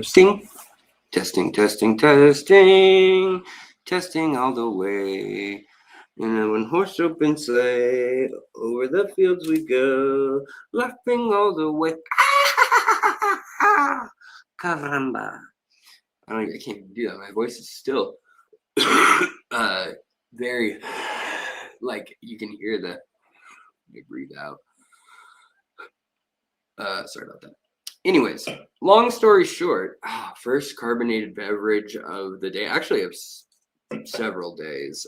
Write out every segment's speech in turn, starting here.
Testing, testing, testing, testing all the way. And then when horse open sleigh, over the fields we go, laughing all the way. Caramba. I can't do that. My voice is still very, like, you can hear the, breathe out. Sorry about that. Anyways, long story short, first carbonated beverage of the day, actually of several days.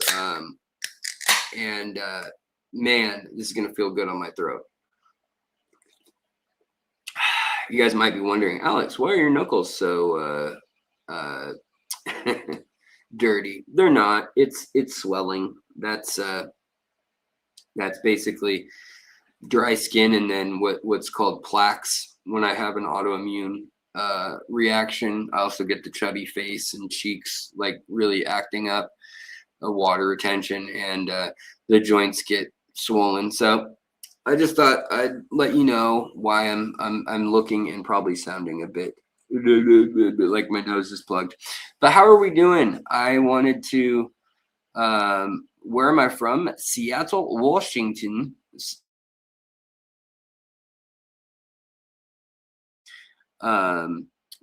And man, this is gonna feel good on my throat. You guys might be wondering, Alex, why are your knuckles so dirty? They're not. It's swelling. That's basically dry skin, and then what's called plaques. When I have an autoimmune reaction, I also get the chubby face and cheeks like really acting up, water retention, and the joints get swollen. So I just thought I'd let you know why I'm looking and probably sounding a bit like my nose is plugged. But how are we doing? I wanted to where am I from? Seattle, Washington.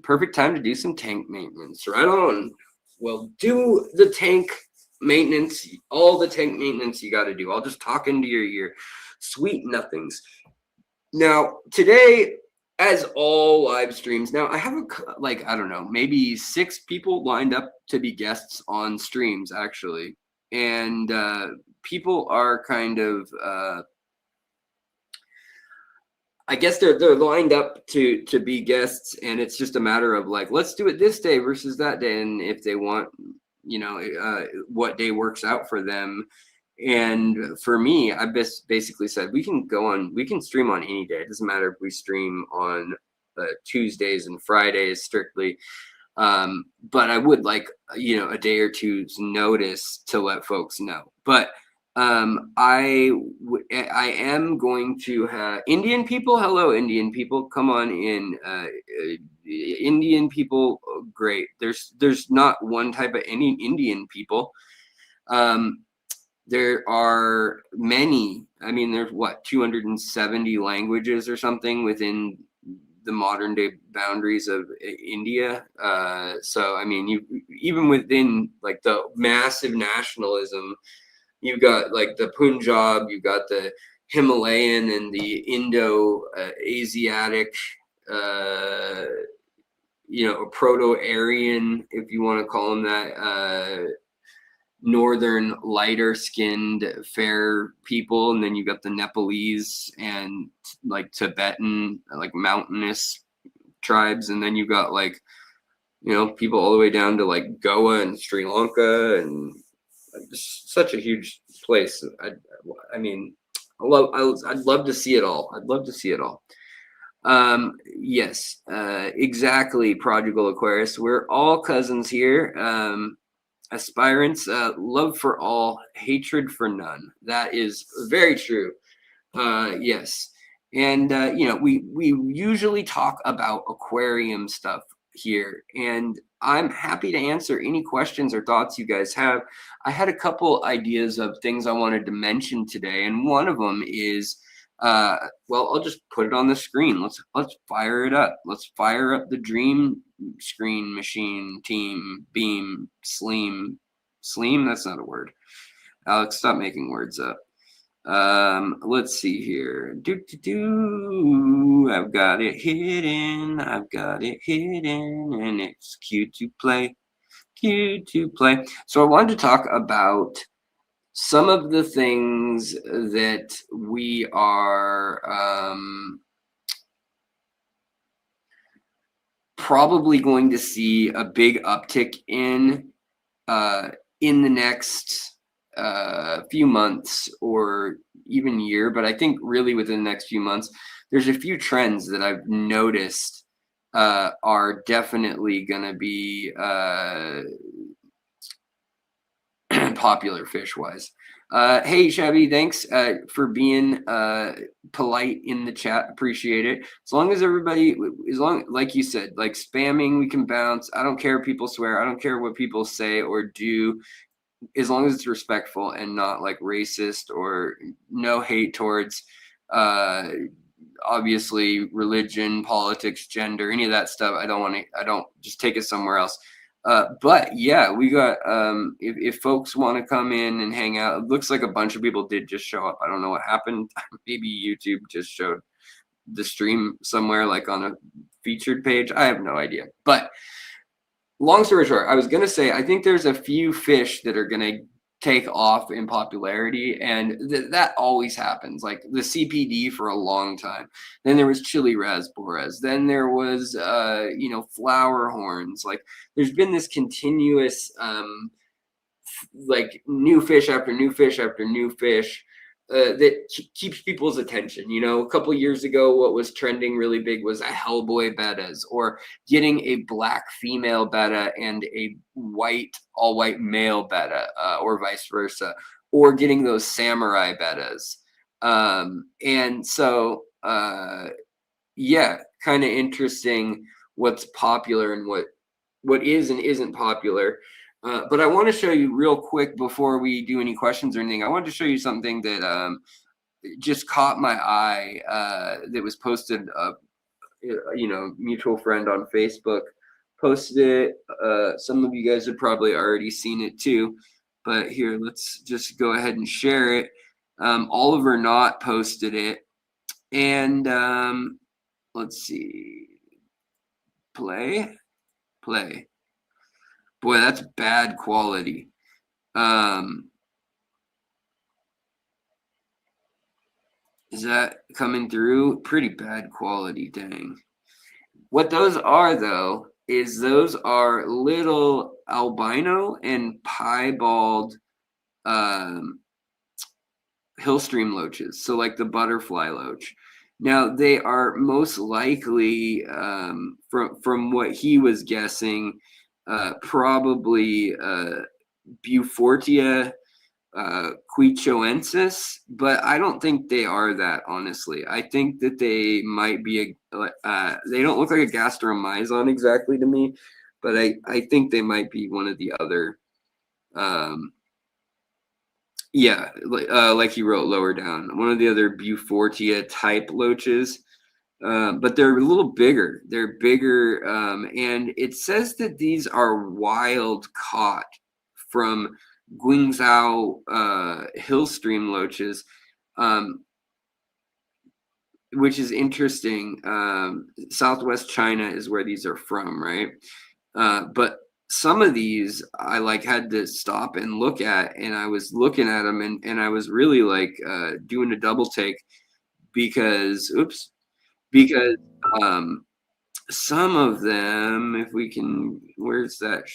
Perfect time to do some tank maintenance. Right on. Well, do the tank maintenance, all the tank maintenance you got to do. I'll just talk into your ear. Sweet nothings. Now, today, as all live streams, now I have I don't know, maybe 6 people lined up to be guests on streams, actually. And people are kind of I guess they're lined up to be guests, and it's just a matter of like, let's do it this day versus that day, and if they want, what day works out for them. And for me, I basically said we can stream on any day. It doesn't matter if we stream on Tuesdays and Fridays strictly, but I would like a day or two's notice to let folks know. But I am going to have Indian people. Hello, Indian people. Come on in. Indian people, great. There's not one type of any Indian people. There are many. I mean, there's 270 languages or something within the modern day boundaries of India. So I mean, even within like the massive nationalism, you've got like the Punjab, you've got the Himalayan and the Indo-Asiatic, Proto-Aryan, if you want to call them that, northern, lighter-skinned, fair people, and then you've got the Nepalese and like Tibetan, like mountainous tribes, and then you've got like, people all the way down to like Goa and Sri Lanka and such a huge place. I'd love to see it all. I'd love to see it all. Yes, exactly. Prodigal Aquarius. We're all cousins here. Aspirants, love for all, hatred for none. That is very true. Yes. And, we usually talk about aquarium stuff here, and I'm happy to answer any questions or thoughts you guys have. I had a couple ideas of things I wanted to mention today, and one of them is, I'll just put it on the screen. Let's fire it up. Let's fire up the dream screen machine team beam sleem. That's not a word. Alex, stop making words up. Let's see here. I've got it hidden, and it's cute to play. So I wanted to talk about some of the things that we are probably going to see a big uptick in the next few months or even year, but I think really within the next few months, there's a few trends that I've noticed are definitely going to be popular fish-wise. Hey, Shabby, thanks for being polite in the chat. Appreciate it. As long as everybody, like you said, like spamming, we can bounce. I don't care if people swear. I don't care what people say or do, as long as it's respectful and not like racist or no hate towards uh obviously religion, politics, gender, any of that stuff. I don't just take it somewhere else. But yeah, we got if folks want to come in and hang out, it looks like a bunch of people did just show up. I don't know what happened. Maybe YouTube just showed the stream somewhere like on a featured page. I have no idea. But long story short, I was gonna say I think there's a few fish that are gonna take off in popularity, and that always happens. Like the CPD for a long time. Then there was chili raspboras. Then there was flower horns. Like there's been this continuous like new fish after new fish after new fish that keeps people's attention. You know, a couple of years ago, what was trending really big was a Hellboy bettas, or getting a black female betta and a all white male betta, or vice versa, or getting those samurai bettas. And so, yeah, kind of interesting what's popular and what is and isn't popular. But I want to show you real quick before we do any questions or anything. I wanted to show you something that just caught my eye that was posted. Mutual friend on Facebook posted it. Some of you guys have probably already seen it too. But here, let's just go ahead and share it. Oliver Knott posted it. And let's see. Play. Boy, that's bad quality. Is that coming through? Pretty bad quality, dang. What those are, though, is those are little albino and piebald hillstream loaches. So like the butterfly loach. Now they are most likely, from what he was guessing, probably Bufortia quichoensis, but I don't think they are that, honestly. I think that they might be they don't look like a gastromyzon exactly to me, but I think they might be one of the other like he wrote lower down, one of the other Bufortia type loaches. But they're a little bigger. They're bigger, and it says that these are wild caught from Guangzhou hillstream loaches, which is interesting. Southwest China is where these are from, right? But some of these I like had to stop and look at, and I was looking at them, and I was really like doing a double take because some of them, if we can, where's that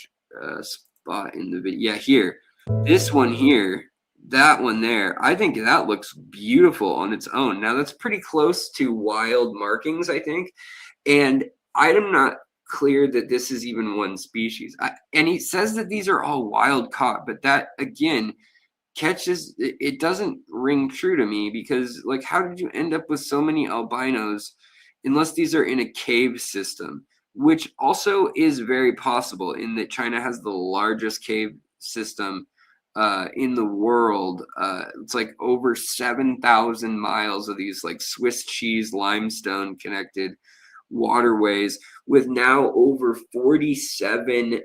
spot in the video? Yeah, here, this one here, that one there, I think that looks beautiful on its own. Now that's pretty close to wild markings, I think, and I'm not clear that this is even one species. And he says that these are all wild caught, but that again catches, it doesn't ring true to me, because like, how did you end up with so many albinos unless these are in a cave system, which also is very possible in that China has the largest cave system in the world. It's like over 7,000 miles of these like Swiss cheese limestone connected waterways, with now over 47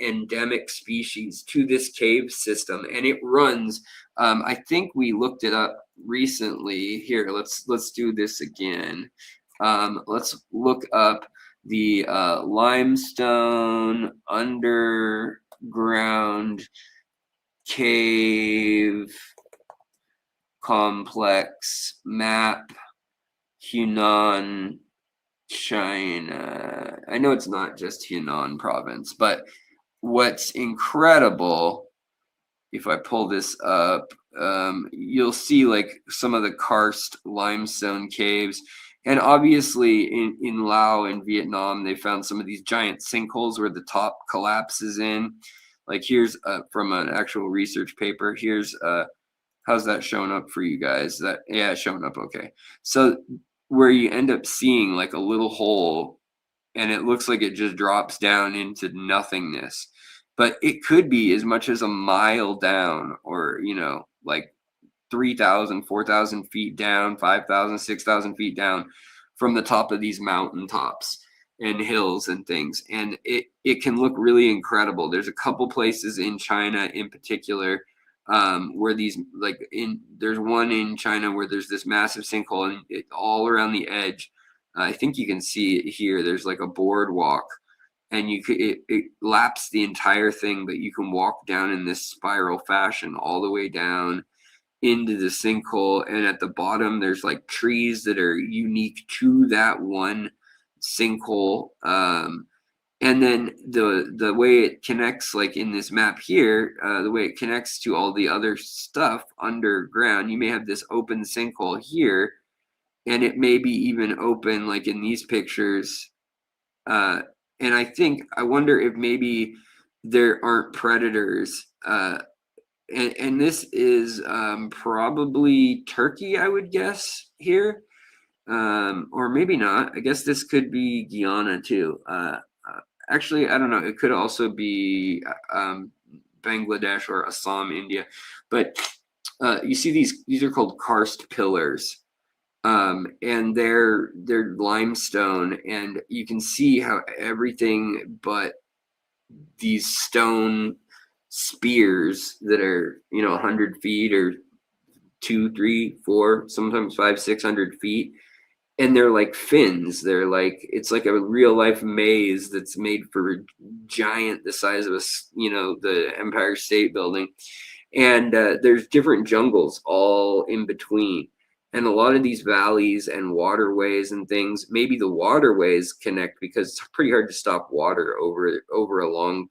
endemic species to this cave system, and it runs. I think we looked it up recently. Here, let's do this again. Let's look up the limestone underground cave complex map, Hunan, China. I know it's not just Hunan province, but what's incredible, if I pull this up, you'll see like some of the karst limestone caves. And obviously in Laos and Vietnam, they found some of these giant sinkholes where the top collapses in. Like here's from an actual research paper. Here's How's that showing up for you guys? Yeah, it's showing up okay. So where you end up seeing like a little hole and it looks like it just drops down into nothingness. But it could be as much as a mile down, or like 3,000, 4,000 feet down, 5,000, 6,000 feet down from the top of these mountain tops and hills and things. And it can look really incredible. There's a couple places in China in particular where these there's one in China where there's this massive sinkhole and all around the edge. I think you can see it here. There's like a boardwalk and it laps the entire thing, but you can walk down in this spiral fashion all the way down into the sinkhole. And at the bottom, there's like trees that are unique to that one sinkhole. And then the way it connects, like in this map here, the way it connects to all the other stuff underground, you may have this open sinkhole here, and it may be even open like in these pictures. And I wonder if maybe there aren't predators. And this is probably Turkey, I would guess here, or maybe not. I guess this could be Guyana too. Actually, I don't know. It could also be Bangladesh or Assam, India. But you see these are called karst pillars, and they're limestone, and you can see how everything but these stone spears that are 100 feet or 2, 3, 4, sometimes 5, 600 feet, and they're like fins. They're like, it's like a real life maze that's made for a giant the size of the Empire State Building. And there's different jungles all in between, and a lot of these valleys and waterways and things, maybe the waterways connect because it's pretty hard to stop water over a long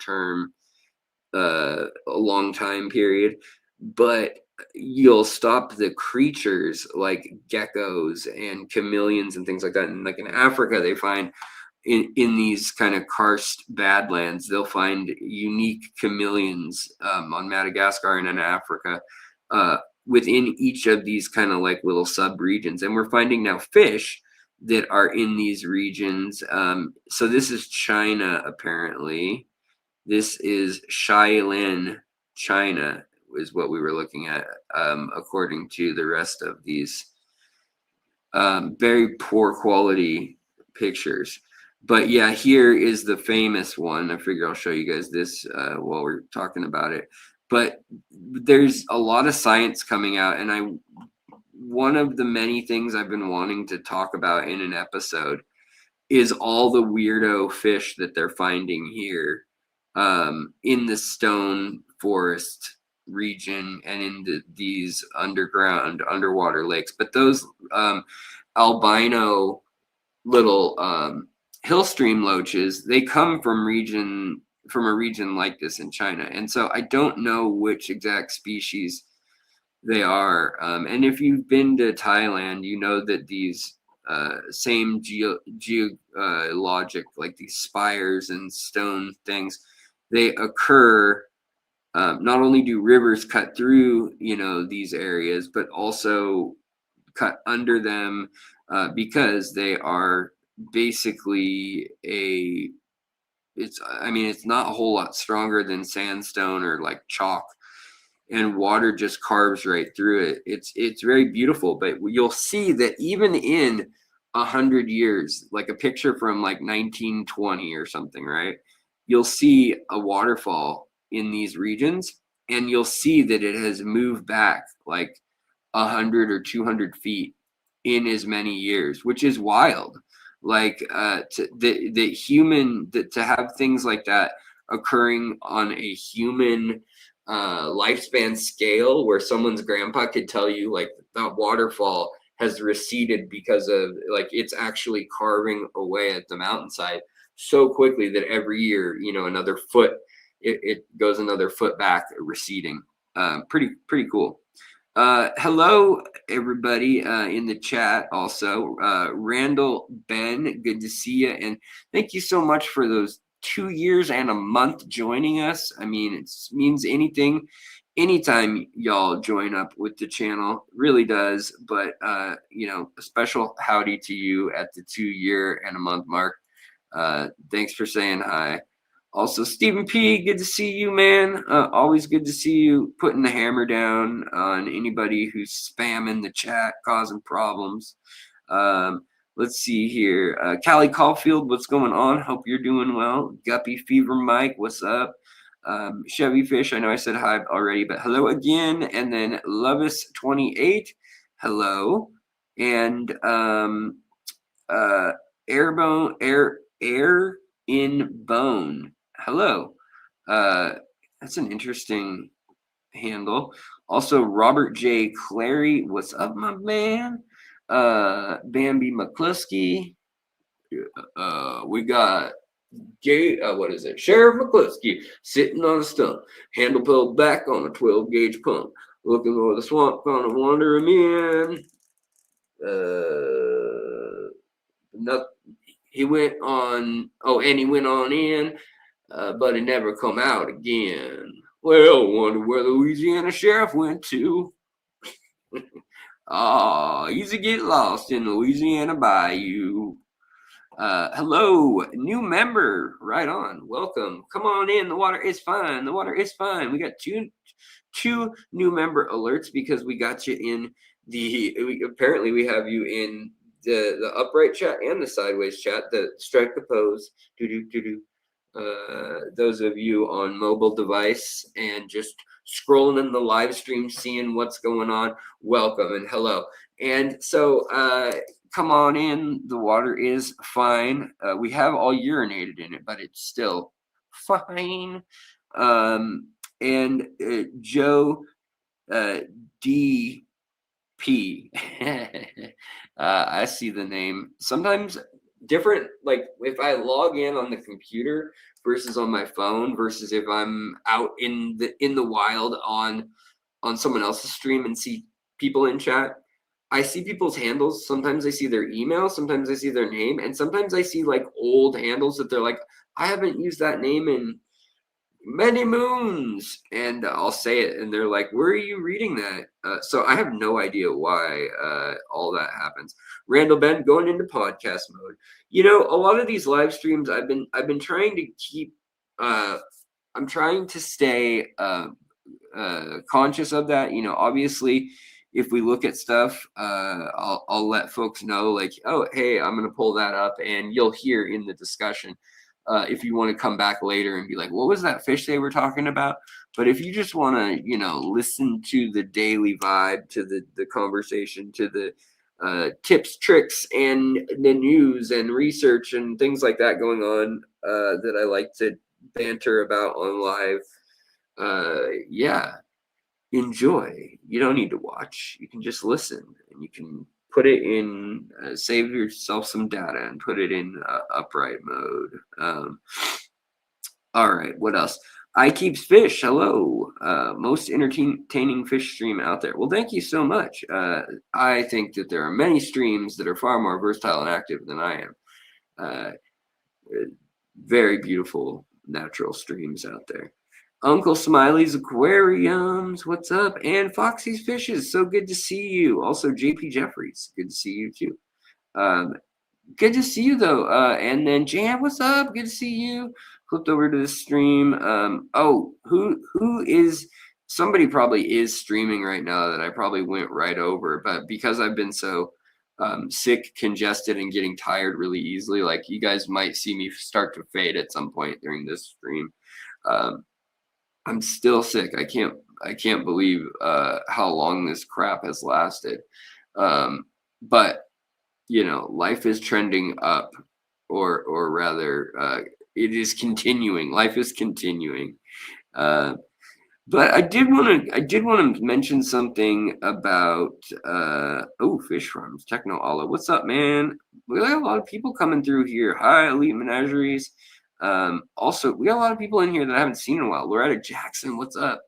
time period, but you'll stop the creatures like geckos and chameleons and things like that. And like in Africa, they find in these kind of karst badlands, they'll find unique chameleons on Madagascar and in Africa within each of these kind of like little sub-regions. And we're finding now fish that are in these regions. So this is China, apparently. This is Xiaolin, China, is what we were looking at, according to the rest of these very poor quality pictures. But yeah, here is the famous one. I figure I'll show you guys this while we're talking about it. But there's a lot of science coming out, and one of the many things I've been wanting to talk about in an episode is all the weirdo fish that they're finding here in the stone forest region and in these underwater lakes. But those albino little hill stream loaches, they come from a region like this in China. And so I don't know which exact species they are. And if you've been to Thailand, you know that these same geologic, like these spires and stone things, they occur. Not only do rivers cut through, these areas, but also cut under them because they are basically it's not a whole lot stronger than sandstone or like chalk, and water just carves right through it. It's very beautiful, but you'll see that even in 100 years, like a picture from like 1920 or something, right? You'll see a waterfall in these regions, and you'll see that it has moved back like 100 or 200 feet in as many years, which is wild. Like to have things like that occurring on a human lifespan scale, where someone's grandpa could tell you like that waterfall has receded because of like it's actually carving away at the mountainside so quickly that every year, another foot, it goes another foot back, receding. Pretty cool. Hello everybody in the chat also. Randall, Ben, good to see you, and thank you so much for those 2 years and a month joining us. I mean, it means anything anytime y'all join up with the channel, really does. But you know, a special howdy to you at the 2 year and a month mark. Thanks for saying hi. Also, Stephen P, good to see you, man. Always good to see you putting the hammer down on anybody who's spamming the chat, causing problems. Let's see here. Callie Caulfield, what's going on? Hope you're doing well. Guppy Fever Mike, what's up? Chevy Fish, I know I said hi already, but hello again. And then Lovis28, hello. And Airbone, Air in Bone, hello. That's an interesting handle. Also, Robert J. Clary, what's up, my man? Bambi McCluskey. We got what is it? Sheriff McCluskey sitting on a stump, handle pulled back on a 12 gauge pump, looking over the swamp, gonna wander him in. Not, he went on. Oh, and he went on in, but he never come out again. Well, wonder where the Louisiana sheriff went to. Easy get lost in Louisiana Bayou. Hello, new member. Right on. Welcome. Come on in. The water is fine. The water is fine. We got two new member alerts because we got you in apparently we have you in the upright chat and the sideways chat, the strike the pose. Those of you on mobile device and just scrolling in the live stream, seeing what's going on, welcome and hello. And so come on in. The water is fine. We have all urinated in it, but it's still fine. And Joe DP. I see the name. Sometimes different, like if I log in on the computer versus on my phone versus if I'm out in the wild on someone else's stream and see people in chat, I see people's handles. Sometimes I see their email, sometimes I see their name, and sometimes I see like old handles that they're like, I haven't used that name in many moons, and I'll say it and they're like, where are you reading that? So I have no idea why all that happens. Randall Ben going into podcast mode. You know, a lot of these live streams I've been trying to keep I'm trying to stay conscious of that. You know, obviously if we look at stuff, I'll let folks know, like, oh, hey, I'm going to pull that up and you'll hear in the discussion. If you want to come back later and be like, what was that fish they were talking about? But if you just want to, you know, listen to the daily vibe, to the conversation, to the tips, tricks, and the news and research and things like that going on that I like to banter about on live, yeah, enjoy. You don't need to watch. You can just listen, and you can put it in, save yourself some data and put it in upright mode. All right, what else? I Keeps Fish, hello. Most entertaining fish stream out there. Well, thank you so much. I think that there are many streams that are far more versatile and active than I am. Very beautiful natural streams out there. Uncle Smiley's Aquariums, what's up? And Foxy's Fishes, so good to see you. Also, JP Jeffries, good to see you too. Good to see you though. And then Jan, what's up? Good to see you. Flipped over to the stream. Oh, who is? Somebody probably is streaming right now that I probably went right over, but because I've been so sick, congested, and getting tired really easily, like you guys might see me start to fade at some point during this stream. I'm still sick. I can't believe how long this crap has lasted. But you know, life is trending up, or rather, it is continuing. Life is continuing. But I did want to mention something about fish farms. Techno Allah, what's up, man? We got a lot of people coming through here. Hi, Elite Menageries. Also, we got a lot of people in here that I haven't seen in a while. Loretta Jackson, what's up?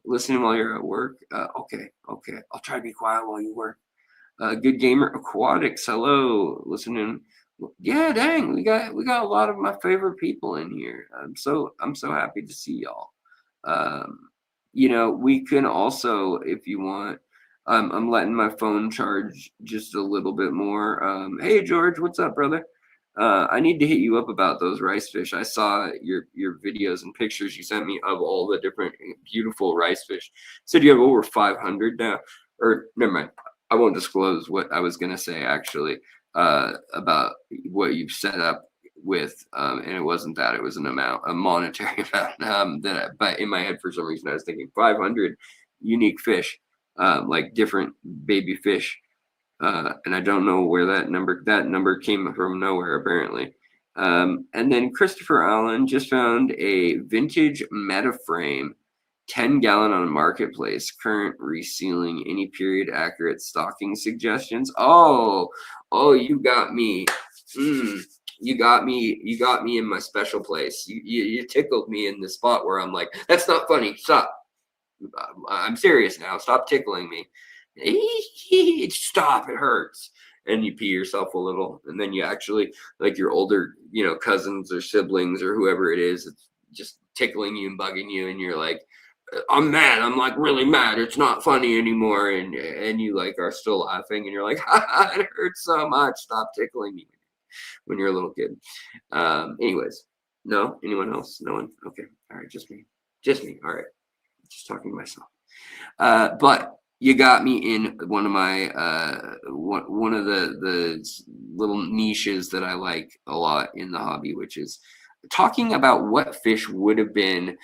Listening while you're at work? Okay. I'll try to be quiet while you work. Good Gamer Aquatics, hello. Listening. Yeah, dang, we got a lot of my favorite people in here. I'm so happy to see y'all. you know, we can also, if you want, I'm letting my phone charge just a little bit more. Hey George, what's up, brother? I need to hit you up about those rice fish. I saw your videos and pictures you sent me of all the different beautiful rice fish. Said you have over 500 now, or never mind. I won't disclose what I was gonna say actually about what you've set up with, and it wasn't that. It was an amount, a monetary amount but in my head for some reason I was thinking 500 unique fish, like different baby fish. And I don't know where that number came from nowhere apparently. And then Christopher Allen just found a vintage Metaframe 10-gallon on marketplace, current resealing, any period accurate stocking suggestions. Oh, you got me. You got me in my special place. You tickled me in the spot where I'm like, that's not funny. Stop. I'm serious now. Stop tickling me. Stop, it hurts. And you pee yourself a little, and then you actually, like your older, you know, cousins or siblings or whoever it is, it's just tickling you and bugging you, and you're like, I'm mad. I'm like really mad. It's not funny anymore, and you like are still laughing, and you're like, it hurts so much. Stop tickling me. When you're a little kid. Anyways, no, anyone else? No one. Okay, all right, just me. All right, just talking to myself. But you got me in one of my one of the little niches that I like a lot in the hobby, which is talking about what fish would have been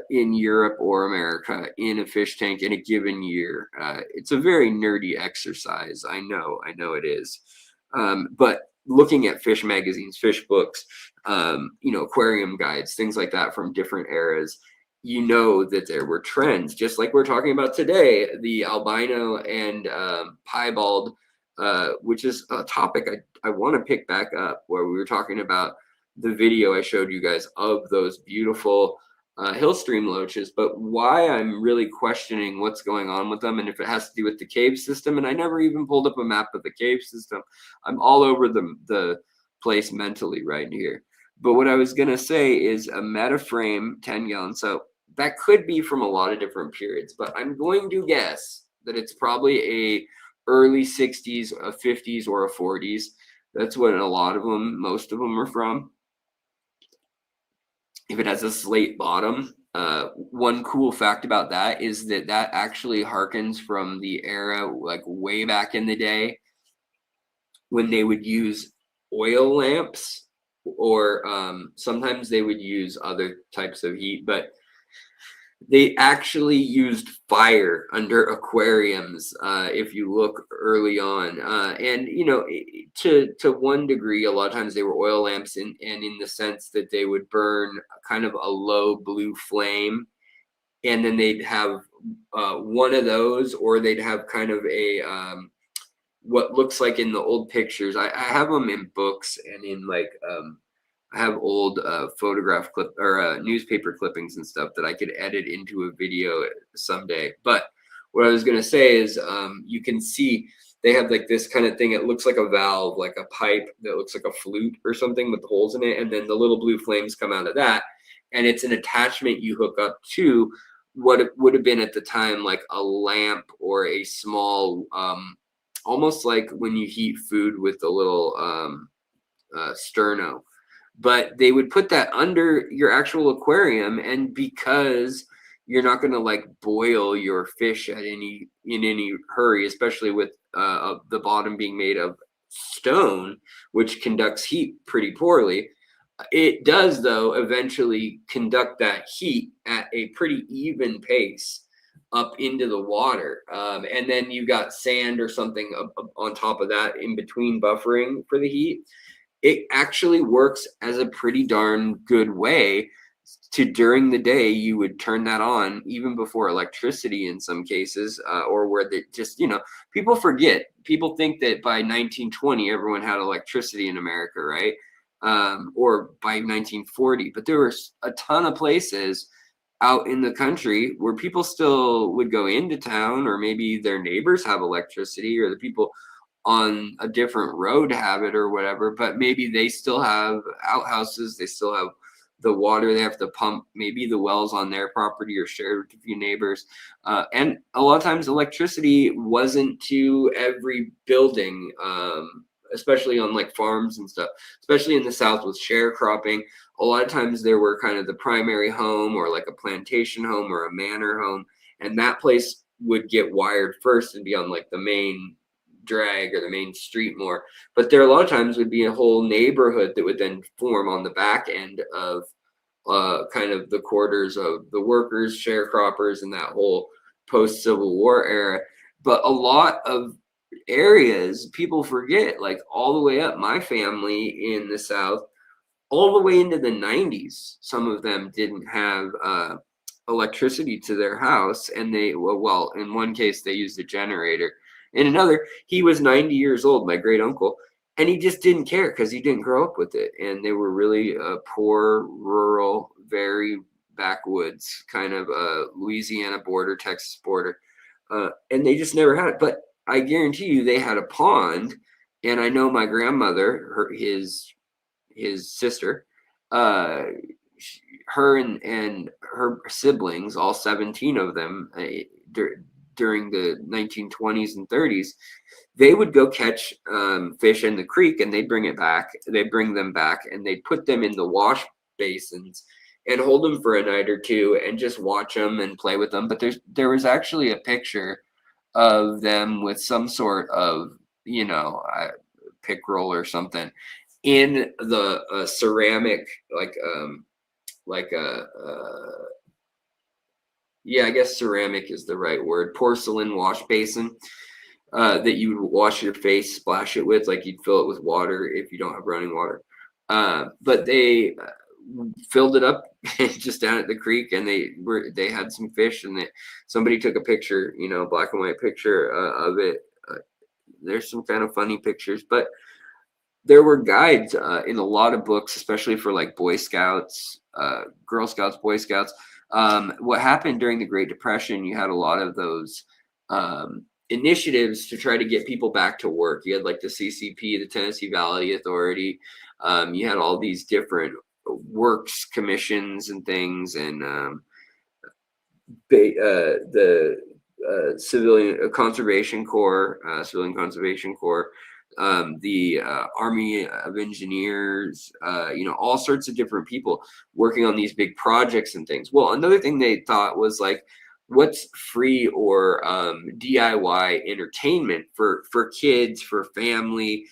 in Europe or America in a fish tank in a given year. It's a very nerdy exercise. I know it is. But looking at fish magazines, fish books, you know, aquarium guides, things like that from different eras, you know that there were trends, just like we're talking about today, the albino and piebald, which is a topic I want to pick back up, where we were talking about the video I showed you guys of those beautiful hill stream loaches, but why I'm really questioning what's going on with them and if it has to do with the cave system. And I never even pulled up a map of the cave system. I'm all over the place mentally right here. But what I was going to say is a Metaframe 10-gallon. So that could be from a lot of different periods, but I'm going to guess that it's probably a early 60s, a 50s, or a 40s. That's what a lot of them, most of them are from. If it has a slate bottom, one cool fact about that is that actually harkens from the era, like way back in the day, when they would use oil lamps, or sometimes they would use other types of heat, but they actually used fire under aquariums, if you look early on. And, you know, to one degree, a lot of times they were oil lamps, and in the sense that they would burn kind of a low blue flame. And then they'd have one of those, or they'd have kind of a, what looks like in the old pictures. I have them in books and in like, I have old photograph clip or newspaper clippings and stuff that I could edit into a video someday. But what I was going to say is you can see they have like this kind of thing. It looks like a valve, like a pipe that looks like a flute or something with holes in it. And then the little blue flames come out of that. And it's an attachment you hook up to what it would have been at the time, like a lamp or a small, almost like when you heat food with the little sterno. But they would put that under your actual aquarium, and because you're not going to like boil your fish in any hurry, especially with the bottom being made of stone, which conducts heat pretty poorly. It does, though, eventually conduct that heat at a pretty even pace up into the water. And then you got sand or something on top of that in between buffering for the heat. It actually works as a pretty darn good way to, during the day, you would turn that on even before electricity in some cases, or where they just, you know, people forget. People think that by 1920, everyone had electricity in America, right? Or by 1940, but there were a ton of places out in the country where people still would go into town, or maybe their neighbors have electricity, or the people on a different road have it or whatever, but maybe they still have outhouses, they still have the water they have to pump, maybe the wells on their property are shared with a few neighbors. And a lot of times electricity wasn't to every building, especially on like farms and stuff, especially in the South with sharecropping. A lot of times there were kind of the primary home or like a plantation home or a manor home, and that place would get wired first and be on like the main drag or the main street more. But there a lot of times would be a whole neighborhood that would then form on the back end of kind of the quarters of the workers, sharecroppers, and that whole post-Civil War era. But a lot of areas people forget, like all the way up my family in the South, all the way into the 90s, some of them didn't have electricity to their house, and they well, in one case they used a generator. In another, he was 90 years old, my great uncle, and he just didn't care because he didn't grow up with it. And they were really poor, rural, very backwoods kind of Louisiana border, Texas border, and they just never had it. But I guarantee you, they had a pond, and I know my grandmother, his sister, her and her siblings, all 17 of them, during the 1920s and 30s, they would go catch fish in the creek, and they'd bring them back, and they'd put them in the wash basins and hold them for a night or two and just watch them and play with them. But there was actually a picture of them with some sort of, pickerel or something in the ceramic, I guess ceramic is the right word, porcelain wash basin that you would wash your face, splash it with, like you'd fill it with water if you don't have running water. But they filled it up just down at the creek, and they had some fish, and somebody took a picture, black and white picture of it. There's some kind of funny pictures, but there were guides in a lot of books, especially for like Boy Scouts, Girl Scouts, Boy Scouts. What happened during the Great Depression, you had a lot of those initiatives to try to get people back to work. You had like the CCP, the Tennessee Valley Authority. You had all these different works commissions and things, and the Civilian Conservation Corps, the Army of Engineers, all sorts of different people working on these big projects and things. Well, another thing they thought was like, what's free or DIY entertainment for kids, for family,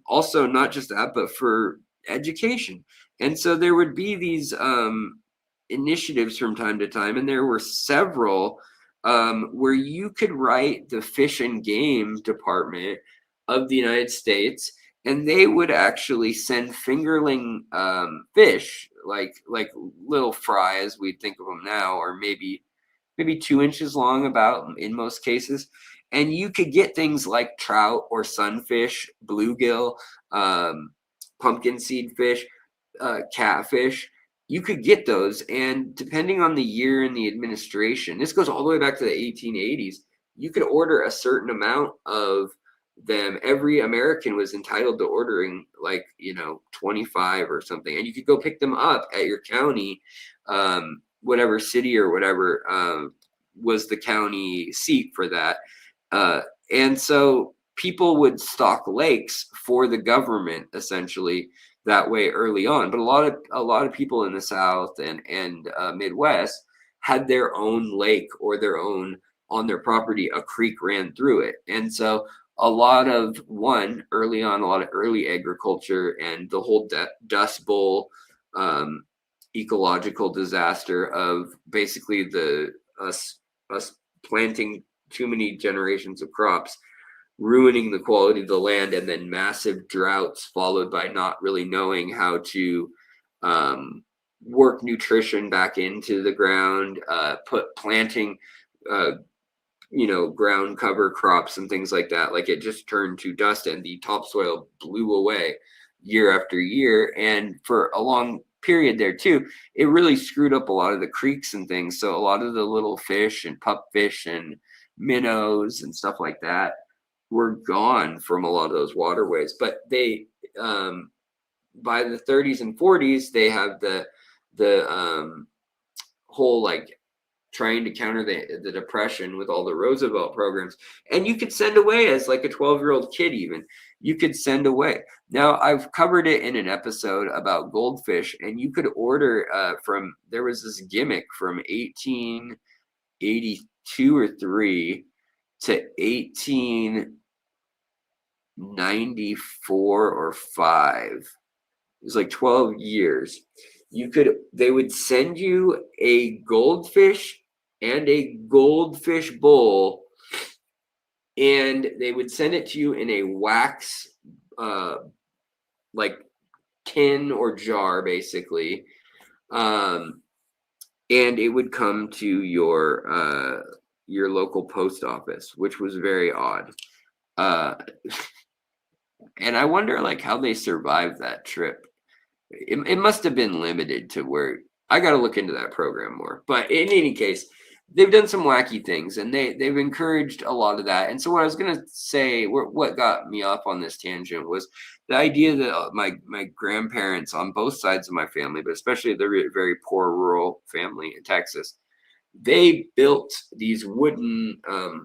also not just that, but for education. And so there would be these initiatives from time to time, and there were several where you could write the Fish and Game Department of the United States, and they would actually send fingerling fish, like little fry as we think of them now, or maybe 2 inches long, about in most cases. And you could get things like trout or sunfish, bluegill, pumpkin seed fish, catfish. You could get those, and depending on the year and the administration, this goes all the way back to the 1880s, you could order a certain amount of them. Every American was entitled to ordering 25 or something, and you could go pick them up at your county, whatever city or whatever was the county seat for that. And so people would stock lakes for the government essentially that way early on. But a lot of people in the South and Midwest had their own lake or their own, on their property, a creek ran through it. And so a lot of early agriculture and the whole Dust Bowl ecological disaster of basically us planting too many generations of crops, ruining the quality of the land, and then massive droughts followed by not really knowing how to work nutrition back into the ground, planting ground cover crops and things like that. Like, it just turned to dust, and the topsoil blew away year after year. And for a long period there too, it really screwed up a lot of the creeks and things. So a lot of the little fish and pupfish and minnows and stuff like that were gone from a lot of those waterways. But they by the 30s and 40s, they have the the whole like trying to counter the depression with all the Roosevelt programs. And you could send away as like a 12-year-old kid, even you could send away. Now I've covered it in an episode about goldfish, and you could order from, there was this gimmick from 1882 or 3 to 1894 or 5. It was like 12 years. They would send you a goldfish and a goldfish bowl, and they would send it to you in a wax like tin or jar, basically, and it would come to your local post office, which was very odd. And I wonder like how they survived that trip. It must have been limited to where, I got to look into that program more. But in any case, they've done some wacky things, and they've encouraged a lot of that. And so what I was going to say, what got me off on this tangent, was the idea that my grandparents on both sides of my family, but especially the very poor rural family in Texas, they built these wooden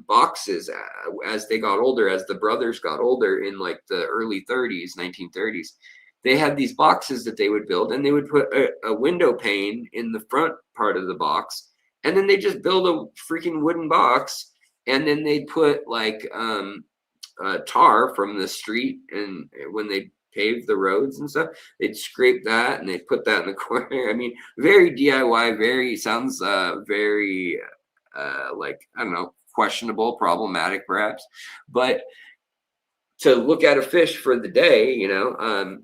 boxes as they got older, as the brothers got older in like the early 30s, 1930s. They had these boxes that they would build, and they would put a window pane in the front part of the box, and then they just build a freaking wooden box, and then they put like tar from the street, and when they paved the roads and stuff, they'd scrape that and they'd put that in the corner. I mean, very DIY, sounds very like, I don't know, questionable, problematic perhaps, but to look at a fish for the day,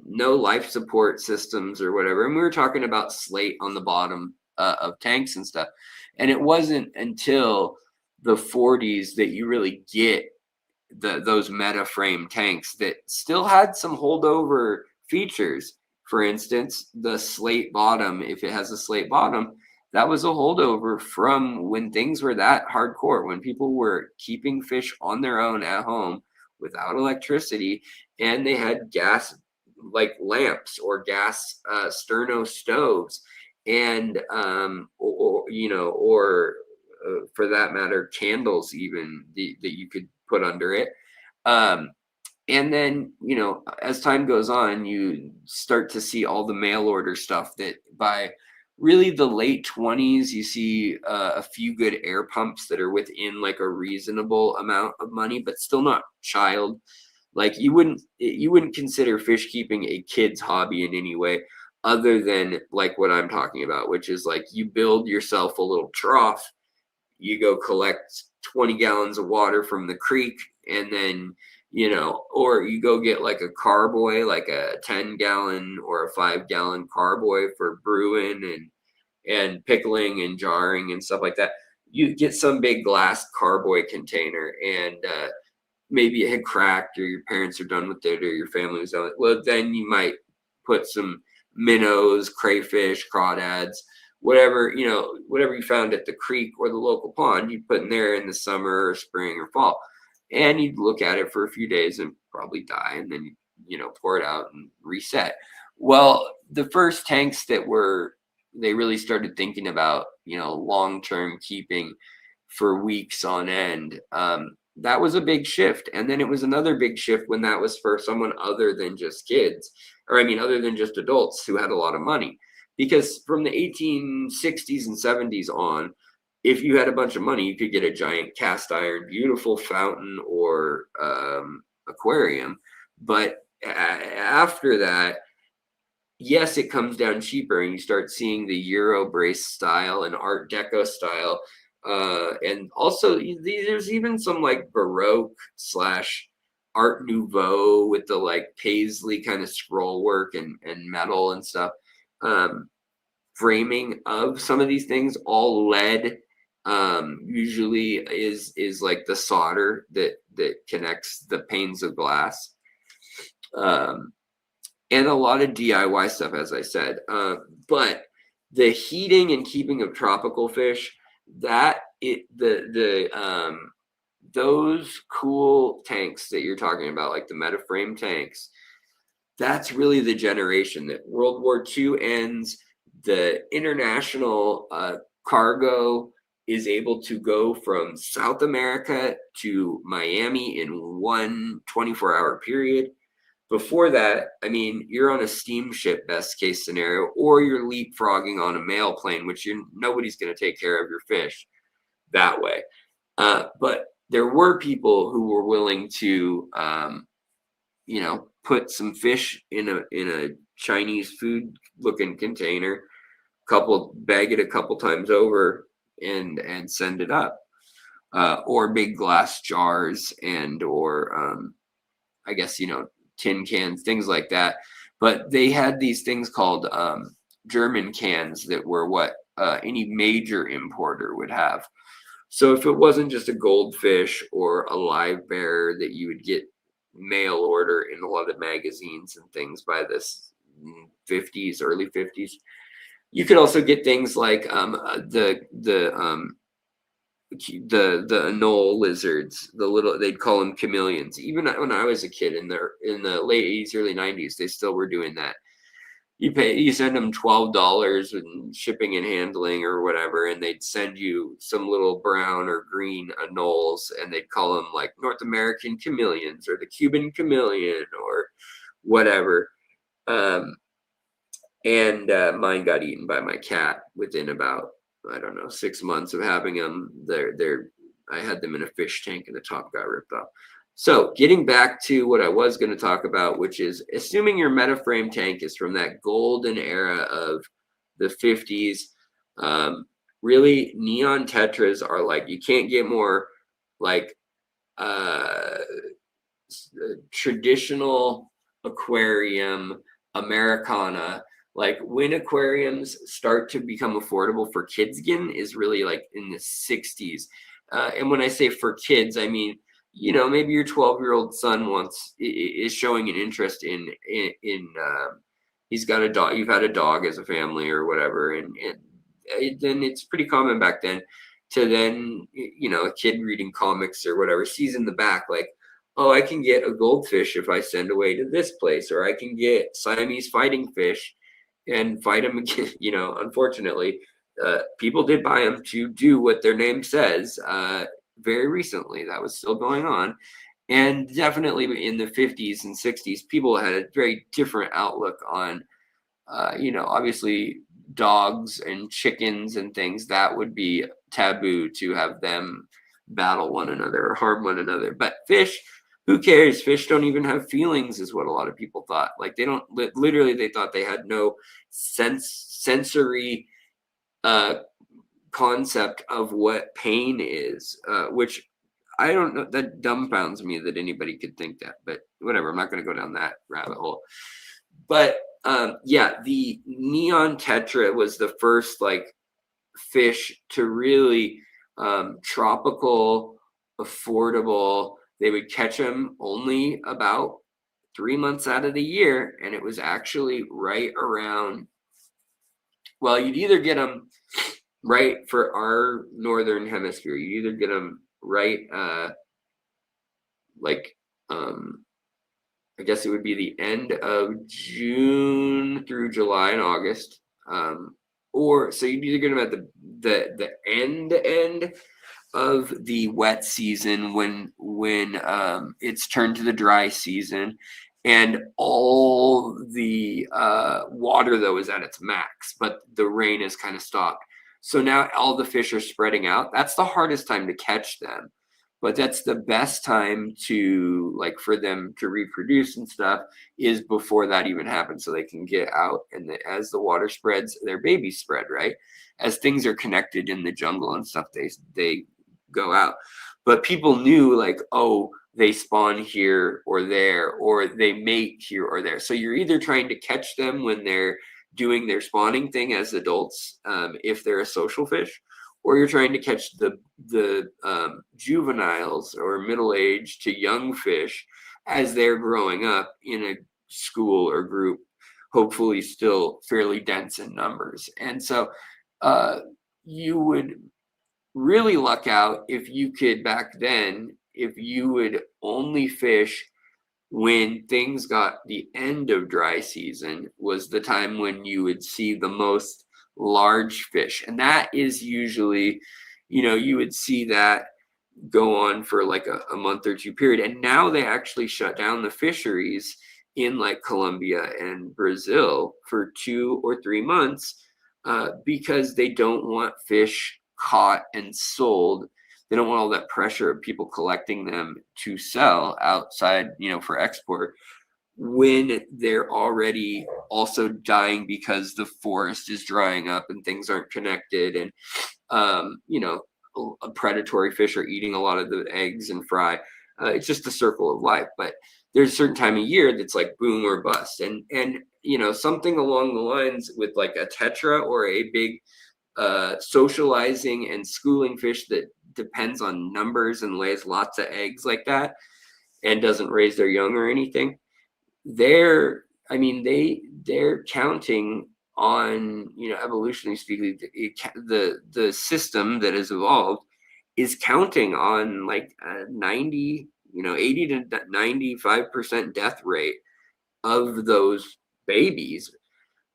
no life support systems or whatever. And we were talking about slate on the bottom of tanks and stuff. And it wasn't until the 40s that you really get those meta frame tanks that still had some holdover features. For instance, the slate bottom, if it has a slate bottom, that was a holdover from when things were that hardcore, when people were keeping fish on their own at home without electricity, and they had gas like lamps or gas sterno stoves, and or for that matter, candles even that you could put under it. And then, as time goes on, you start to see all the mail order stuff that by really the late 20s, you see a few good air pumps that are within like a reasonable amount of money, but still not child. Like you wouldn't consider fish keeping a kid's hobby in any way other than like what I'm talking about, which is like you build yourself a little trough, you go collect 20 gallons of water from the creek, and then or you go get like a carboy, like a 10-gallon or a 5-gallon carboy for brewing and pickling and jarring and stuff like that. You get some big glass carboy container, and maybe it had cracked, or your parents are done with it, or your family was done with it. Well, then you might put some minnows, crayfish, crawdads, whatever you found at the creek or the local pond, you'd put in there in the summer or spring or fall. And you'd look at it for a few days and probably die, and then pour it out and reset. Well, the first tanks they really started thinking about long-term keeping for weeks on end, that was a big shift. And then it was another big shift when that was for someone other than just kids, other than just adults who had a lot of money, because from the 1860s and 70s on, if you had a bunch of money, you could get a giant cast iron, beautiful fountain or aquarium. But after that, yes, it comes down cheaper, and you start seeing the Euro brace style and Art Deco style. And also there's even some like Baroque / Art Nouveau with the like paisley kind of scroll work and metal and stuff. Framing of some of these things, all lead. Usually is like the solder that connects the panes of glass, and a lot of DIY stuff, as I said. But the heating and keeping of tropical fish, those cool tanks that you're talking about, like the Metaframe tanks, that's really the generation that World War II ends. the international cargo is able to go from South America to Miami in one 24-hour period. Before that, I mean, you're on a steamship, best case scenario, or you're leapfrogging on a mail plane, which nobody's going to take care of your fish that way. But there were people who were willing to, put some fish in a Chinese food looking container, bag it a couple times over, and send it up, or big glass jars or I guess tin cans, things like that. But they had these things called German cans that were what any major importer would have. So if it wasn't just a goldfish or a live bear that you would get mail order in a lot of magazines and things by this 50s, early 50s, you could also get things like the anole lizards, they'd call them chameleons. Even when I was a kid in the late 80s, early 90s, they still were doing that. You send them $12 in shipping and handling or whatever, and they'd send you some little brown or green anoles, and they'd call them like North American chameleons or the Cuban chameleon or whatever. And mine got eaten by my cat within about, I don't know, 6 months of having them. I had them in a fish tank and the top got ripped off. So getting back to what I was going to talk about, which is assuming your metaframe tank is from that golden era of the 50s, really neon tetras are like, you can't get more like traditional aquarium Americana. Like when aquariums start to become affordable for kids again is really like in the 60s. And when I say for kids, I mean, maybe your 12-year-old son is showing an interest in he's got a dog, you've had a dog as a family or whatever. And then it's pretty common back then to then, a kid reading comics or whatever sees in the back, like, oh, I can get a goldfish if I send away to this place, or I can get Siamese fighting fish and fight them again. Unfortunately, people did buy them to do what their name says. Very recently, that was still going on. And definitely in the 50s and 60s, people had a very different outlook on, obviously dogs and chickens and things that would be taboo to have them battle one another or harm one another. But fish, who cares? Fish don't even have feelings, is what a lot of people thought. Like they don't, literally, they thought they had no sensory concept of what pain is, which I don't know, that dumbfounds me that anybody could think that, but whatever, I'm not going to go down that rabbit hole. But the neon tetra was the first like fish to really tropical, affordable. They would catch them only about 3 months out of the year, and it was actually right around, well, you'd either get them right for our northern hemisphere, you either get them right I guess it would be the end of June through July and August, or so you'd either get them at the end of the wet season when it's turned to the dry season, and all the water though is at its max, but the rain has kind of stopped. So now all the fish are spreading out. That's the hardest time to catch them, but that's the best time to for them to reproduce and stuff is before that even happens, so they can get out, and as the water spreads, their babies spread, right? As things are connected in the jungle and stuff, they go out. But people knew they spawn here or there, or they mate here or there. So you're either trying to catch them when they're doing their spawning thing as adults, if they're a social fish, or you're trying to catch the juveniles or middle-aged to young fish as they're growing up in a school or group, hopefully still fairly dense in numbers. And so you would really luck out if you could, back then, if you would only fish when things got the end of dry season, was the time when you would see the most large fish. And that is usually, you would see that go on for like a month or two period. And now they actually shut down the fisheries in like Colombia and Brazil for 2 or 3 months because they don't want fish caught and sold. They don't want all that pressure of people collecting them to sell outside, for export, when they're already also dying because the forest is drying up and things aren't connected. And, predatory fish are eating a lot of the eggs and fry. It's just a circle of life. But there's a certain time of year that's like boom or bust. And something along the lines with like a tetra or a big socializing and schooling fish that depends on numbers and lays lots of eggs like that and doesn't raise their young or anything. They're counting on, evolutionally speaking, the system that has evolved is counting on like 80 to 95% death rate of those babies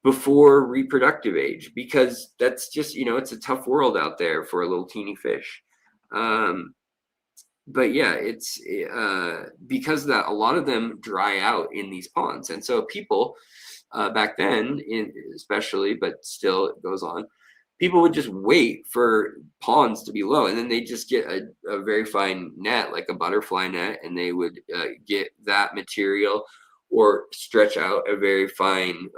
before reproductive age, because that's just, it's a tough world out there for a little teeny fish. But yeah, it's because that a lot of them dry out in these ponds. And so people back then, especially, but still it goes on, people would just wait for ponds to be low, and then they just get a very fine net, like a butterfly net, and they would get that material or stretch out a very fine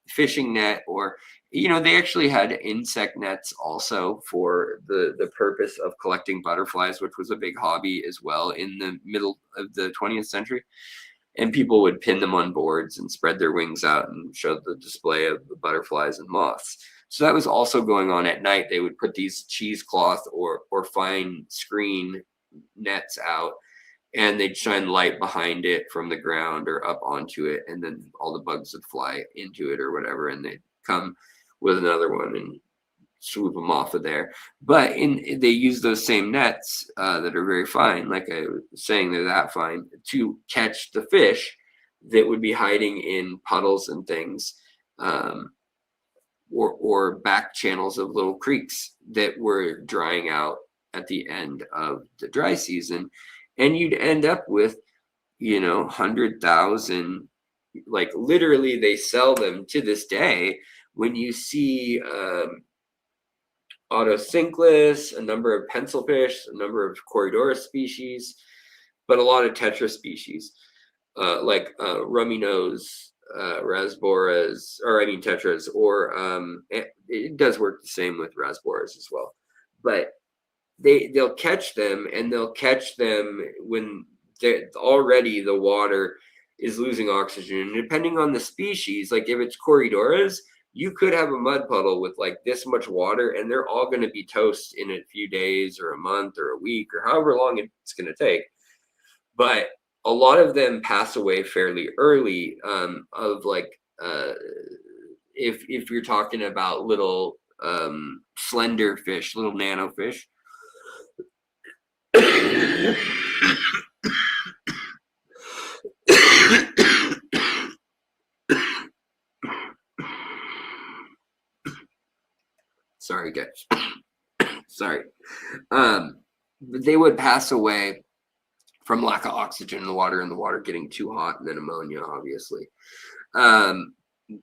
fishing net, or they actually had insect nets also for the purpose of collecting butterflies, which was a big hobby as well in the middle of the 20th century. And people would pin them on boards and spread their wings out and show the display of the butterflies and moths. So that was also going on at night. They would put these cheesecloth or fine screen nets out, and they'd shine light behind it from the ground or up onto it, and then all the bugs would fly into it or whatever, and they'd come with another one and swoop them off of there. But they use those same nets that are very fine, like I was saying, they're that fine, to catch the fish that would be hiding in puddles and things, or back channels of little creeks that were drying out at the end of the dry season. And you'd end up with 100,000, like literally they sell them to this day. When you see Otocinclus, a number of pencilfish, a number of Corydoras species, but a lot of tetra species, like rummy nose, rasboras, tetras, or it does work the same with rasboras as well. But they'll catch them, and they'll catch them when already the water is losing oxygen. And depending on the species, like if it's Corydoras, you could have a mud puddle with like this much water, and they're all going to be toast in a few days or a month or a week or however long it's going to take. But a lot of them pass away fairly early, of like if you're talking about little slender fish, little nano fish. Sorry, guys. Sorry. They would pass away from lack of oxygen in the water, and the water getting too hot, and then ammonia, obviously,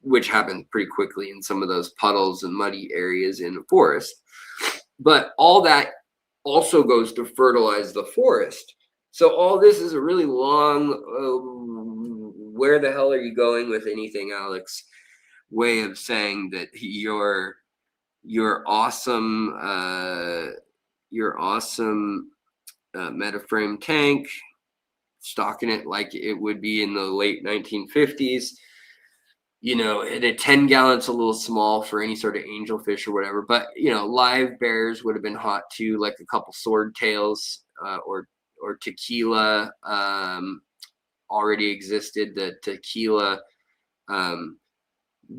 which happens pretty quickly in some of those puddles and muddy areas in the forest. But all that also goes to fertilize the forest. So all this is a really long, where the hell are you going with anything, Alex, way of saying that your awesome metaframe tank, stocking it like it would be in the late 1950s, at a 10 gallons, a little small for any sort of angelfish or whatever. But live bears would have been hot too, like a couple swordtails, or tequila already existed. The tequila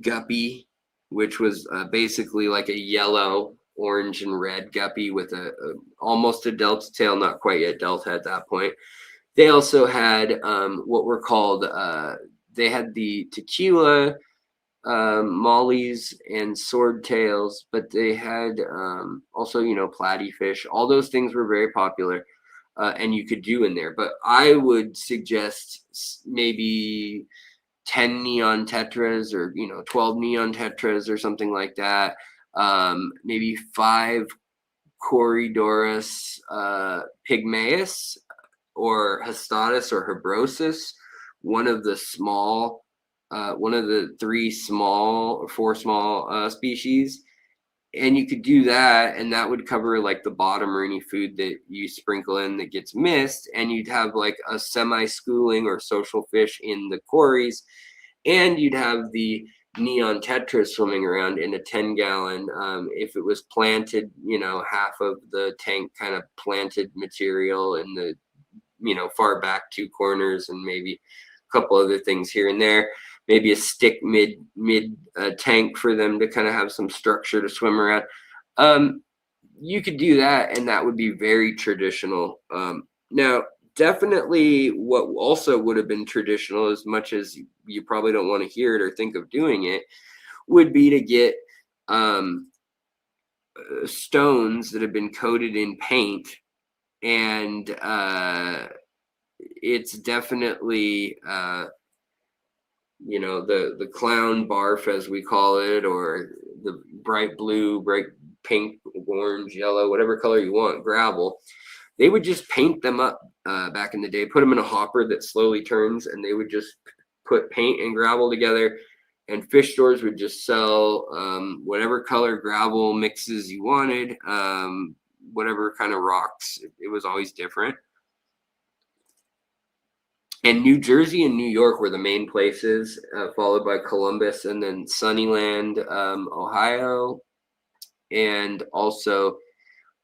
guppy, which was basically like a yellow, orange, and red guppy with almost a delta tail, not quite yet delta at that point. They also had what were called, they had the tequila mollies and swordtails, but they had also, you know, platyfish. All those things were very popular, and you could do in there. But I would suggest maybe 10 neon tetras, or, you know, 12 neon tetras or something like that. Maybe 5 Corydoras pygmaeus, or Hastatus or Hebrosus, one of the small, one of the 3 small or 4 small species. And you could do that, and that would cover like the bottom or any food that you sprinkle in that gets missed, and you'd have like a semi-schooling or social fish in the quarries, and you'd have the neon tetra swimming around in a 10-gallon. If it was planted, you know, half of the tank kind of planted material in the, you know, far back 2 corners, and maybe a couple other things here and there. Maybe a stick mid tank for them to kind of have some structure to swim around. You could do that, and that would be very traditional. Now, definitely what also would have been traditional, as much as you probably don't want to hear it or think of doing it, would be to get stones that have been coated in paint, and it's definitely you know, the clown barf, as we call it, or the bright blue, bright pink, orange, yellow, whatever color you want, gravel. They would just paint them up back in the day, put them in a hopper that slowly turns, and they would just put paint and gravel together, and fish stores would just sell whatever color gravel mixes you wanted, whatever kind of rocks. It was always different. And New Jersey and New York were the main places, followed by Columbus, and then Sunnyland, Ohio. And also,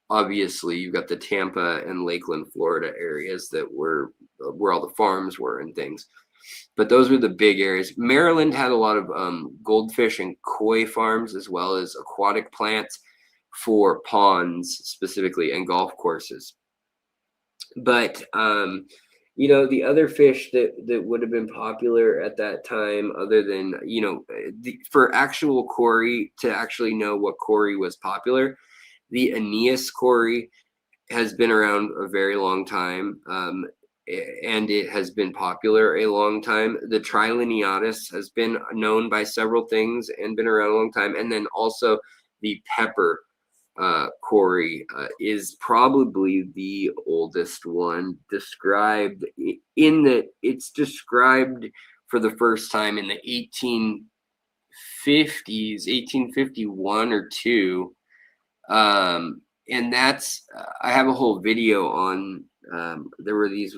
obviously, you've got the Tampa and Lakeland, Florida areas that were where all the farms were and things. But those were the big areas. Maryland had a lot of goldfish and koi farms, as well as aquatic plants for ponds specifically, and golf courses. But you know, the other fish that would have been popular at that time, other than, you know, for actual Cory, to actually know what Cory was popular, the Aeneas Cory has been around a very long time, and it has been popular a long time. The Triliniatus has been known by several things and been around a long time. And then also the pepper Cory is probably the oldest one described, in that it's described for the first time in the 1850s, 1851 or 2. And that's, I have a whole video on, there were these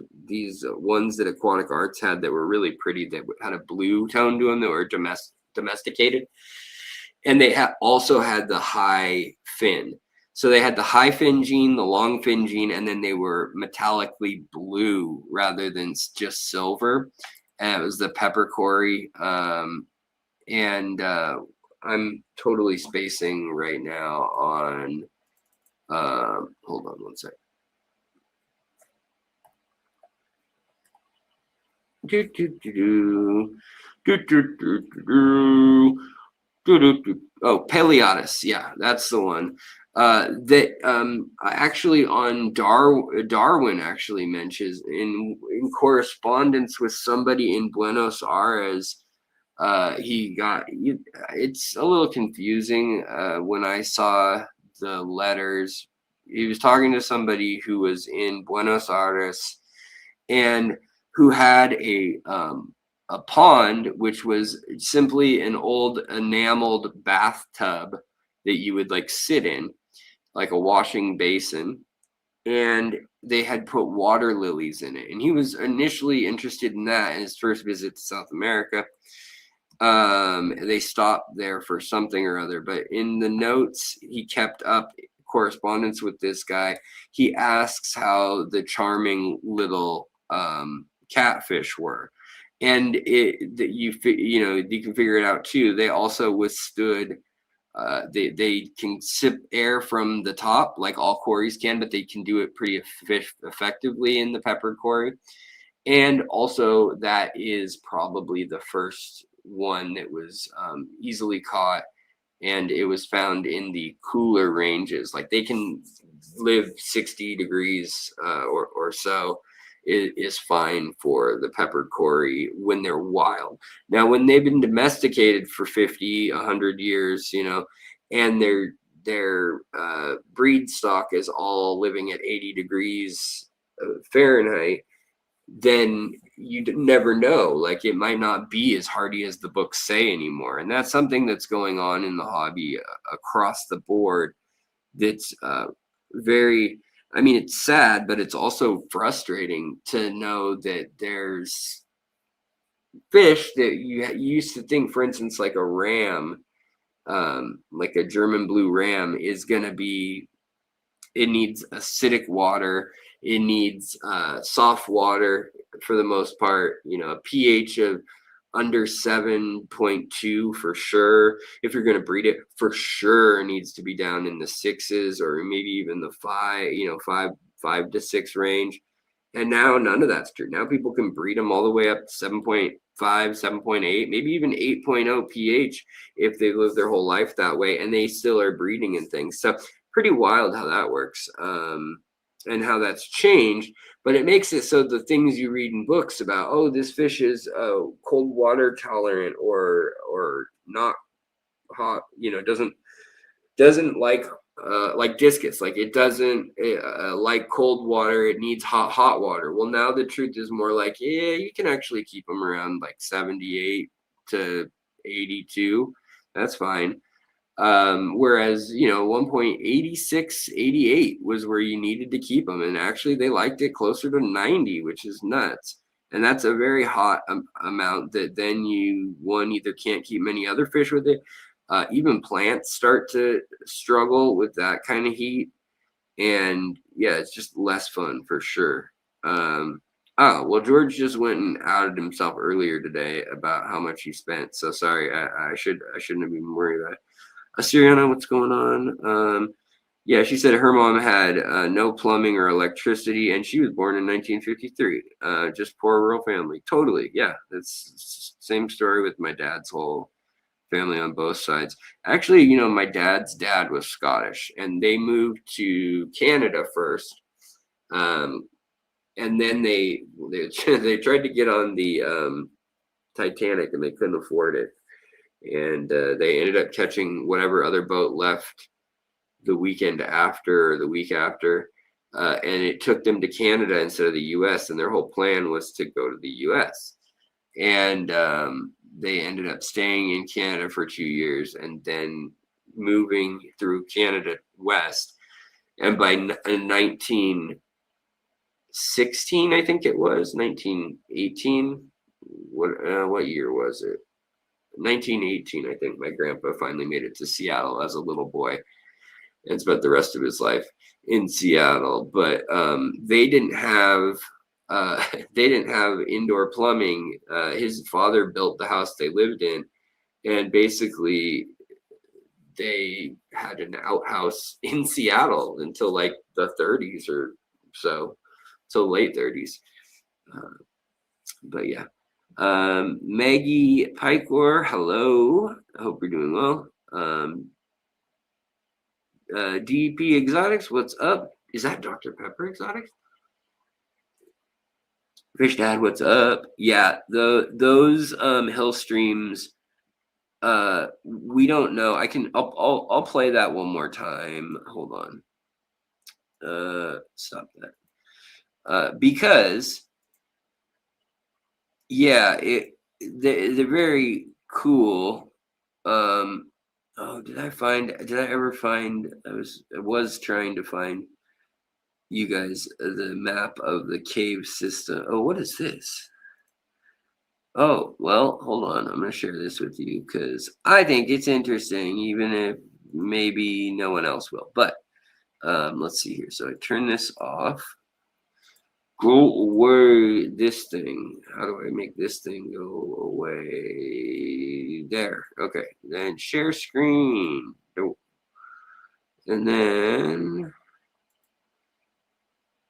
ones that Aquatic Arts had that were really pretty, that had a blue tone to them, that were domesticated. And they also had the high fin. So they had the high fin gene, the long fin gene, and then they were metallically blue rather than just silver. And it was the pepper Cory. And I'm totally spacing right now on, hold on one sec. Oh, Paleotis. Yeah, that's the one. That actually on Darwin actually mentions in correspondence with somebody in Buenos Aires. It's a little confusing when I saw the letters. He was talking to somebody who was in Buenos Aires and who had a pond, which was simply an old enameled bathtub that you would like sit in, like a washing basin. And they had put water lilies in it. And he was initially interested in that in his first visit to South America. They stopped there for something or other, but in the notes he kept up correspondence with this guy. He asks how the charming little catfish were, and you can figure it out too. They also withstood. They can sip air from the top like all Corys can, but they can do it pretty effectively in the pepper Cory. And also, that is probably the first one that was easily caught, and it was found in the cooler ranges. Like they can live 60 degrees or so is fine for the peppered cory when they're wild. Now, when they've been domesticated for 50, 100 years, you know, and their breed stock is all living at 80 degrees Fahrenheit, then you never know. Like it might not be as hardy as the books say anymore. And that's something that's going on in the hobby across the board. That's very, I mean, it's sad, but it's also frustrating to know that there's fish that you used to think, for instance, like a ram, like a German blue ram is going to be, it needs acidic water. It needs soft water for the most part, you know, a pH of under 7.2 for sure. If you're going to breed it, for sure, it needs to be down in the 6s or maybe even the 5, you know, 5 to 6 range. And now none of that's true. Now people can breed them all the way up to 7.5, 7.8, maybe even 8.0 pH if they live their whole life that way, and they still are breeding and things. So pretty wild how that works, and how that's changed. But it makes it so the things you read in books about, oh, this fish is cold water tolerant or not hot, you know, doesn't like discus, like it doesn't like cold water, it needs hot water. Well, now the truth is more like, yeah, you can actually keep them around like 78 to 82. That's fine. Whereas, you know, 1.86, 88 was where you needed to keep them. And actually they liked it closer to 90, which is nuts. And that's a very hot amount that then one either can't keep many other fish with it. Even plants start to struggle with that kind of heat. And yeah, it's just less fun for sure. Oh, well, George just went and outed himself earlier today about how much he spent. So sorry, I shouldn't have even worried about it. Asiriana, what's going on? Yeah, she said her mom had no plumbing or electricity, and she was born in 1953. Just poor rural family. Totally, yeah. It's same story with my dad's whole family on both sides. Actually, you know, my dad's dad was Scottish, and they moved to Canada first, and then they they tried to get on the Titanic, and they couldn't afford it. And they ended up catching whatever other boat left the weekend after or the week after, and it took them to Canada instead of the US, and their whole plan was to go to the US. And they ended up staying in Canada for 2 years and then moving through Canada west. And by 1916, I think it was 1918, what year was it? 1918, I think my grandpa finally made it to Seattle as a little boy and spent the rest of his life in Seattle. But they didn't have indoor plumbing. His father built the house they lived in, and basically they had an outhouse in Seattle until like the 30s or so, till late 30s. But yeah. Maggie Pikor, hello. I hope you're doing well. DP Exotics, what's up? Is that Dr. Pepper Exotics? Fish Dad, what's up? Yeah, those hill streams, we don't know. I'll play that one more time. Hold on. Stop that. Because yeah, they're very cool. Oh, did I ever find, I was trying to find you guys the map of the cave system. Oh, what is this? Oh, well, hold on. I'm going to share this with you because I think it's interesting, even if maybe no one else will. But let's see here. So I turn this off. Go away, this thing. How do I make this thing go away? There. Okay. Then share screen. And then,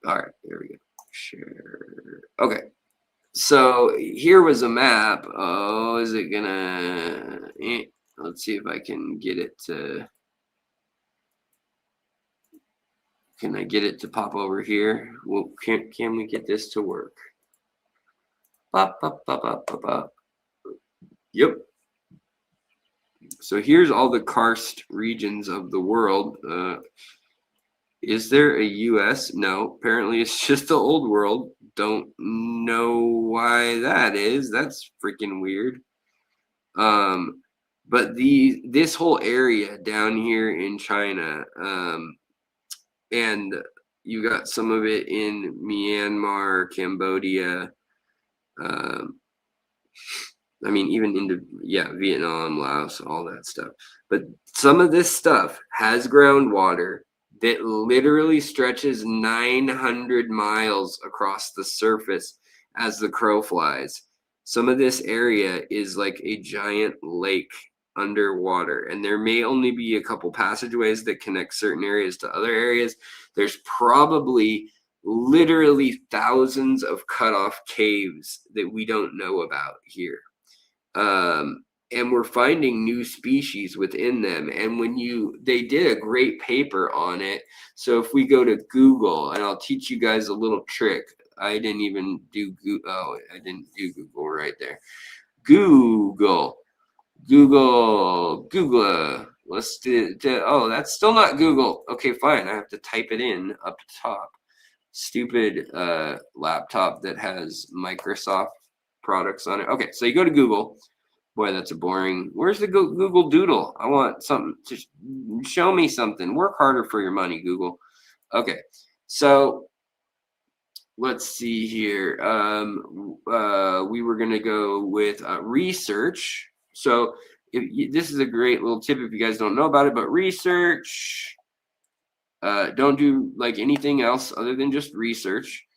all right, there we go. Share. Okay. So here was a map. Oh, is it gonna? Let's see if I can get it to. Can I get it to pop over here? Well, can we get this to work? Pop, pop, pop, pop, pop, pop. Yep. So here's all the karst regions of the world. Is there a US? No. Apparently it's just the old world. Don't know why that is. That's freaking weird. But this whole area down here in China, and you got some of it in Myanmar, Cambodia, I mean, even into, Vietnam, Laos, all that stuff. But some of this stuff has groundwater that literally stretches 900 miles across the surface as the crow flies. Some of this area is like a giant lake underwater, and there may only be a couple passageways that connect certain areas to other areas. There's probably literally thousands of cut-off caves that we don't know about here. And we're finding new species within them. And they did a great paper on it. So if we go to Google, and I'll teach you guys a little trick. I didn't even do Google. Oh, I didn't do Google right there. Google. Let's do. Oh, that's still not Google. Okay, fine. I have to type it in up top. Stupid laptop that has Microsoft products on it. Okay, so you go to Google. Boy, that's a boring. Where's the Google Doodle? I want something to show me something. Work harder for your money, Google. Okay, so let's see here. We were gonna go with research. So this is a great little tip if you guys don't know about it. But research. Don't do like anything else other than just research.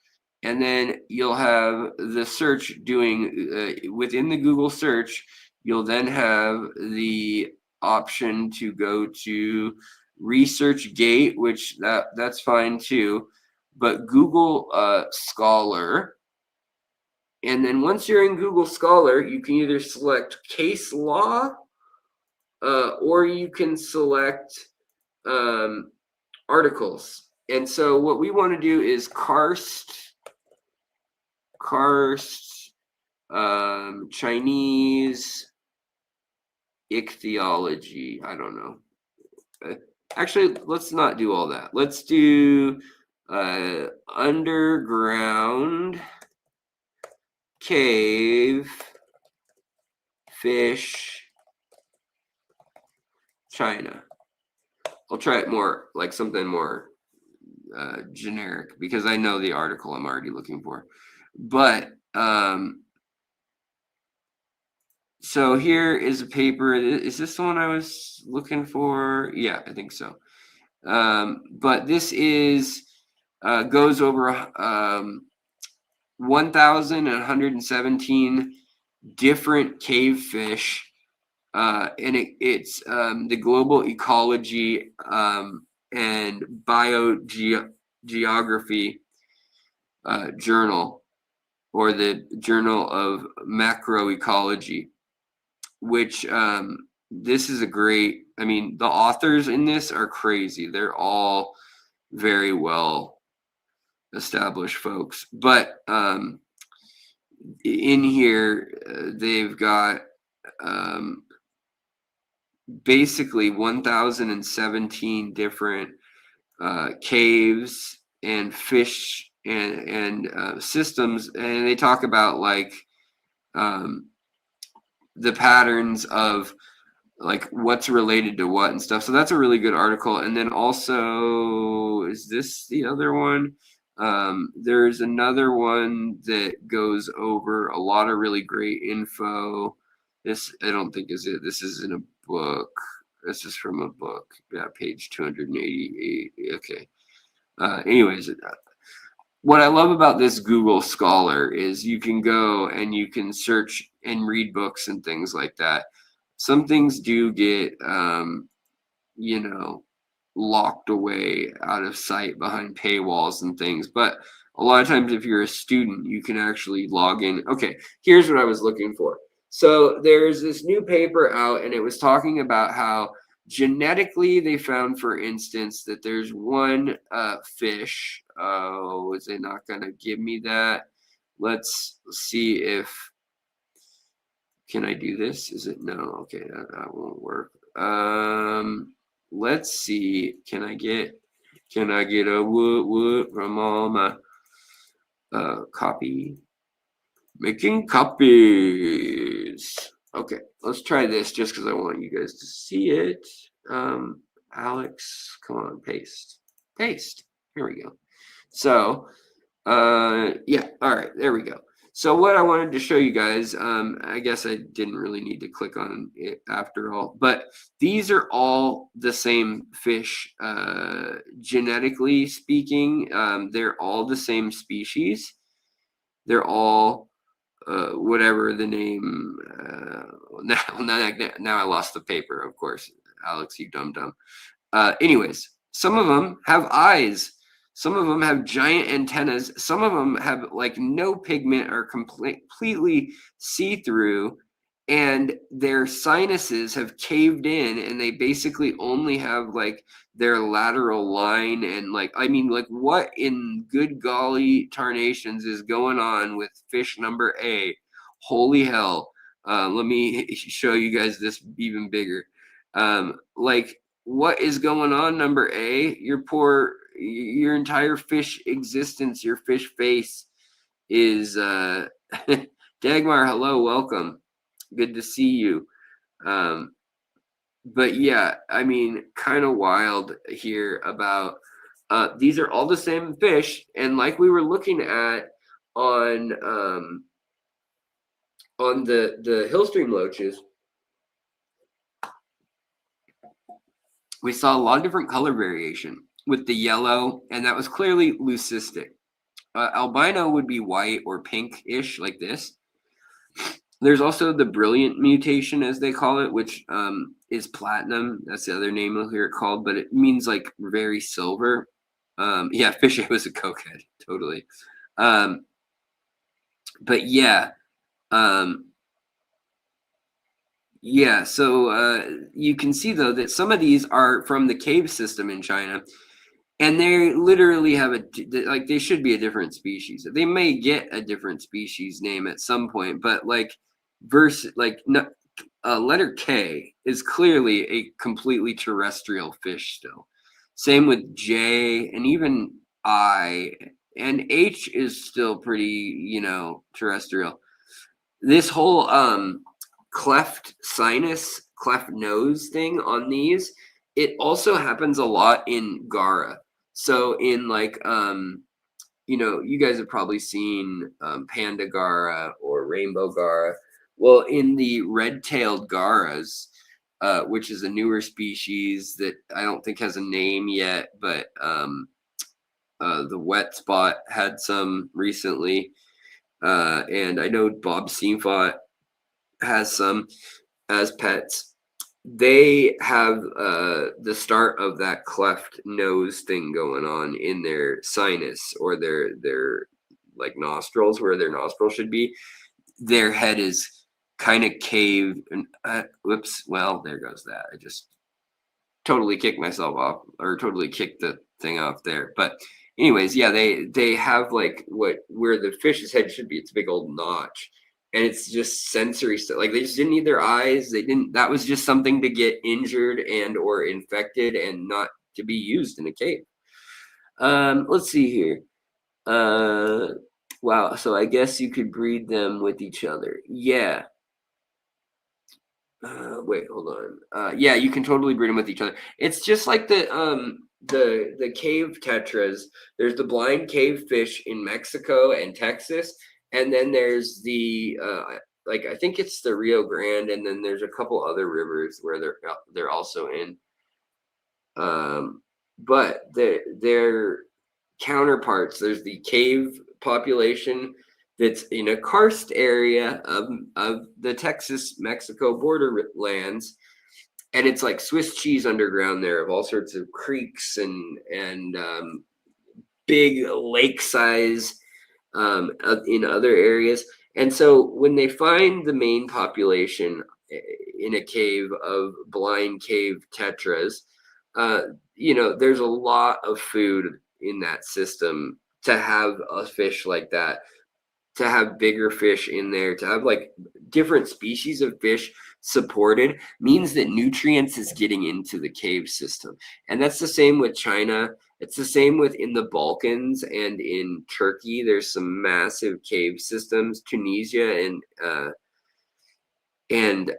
And then you'll have the search doing within the Google search. You'll then have the option to go to ResearchGate, which that's fine too. But Google Scholar. And then once you're in Google Scholar, you can either select case law or you can select articles. And so what we want to do is karst, Chinese ichthyology. I don't know. Actually, let's not do all that. Let's do underground cave fish China. I'll try it more like something more generic because I know the article I'm already looking for. But so here is a paper. Is this the one I was looking for? Yeah, I think so. But this is goes over 1,117 different cave fish, and it's the Global Ecology and Biogeography journal, or the Journal of Macroecology, which this is a great, I mean, the authors in this are crazy. They're all very well established folks. But in here, they've got basically 1,017 different caves and fish and systems, and they talk about like the patterns of like what's related to what and stuff. So that's a really good article. And then also, is this the other one? There's another one that goes over a lot of really great info. This I don't think is it. This is in a book. This is from a book. Yeah, page 288. Okay. Anyways, what I love about this Google Scholar is you can go and you can search and read books and things like that. Some things do get, locked away out of sight behind paywalls and things. But a lot of times, if you're a student, you can actually log in. Okay, here's what I was looking for. So there's this new paper out, and it was talking about how genetically they found, for instance, that there's one fish. Oh, is it not going to give me that? Let's see if, can I do this? Is it no? Okay, that won't work. Let's see. Can I get a wood from all my copy? Making copies. Okay, let's try this just because I want you guys to see it. Alex, come on, paste. Here we go. So, yeah, all right, there we go. So what I wanted to show you guys, I guess I didn't really need to click on it after all, but these are all the same fish, genetically speaking. They're all the same species. They're all whatever the name. Now I lost the paper, of course. Alex, you dumb. Anyways, some of them have eyes. Some of them have giant antennas. Some of them have like no pigment or completely see-through, and their sinuses have caved in, and they basically only have like their lateral line. And like, I mean, like, what in good golly tarnations is going on with fish number A? Holy hell. Let me show you guys this even bigger. Like, what is going on, number A? Your entire fish existence, your fish face is Dagmar, hello, welcome. Good to see you. But yeah, I mean, kind of wild here about these are all the same fish, and like we were looking at on the hillstream loaches, we saw a lot of different color variation with the yellow, and that was clearly leucistic. Albino would be white or pink-ish like this. There's also the brilliant mutation, as they call it, which is platinum. That's the other name you'll hear it called, but it means like very silver. Yeah, Fisher was a cokehead, totally. But yeah. Yeah, so you can see, though, that some of these are from the cave system in China, and they literally have like, they should be a different species. They may get a different species name at some point, but like letter K is clearly a completely terrestrial fish still. Same with J, and even I, and H is still pretty, terrestrial. This whole cleft sinus, cleft nose thing on these, it also happens a lot in Gara. So in like, you guys have probably seen Panda Gara or Rainbow Gara. Well, in the red-tailed Garas, which is a newer species that I don't think has a name yet, but the wet spot had some recently. And I know Bob Seafont has some as pets. They have the start of that cleft nose thing going on in their sinus, or their like nostrils, where their nostril should be. Their head is kind of caved. And whoops. Well, there goes that. I just totally kicked myself off, or totally kicked the thing off there. But anyways, yeah, they have like where the fish's head should be. It's a big old notch. And it's just sensory stuff. Like, they just didn't need their eyes. That was just something to get injured and or infected and not to be used in a cave. Let's see here. Wow. So I guess you could breed them with each other. Yeah. Wait, hold on. Yeah, you can totally breed them with each other. It's just like the cave tetras. There's the blind cave fish in Mexico and Texas. And then there's the I think it's the Rio Grande, and then there's a couple other rivers where they're also in. But their counterparts, there's the cave population that's in a karst area of the Texas-Mexico borderlands, and it's like Swiss cheese underground there of all sorts of creeks and big lake size in other areas. And so when they find the main population in a cave of blind cave tetras, uh, there's a lot of food in that system to have a fish like that, to have bigger fish in there, to have like different species of fish supported means that nutrients is getting into the cave system. And that's the same with China. It's the same with in the Balkans and in Turkey. There's some massive cave systems. Tunisia and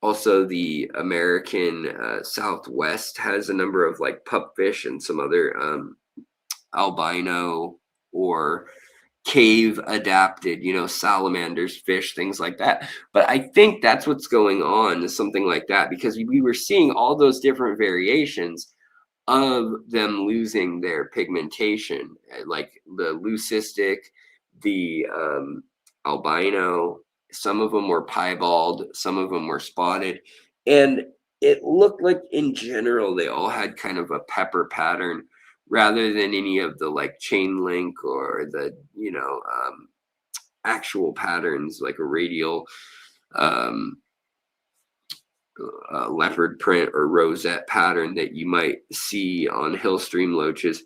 also the American Southwest has a number of like pupfish and some other albino or cave adapted, salamanders, fish, things like that. But I think that's what's going on, is something like that, because we were seeing all those different variations of them losing their pigmentation, like the leucistic, the albino. Some of them were piebald, some of them were spotted, and it looked like in general they all had kind of a pepper pattern rather than any of the like chain link or the actual patterns like a radial leopard print or rosette pattern that you might see on hill stream loaches.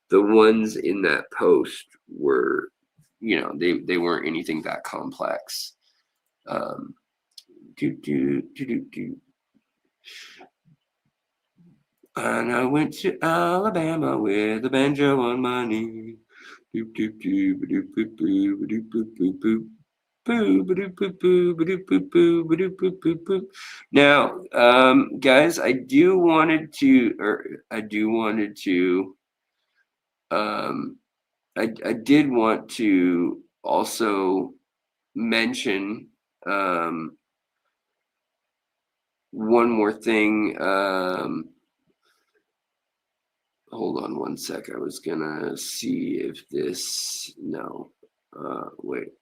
The ones in that post were, they weren't anything that complex. And I went to Alabama with a banjo on my knee. Now, guys, I did want to also mention one more thing. Hold on one sec. I was gonna see if this, no, wait.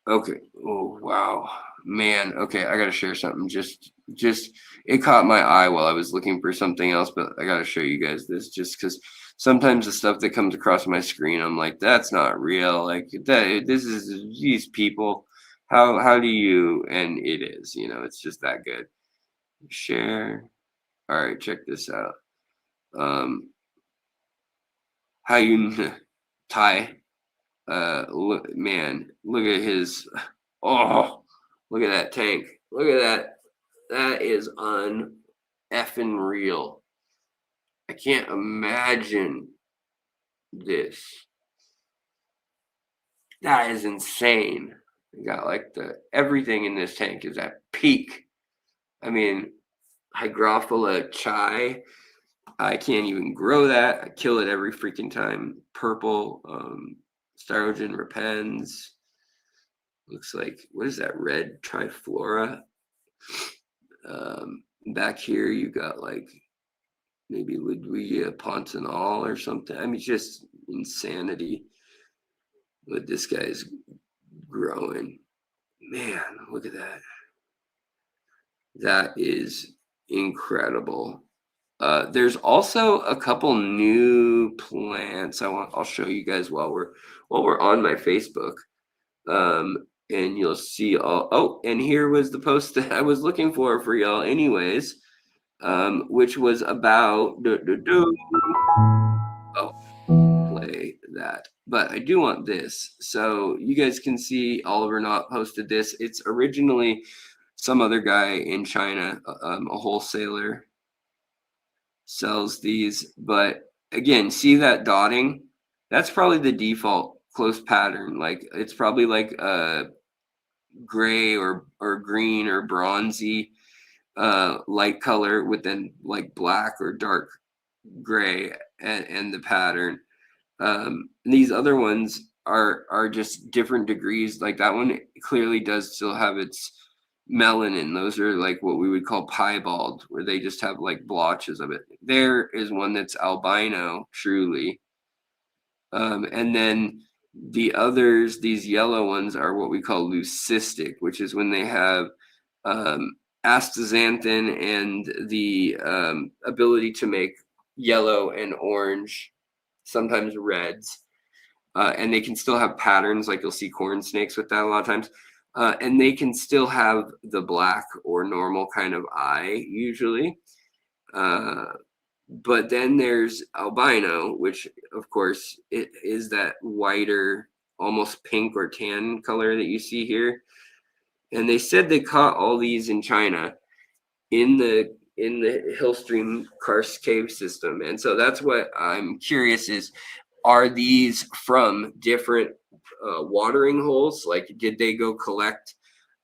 Okay. Oh, wow, man. Okay, I gotta share something. Just it caught my eye while I was looking for something else, but I gotta show you guys this just because sometimes the stuff that comes across my screen, I'm like, that's not real. Like that, this is these people. How do you? And it is. It's just that good. Share. All right, check this out. How you Ty? Look, man, look at his. Oh, look at that tank. Look at that. That is effing real. I can't imagine this. That is insane. You got like everything in this tank is at peak. I mean, Hygrophila chai. I can't even grow that. I kill it every freaking time. Purple, Styrogen repens. Looks like, what is that, red triflora? Back here you got like maybe Ludwigia pontanal or something. I mean, just insanity what this guy's growing. Man, look at that. That is incredible. There's also a couple new plants I'll show you guys while we're on my Facebook. And you'll see and here was the post that I was looking for y'all anyways, which was about play that, but I do want this so you guys can see Oliver Knott posted this. It's originally some other guy in China, a wholesaler sells these, but again, see that dotting? That's probably the default close pattern. Like it's probably like a gray or green or bronzy light color with then like black or dark gray and the pattern. These other ones are just different degrees. Like that one clearly does still have its melanin. Those are like what we would call piebald, where they just have like blotches of it. There is one that's albino, truly. And then the others, these yellow ones, are what we call leucistic, which is when they have astaxanthin and the ability to make yellow and orange, sometimes reds. And they can still have patterns, like you'll see corn snakes with that a lot of times. And they can still have the black or normal kind of eye, usually. But then there's albino, which of course it is that whiter, almost pink or tan color that you see here. And they said they caught all these in China in the Hillstream karst cave system. And so that's what I'm curious is, are these from different watering holes? Like, did they go collect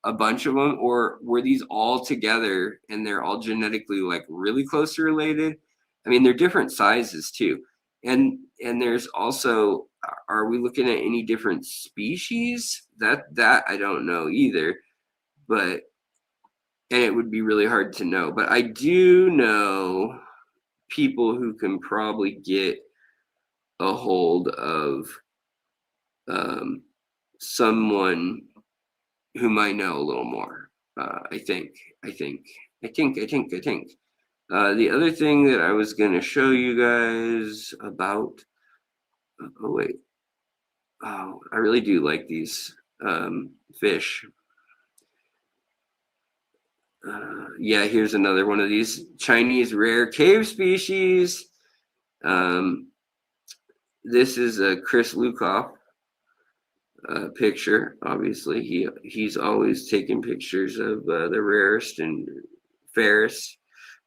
a bunch of them, or were these all together and they're all genetically like really closely related? I mean, they're different sizes too. And there's also, are we looking at any different species? That I don't know either. But, and it would be really hard to know. But I do know people who can probably get a hold of someone who might know a little more. I think. The other thing that I was going to show you guys about. Oh wait. Oh, I really do like these fish. Yeah, here's another one of these Chinese rare cave species. This is a Chris Lukoff picture. Obviously, he's always taking pictures of the rarest and fairest.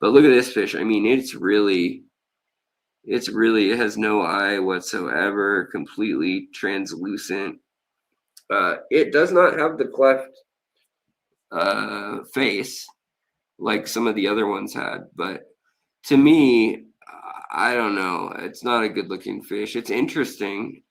But look at this fish. I mean, it has no eye whatsoever. Completely translucent. It does not have the cleft face like some of the other ones had, but to me, I don't know. It's not a good looking fish. It's interesting.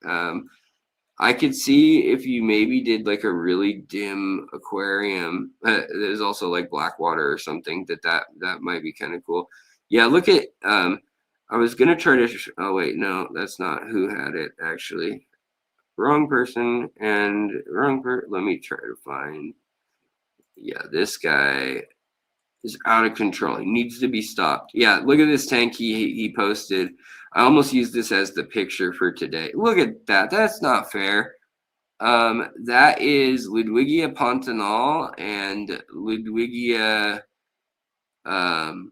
I could see if you maybe did like a really dim aquarium. There's also like Blackwater or something that might be kind of cool. Yeah, look at. I was gonna try to. Oh wait, no, that's not who had it actually. Wrong person and wrong per. Let me try to find. Yeah, this guy is out of control. He needs to be stopped. Yeah, look at this tank he posted. I almost used this as the picture for today. Look at that. That's not fair. That is Ludwigia Pontanal and Ludwigia. Oh,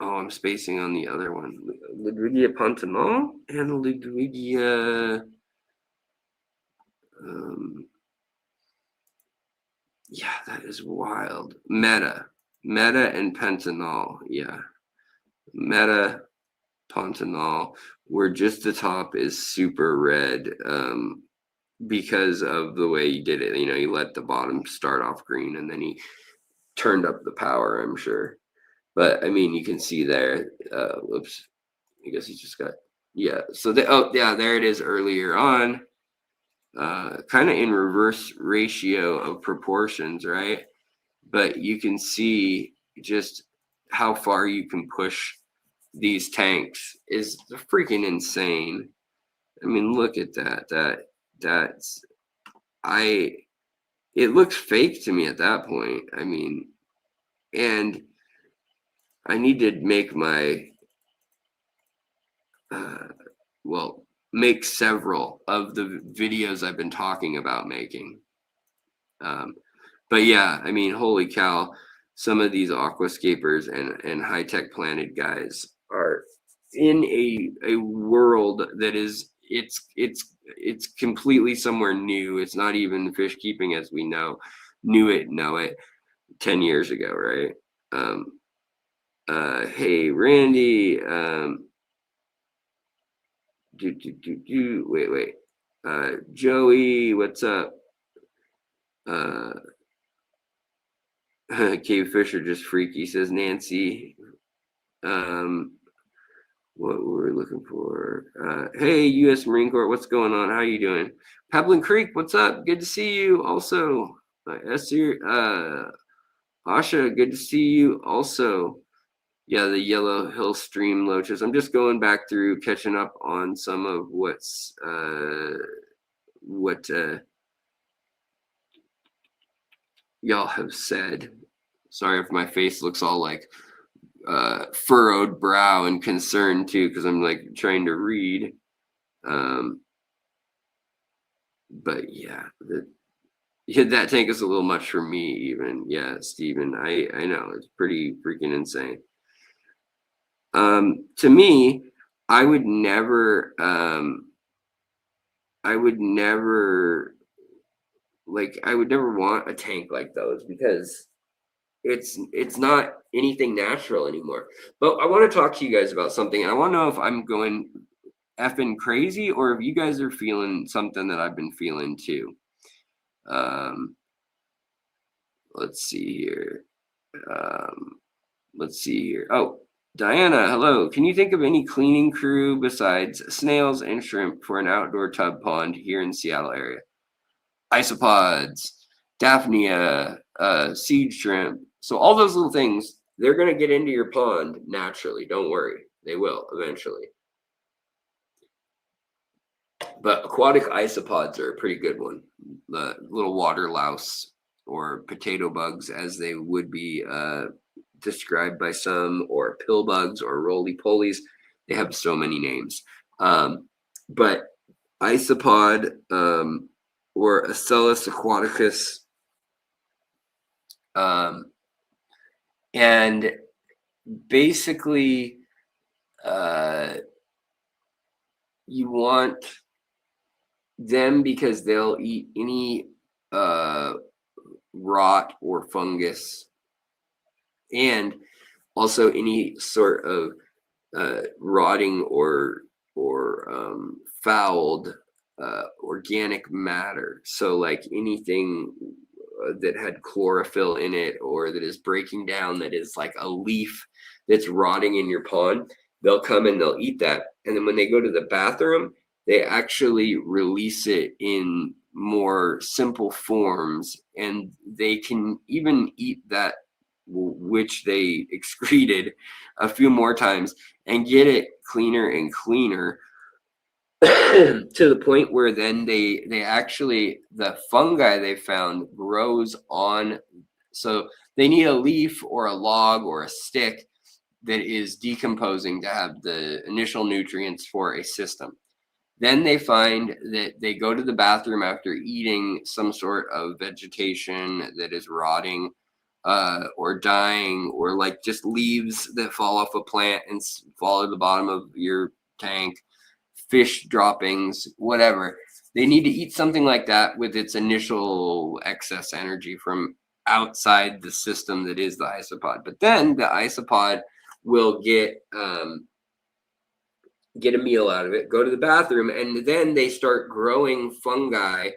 I'm spacing on the other one. Ludwigia Pontanal and Ludwigia. Yeah, that is wild. Meta and Pentanol. Yeah. Meta, Pontanol, where just the top is super red because of the way you did it. You know, you let the bottom start off green and then he turned up the power, I'm sure. But I mean, you can see there. Whoops. I guess he just got. Yeah. So, there it is earlier on. Kind of in reverse ratio of proportions, right? But you can see just how far you can push these tanks is freaking insane. I mean, look at that. It looks fake to me at that point. I mean, and I need to make my, make several of the videos I've been talking about making. But yeah, I mean, holy cow, some of these aquascapers and high-tech planet guys are in a world that is it's completely somewhere new. It's not even fish keeping as we know it 10 years ago, right? Hey Randy, wait, Joey, what's up? Cave fish are just freaky, says Nancy. What were we looking for? Hey, U.S. Marine Corps, what's going on? How you doing? Pablin Creek, what's up? Good to see you. Also, Esther, Asha, good to see you. Also, yeah, the Yellow Hill Stream loaches. I'm just going back through, catching up on some of what y'all have said. Sorry if my face looks all like furrowed brow and concern too, because I'm like trying to read. But yeah, that tank is a little much for me even. Yeah, Steven, I know it's pretty freaking insane. To me, I would never want a tank like those, because it's not anything natural anymore. But I want to talk to you guys about something, and I want to know if I'm going effing crazy or if you guys are feeling something that I've been feeling too. Let's see here. Oh, Diana, hello. Can you think of any cleaning crew besides snails and shrimp for an outdoor tub pond here in Seattle area? Isopods, Daphnia, seed shrimp. So all those little things, they're going to get into your pond naturally. Don't worry. They will eventually. But aquatic isopods are a pretty good one. The little water louse, or potato bugs as they would be described by some, or pill bugs, or roly-polies. They have so many names. But isopod, or Acellus aquaticus, and basically you want them because they'll eat any rot or fungus, and also any sort of rotting or fouled organic matter. So like anything that had chlorophyll in it, or that is breaking down, that is like a leaf that's rotting in your pond, they'll come and they'll eat that. And then when they go to the bathroom, they actually release it in more simple forms, and they can even eat that which they excreted a few more times and get it cleaner and cleaner to the point where then they actually, the fungi they found grows on. So they need a leaf or a log or a stick that is decomposing to have the initial nutrients for a system. Then they find that they go to the bathroom after eating some sort of vegetation that is rotting or dying, or like just leaves that fall off a plant and fall to the bottom of your tank, fish droppings, whatever. They need to eat something like that with its initial excess energy from outside the system that is the isopod. But then the isopod will get a meal out of it, go to the bathroom, and then they start growing fungi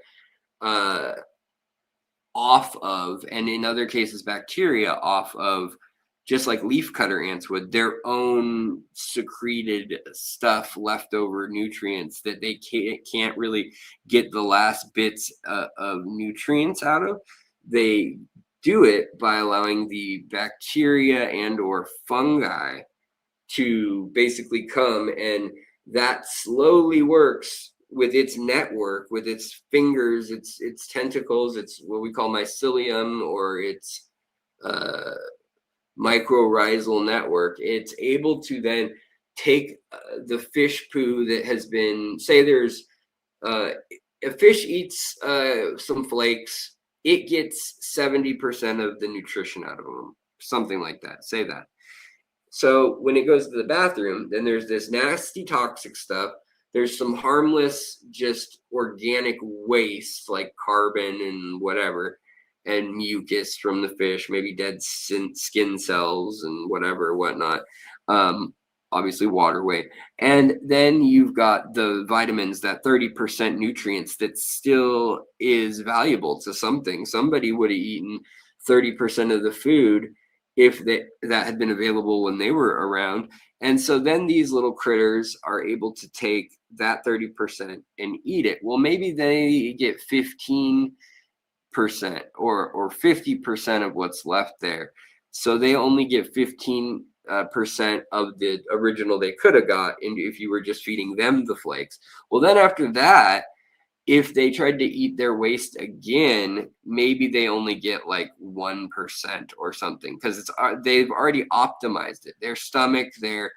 off of, and in other cases bacteria off of, just like leafcutter ants would, their own secreted stuff, leftover nutrients that they can't really get the last bits of nutrients out of. They do it by allowing the bacteria and or fungi to basically come, and that slowly works with its network, with its fingers, its tentacles, it's what we call mycelium, or its mycorrhizal network. It's able to then take the fish poo that has been, say there's a fish eats some flakes, it gets 70% of the nutrition out of them, something like that, say that. So when it goes to the bathroom, then there's this nasty toxic stuff. There's some harmless, just organic waste like carbon and whatever, and mucus from the fish, maybe dead skin cells and whatnot. Obviously water weight. And then you've got the vitamins, that 30% nutrients that still is valuable to something. Somebody would have eaten 30% of the food if that had been available when they were around. And so then these little critters are able to take that 30% and eat it. Well, maybe they get 15% or 50% of what's left there. So they only get 15% of the original they could have got if you were just feeding them the flakes. Well, then after that, if they tried to eat their waste again, maybe they only get like 1% or something, because they've already optimized it. Their stomach, their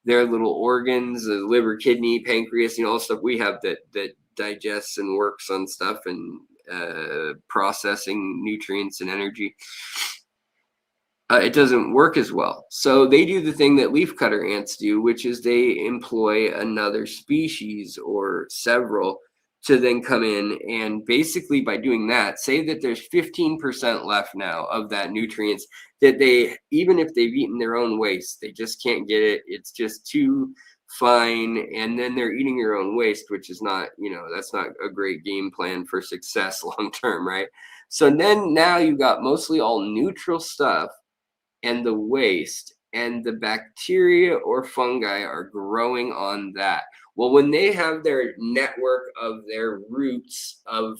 little organs, the liver, kidney, pancreas, all the stuff we have that digests and works on stuff and processing nutrients and energy. It doesn't work as well. So they do the thing that leafcutter ants do, which is they employ another species or several to then come in, and basically by doing that, say that there's 15% left now of that nutrients that they, even if they've eaten their own waste, they just can't get it. It's just too fine. And then they're eating your own waste, which is not, that's not a great game plan for success long term, right? So then now you got mostly all neutral stuff and the waste, and the bacteria or fungi are growing on that. Well, when they have their network of their roots of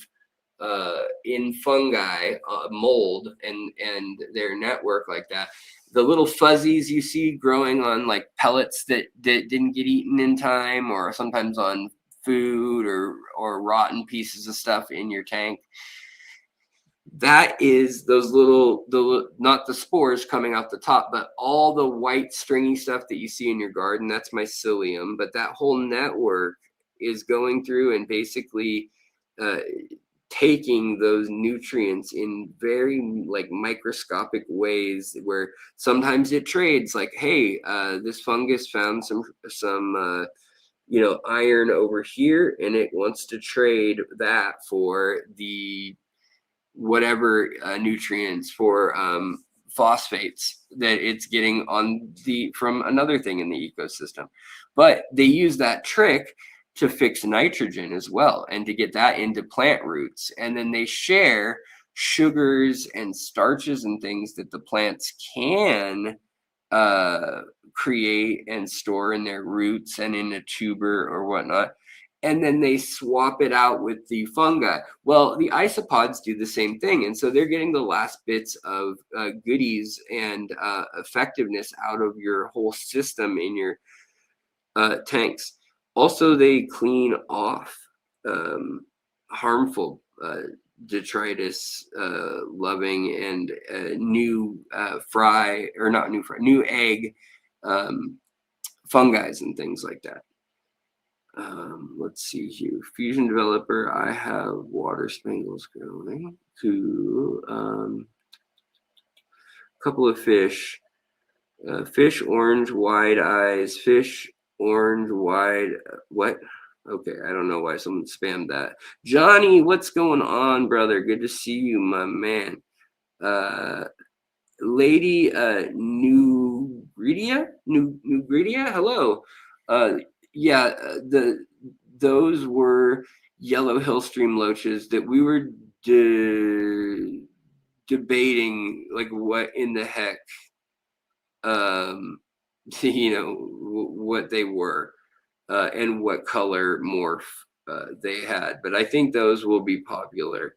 in fungi, mold, and their network like that, the little fuzzies you see growing on like pellets that didn't get eaten in time, or sometimes on food or rotten pieces of stuff in your tank, that is those not the spores coming out the top, but all the white stringy stuff that you see in your garden. That's mycelium. But that whole network is going through and basically taking those nutrients in very like microscopic ways, where sometimes it trades, like, hey, this fungus found some iron over here, and it wants to trade that for the whatever nutrients for phosphates that it's getting from another thing in the ecosystem. But they use that trick to fix nitrogen as well, and to get that into plant roots. And then they share sugars and starches and things that the plants can create and store in their roots and in a tuber or whatnot. And then they swap it out with the fungi. Well, the isopods do the same thing. And so they're getting the last bits of goodies and effectiveness out of your whole system in your tanks. Also, they clean off harmful detritus loving and new egg fungi and things like that. Let's see here. Fusion developer, I have water spangles growing to a couple of fish. Fish orange wide eyes. Fish orange wide. What? Okay, I don't know why someone spammed that. Johnny, what's going on, brother? Good to see you, my man. Lady Nugridia? Nugridia? Hello. Yeah, those were yellow hillstream loaches that we were debating, like, what in the heck, what they were, and what color morph they had. But I think those will be popular,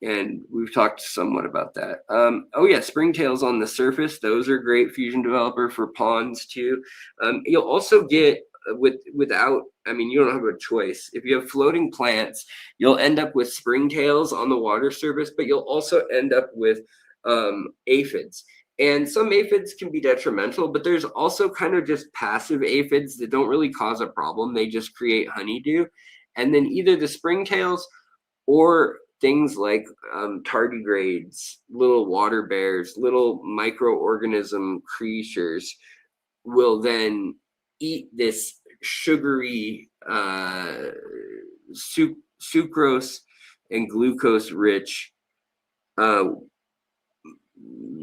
and we've talked somewhat about that. Oh yeah, springtails on the surface. Those are great fusion developer for ponds too. You'll also get without, you don't have a choice. If you have floating plants, you'll end up with springtails on the water surface, but you'll also end up with aphids. And some aphids can be detrimental, but there's also kind of just passive aphids that don't really cause a problem. They just create honeydew. And then either the springtails or things like tardigrades, little water bears, little microorganism creatures will then eat this sugary sucrose and glucose rich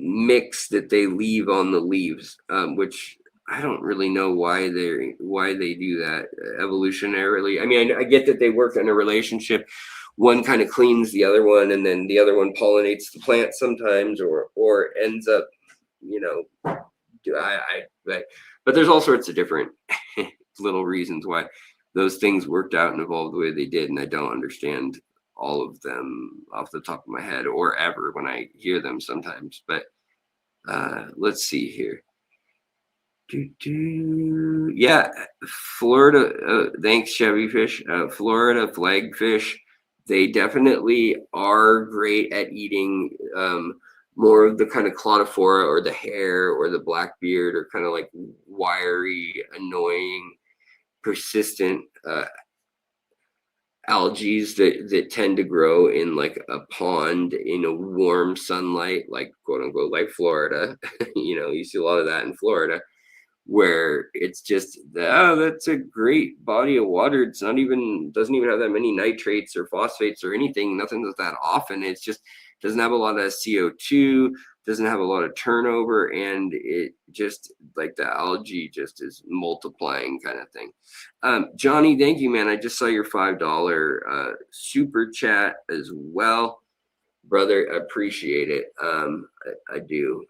mix that they leave on the leaves, which I don't really know why they do that evolutionarily. I get that they work in a relationship. One kind of cleans the other one, and then the other one pollinates the plant sometimes, or ends up do but there's all sorts of different little reasons why those things worked out and evolved the way they did, and I don't understand all of them off the top of my head or ever when I hear them sometimes. But let's see here. Yeah, Florida. Thanks, Chevy Fish. Florida flagfish. They definitely are great at eating more of the kind of cladophora or the hair or the blackbeard or kind of like wiry, annoying, persistent algae that tend to grow in like a pond in a warm sunlight, like quote unquote, like Florida. You see a lot of that in Florida, where it's just that's a great body of water. It's doesn't even have that many nitrates or phosphates or anything. Nothing that's that often. It's just doesn't have a lot of CO2, doesn't have a lot of turnover, and it just like the algae just is multiplying kind of thing. Johnny, thank you, man. I just saw your $5 super chat as well, brother. I appreciate it. I do.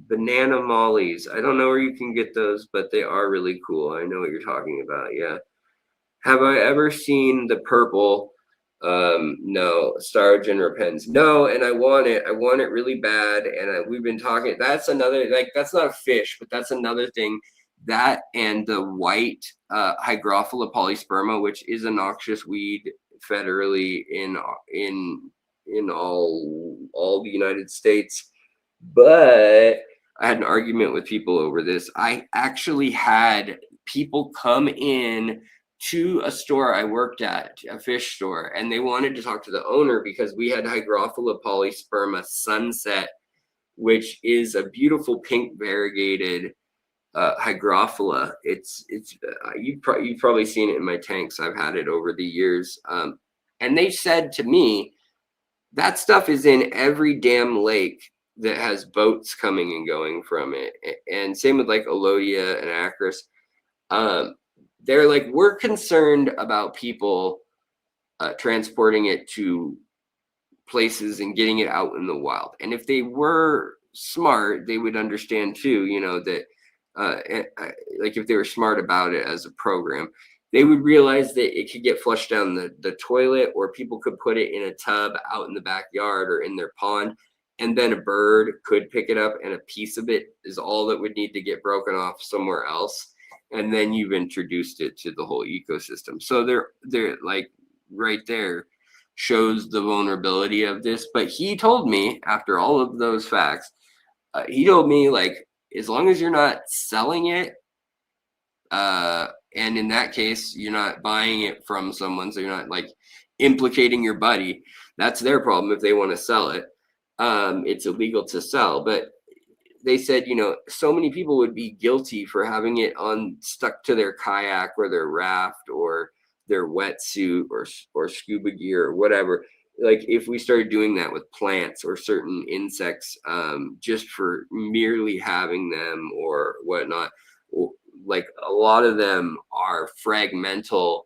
Banana mollies. I don't know where you can get those, but they are really cool. I know what you're talking about. Yeah. Have I ever seen the purple? No. Starogen repens. No, and I want it. I want it really bad. And we've been talking. That's another, like, that's not a fish, but that's another thing. That and the white Hygrophila polysperma, which is a noxious weed federally in all the United States. But I had an argument with people over this. I actually had people come in to a store I worked at, a fish store, and they wanted to talk to the owner because we had Hygrophila polysperma sunset, which is a beautiful pink variegated Hygrophila. You've probably seen it in my tanks. I've had it over the years. And they said to me, that stuff is in every damn lake that has boats coming and going from it. And same with like Alodia and Acris. They're like, we're concerned about people transporting it to places and getting it out in the wild. And if they were smart, they would understand too, that like if they were smart about it as a program, they would realize that it could get flushed down the toilet, or people could put it in a tub out in the backyard or in their pond, and then a bird could pick it up, and a piece of it is all that would need to get broken off somewhere else, and then you've introduced it to the whole ecosystem. So they're like right there shows the vulnerability of this. But he told me, after all of those facts, he told me, like, as long as you're not selling it, and in that case, you're not buying it from someone, so you're not like implicating your buddy. That's their problem if they want to sell it. It's illegal to sell. But they said, so many people would be guilty for having it stuck to their kayak or their raft or their wetsuit or scuba gear or whatever. Like if we started doing that with plants or certain insects, just for merely having them or whatnot, like a lot of them are fragmental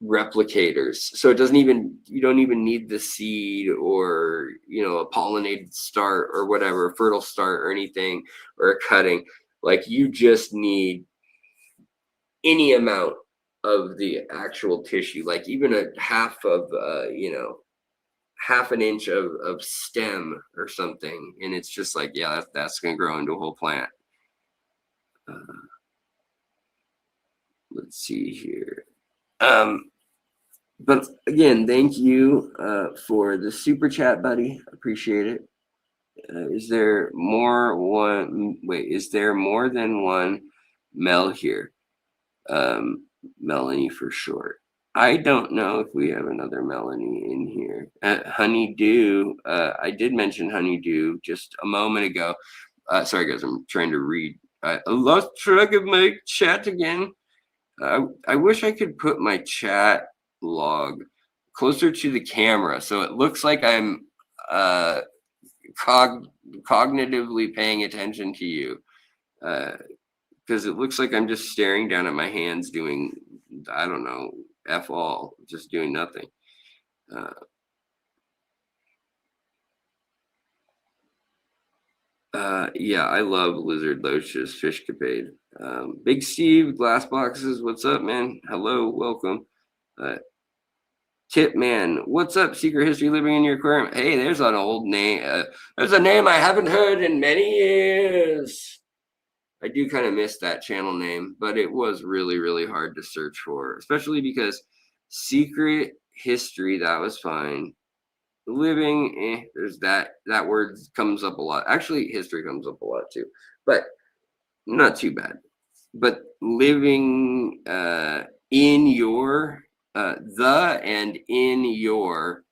replicators. So you don't even need the seed or, a pollinated start or whatever, a fertile start or anything, or a cutting. Like you just need any amount of the actual tissue, like even a half an inch of stem or something. And it's just like, yeah, that's going to grow into a whole plant. Let's see here. But again, thank you for the super chat, buddy. Appreciate it. Is there more than one Mel here? Melanie for short. I don't know if we have another Melanie in here. Honeydew. I did mention Honeydew just a moment ago. Sorry, guys, I'm trying to read. I lost track of my chat again. I wish I could put my chat log closer to the camera so it looks like I'm cognitively paying attention to you, because it looks like I'm just staring down at my hands doing, I don't know, F all, just doing nothing. Yeah, I love lizard loaches, fish capade. Big Steve, glass boxes, what's up, man? Hello, welcome. Uh, Tip man, what's up? Secret history living in your aquarium. Hey, there's an old name. There's a name I haven't heard in many years. I do kind of miss that channel name, but it was really, really hard to search for, especially because secret history, that was fine. Living, there's that word comes up a lot. Actually, history comes up a lot too, but not too bad. But living in your the and in your,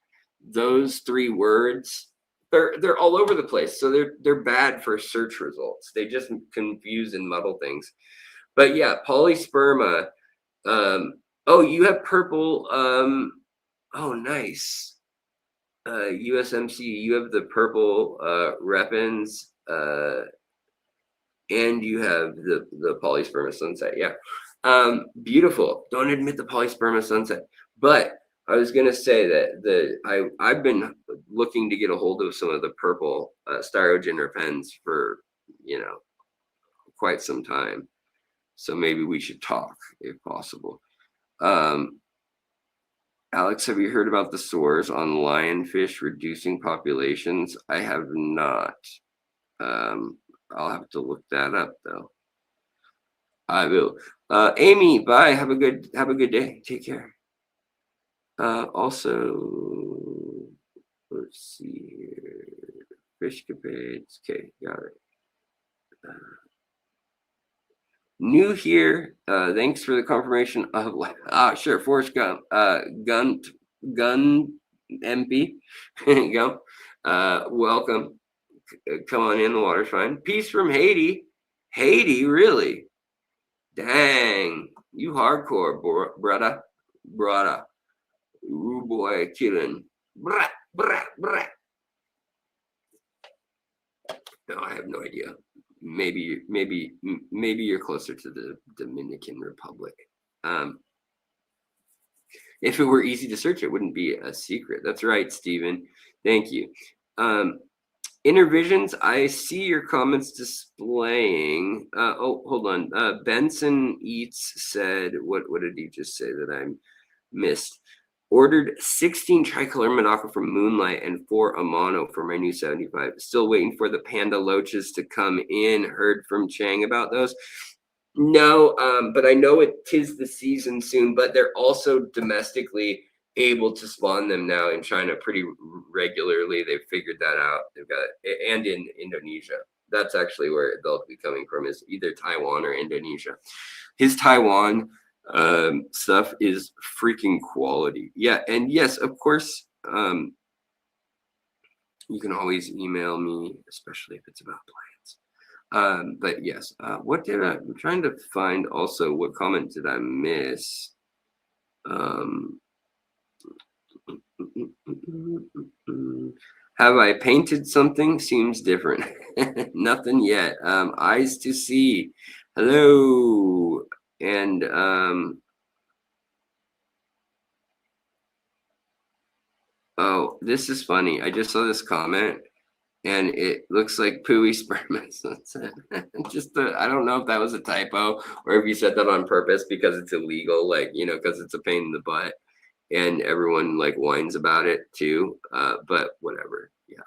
those three words, they're all over the place, so they're bad for search results. They just confuse and muddle things. But yeah, polysperma. Oh, you have purple. Oh, nice. USMC, you have the purple repens, and you have the polysperma sunset. Yeah, beautiful. Don't admit the polysperma sunset, but I was gonna say that I've been looking to get a hold of some of the purple styrogen repens for quite some time. So maybe we should talk if possible. Alex, have you heard about the soars on lionfish reducing populations? I have not. I'll have to look that up though. I will. Amy, bye. Have a good day. Take care. Also, let's see here. Fish capades. Okay, got it. New here. Thanks for the confirmation of sure. Forrest Gump. Gun MP. There you go. Welcome. Come on in. The water's fine. Peace from Haiti. Haiti, really? Dang, you hardcore, brother. Ooh boy, killing. Brah, brah, brah. No, I have no idea. Maybe you're closer to the Dominican Republic. If it were easy to search, it wouldn't be a secret. That's right, Stephen. Thank you. Intervisions, I see your comments displaying. Oh, hold on. Benson Eats said, what did he just say that I missed? Ordered 16 tricolor Monaco from Moonlight and 4 Amano for my new 75. Still waiting for the panda loaches to come in. Heard from Chang about those. No, but I know it tis the season soon, but they're also domestically able to spawn them now in China pretty regularly. They've figured that out. They've got it, and in Indonesia. That's actually where they'll be coming from, is either Taiwan or Indonesia. His Taiwan stuff is freaking quality. Yeah, and yes, of course, you can always email me, especially if it's about plants. But yes, I'm trying to find also what comment did I miss? Have I painted something? Seems different. Nothing yet. Eyes to see. Hello. And oh, this is funny. I just saw this comment and it looks like Pooey sperma. Just I don't know if that was a typo or if you said that on purpose because it's illegal, like, because it's a pain in the butt and everyone like whines about it too. But whatever. Yeah.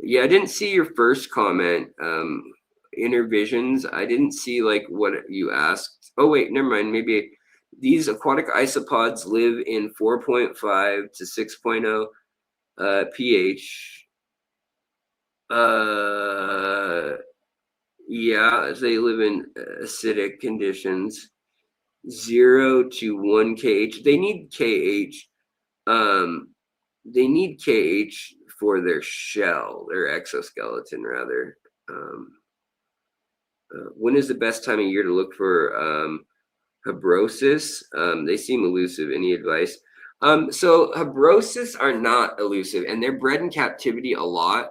Yeah, I didn't see your first comment. Intervisions. I didn't see like what you asked. Oh wait, never mind. Maybe these aquatic isopods live in 4.5 to 6.0 pH. Yeah, they live in acidic conditions. 0 to 1 kH. They need kH. They need kH for their shell, their exoskeleton rather. When is the best time of year to look for habrosis? They seem elusive. Any advice? So habrosis are not elusive, and they're bred in captivity a lot.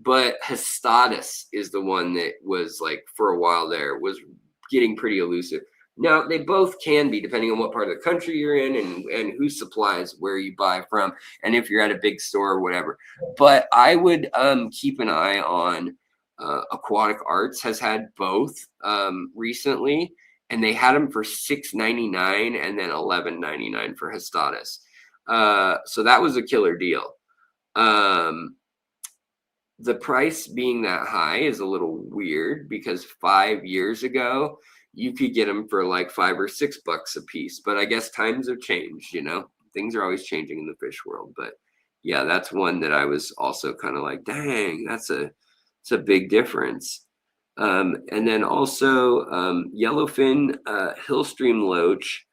But Hastatus is the one that was like for a while there was getting pretty elusive. Now, they both can be depending on what part of the country you're in and who supplies where you buy from and if you're at a big store or whatever. But I would keep an eye on Aquatic Arts has had both recently, and they had them for $6.99 and then $11.99 for Hestatus. So that was a killer deal. The price being that high is a little weird because 5 years ago you could get them for like $5 or $6 a piece. But I guess times have changed, you know, things are always changing in the fish world. But yeah, that's one that I was also kind of like, dang, it's a big difference. And then also yellowfin hillstream loach,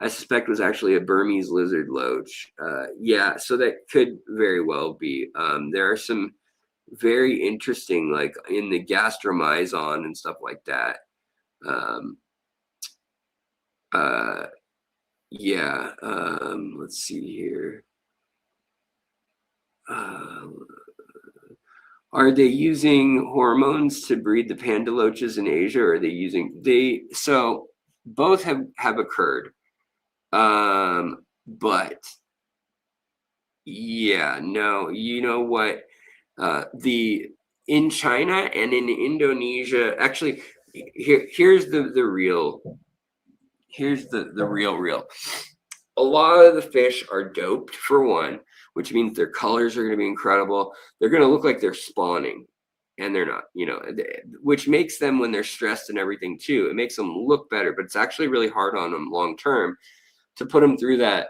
I suspect was actually a Burmese lizard loach. Yeah, so that could very well be. There are some very interesting, like in the gastromyzon and stuff like that. Yeah, let's see here. Are they using hormones to breed the panda loaches in Asia, or are they using so both have occurred. But yeah, no, you know what? In China and in Indonesia, actually, here's the real. Here's the real. A lot of the fish are doped for one, which means their colors are going to be incredible. They're going to look like they're spawning, and they're not, you know, which makes them, when they're stressed and everything too, it makes them look better, but it's actually really hard on them long term to put them through that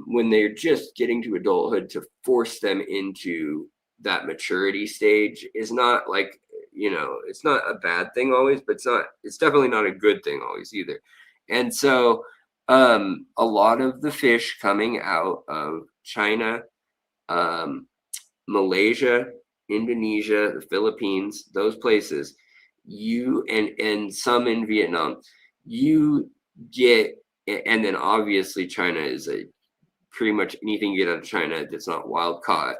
when they're just getting to adulthood, to force them into that maturity stage is not like, you know, it's not a bad thing always, but it's definitely not a good thing always either. And so a lot of the fish coming out of China, Malaysia, Indonesia, the Philippines, those places, and some in Vietnam, you get, and then obviously China is pretty much anything you get out of China that's not wild caught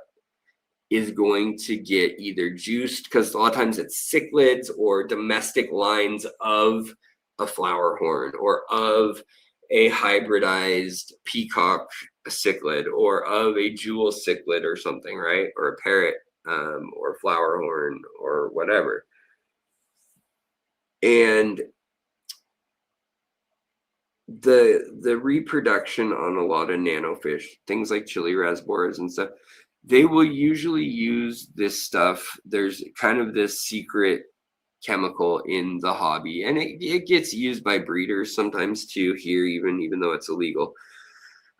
is going to get either juiced, because a lot of times it's cichlids or domestic lines of a flower horn or of a hybridized peacock cichlid or of a jewel cichlid or something, right? Or a parrot or flower horn or whatever. And the reproduction on a lot of nanofish, things like chili rasboras and stuff, they will usually use this stuff. There's kind of this secret chemical in the hobby, and it gets used by breeders sometimes too here, even though it's illegal.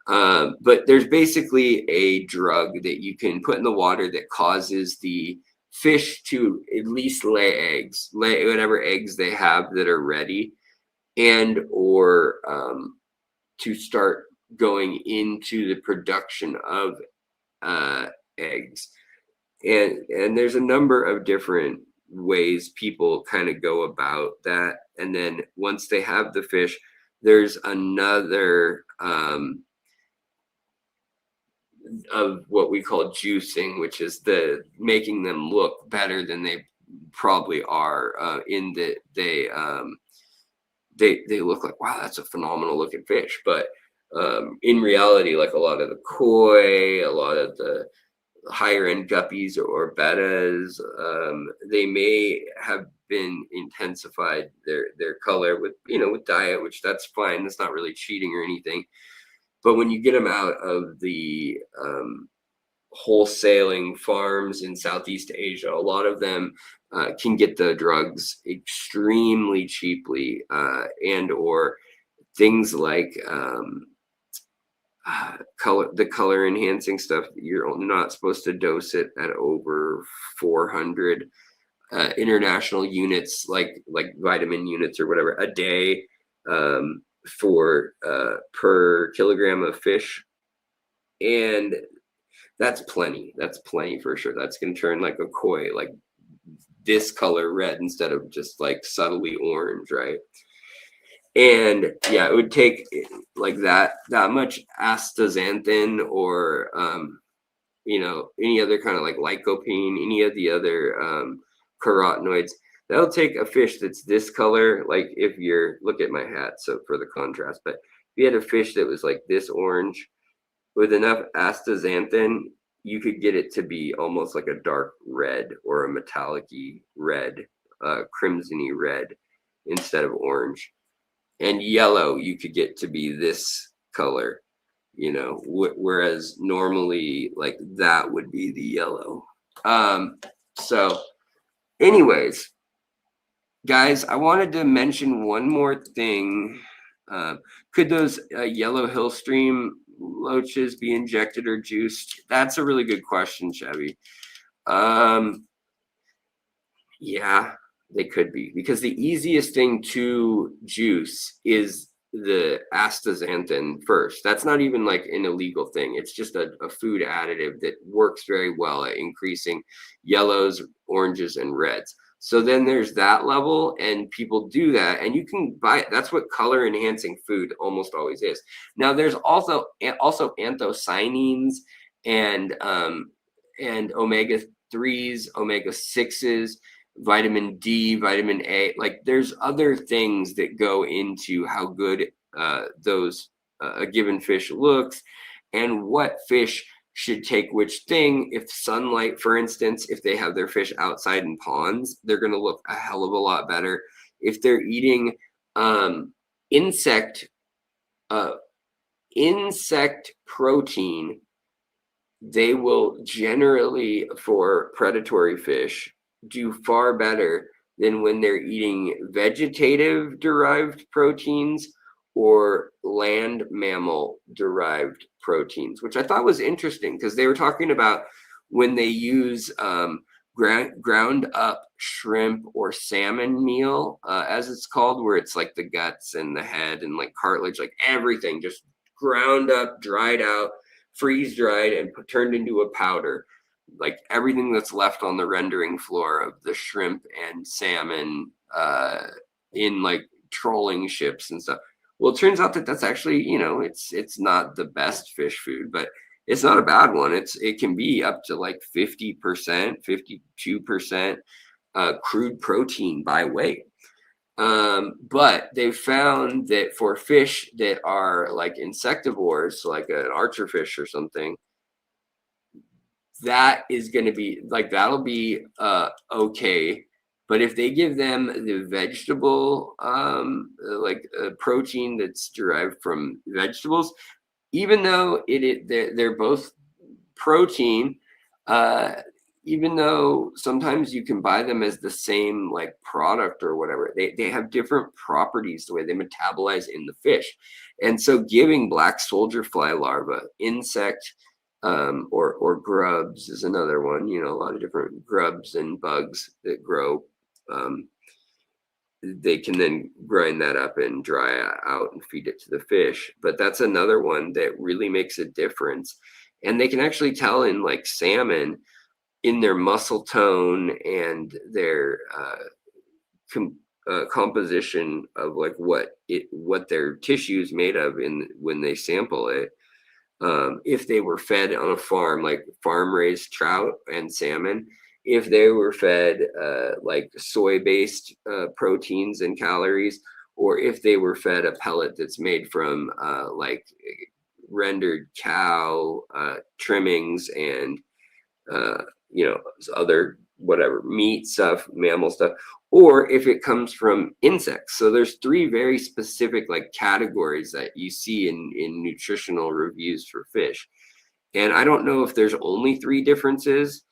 But there's basically a drug that you can put in the water that causes the fish to at least lay whatever eggs they have that are ready, and or to start going into the production of eggs. And there's a number of different ways people kind of go about that. And then once they have the fish, there's another of what we call juicing, which is the making them look better than they probably are, in that they look like, wow, that's a phenomenal looking fish. But in reality, like a lot of the koi, a lot of the higher end guppies or bettas, they may have been intensified their color with, you know, with diet, which that's fine. That's not really cheating or anything. But when you get them out of the wholesaling farms in Southeast Asia, a lot of them can get the drugs extremely cheaply, and or things like the color enhancing stuff. You're not supposed to dose it at over 400 international units, like vitamin units or whatever, a day for per kilogram of fish. And that's plenty for sure. That's gonna turn like a koi like this color red instead of just like subtly orange, right? And yeah, it would take like that much astaxanthin or you know, any other kind of like lycopene, any of the other carotenoids. That'll take a fish that's this color, like if you're, look at my hat, so for the contrast, but if you had a fish that was like this orange, with enough astaxanthin, you could get it to be almost like a dark red or a metallic-y red, crimson-y red instead of orange. And yellow, you could get to be this color, you know, whereas normally like that would be the yellow. So anyways, guys, I wanted to mention one more thing. Could those yellow hill stream loaches be injected or juiced? That's a really good question, Chevy. Yeah, they could be, because the easiest thing to juice is the astaxanthin first. That's not even like an illegal thing. It's just a food additive that works very well at increasing yellows, oranges, and reds. So then there's that level, and people do that, and you can buy it. That's what color enhancing food almost always is. Now there's also anthocyanins and omega-3s, omega-6s, vitamin D, vitamin A. Like there's other things that go into how good a given fish looks and what fish should take which thing. If sunlight, for instance, if they have their fish outside in ponds, they're going to look a hell of a lot better. If they're eating insect protein, they will generally, for predatory fish, do far better than when they're eating vegetative derived proteins or land mammal derived proteins, which I thought was interesting, because they were talking about when they use ground up shrimp or salmon meal, as it's called, where it's like the guts and the head and like cartilage, like everything just ground up, dried out, freeze dried, and turned into a powder. Like everything that's left on the rendering floor of the shrimp and salmon in like trolling ships and stuff. Well, it turns out that that's actually, you know, it's not the best fish food, but it's not a bad one. It can be up to like 50%, 52% crude protein by weight. But they found that for fish that are like insectivores, so like an archerfish or something, that is going to be like, that'll be okay. But if they give them the vegetable protein that's derived from vegetables, even though they're both protein, even though sometimes you can buy them as the same like product or whatever, they have different properties the way they metabolize in the fish. And so giving black soldier fly larvae, insect, or grubs is another one, you know, a lot of different grubs and bugs that grow. They can then grind that up and dry out and feed it to the fish. But that's another one that really makes a difference. And they can actually tell in like salmon in their muscle tone and their composition of like what their tissue is made of when they sample it. If they were fed on a farm, like farm raised trout and salmon, if they were fed like soy-based proteins and calories, or if they were fed a pellet that's made from like rendered cow trimmings and you know, other whatever meat stuff, mammal stuff, or if it comes from insects. So there's three very specific like categories that you see in nutritional reviews for fish. And I don't know if there's only three differences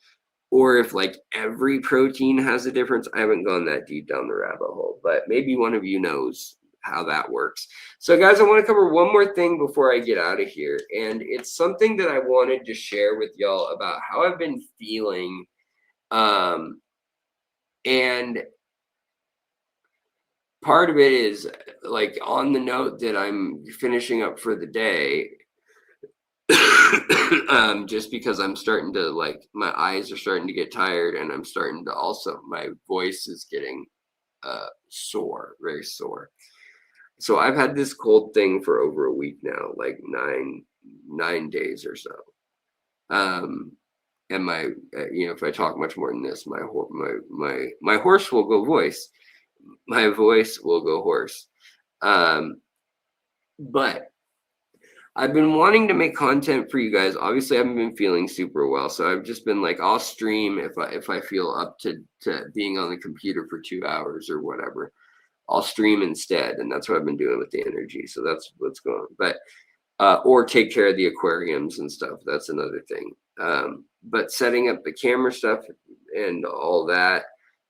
or if like every protein has a difference. I haven't gone that deep down the rabbit hole, but maybe one of you knows how that works. So guys, I want to cover one more thing before I get out of here. And it's something that I wanted to share with y'all about how I've been feeling. And part of it is like on the note that I'm finishing up for the day, just because I'm starting to like, my eyes are starting to get tired, and I'm starting to also, my voice is getting sore, very sore. So I've had this cold thing for over a week now, like nine days or so. and my if I talk much more than this, my horse will go voice, my voice will go horse. But I've been wanting to make content for you guys. Obviously, I haven't been feeling super well, so I've just been like, I'll stream if I feel up to being on the computer for 2 hours or whatever. I'll stream instead, and that's what I've been doing with the energy. So that's what's going on. But or take care of the aquariums and stuff. That's another thing. But setting up the camera stuff and all that,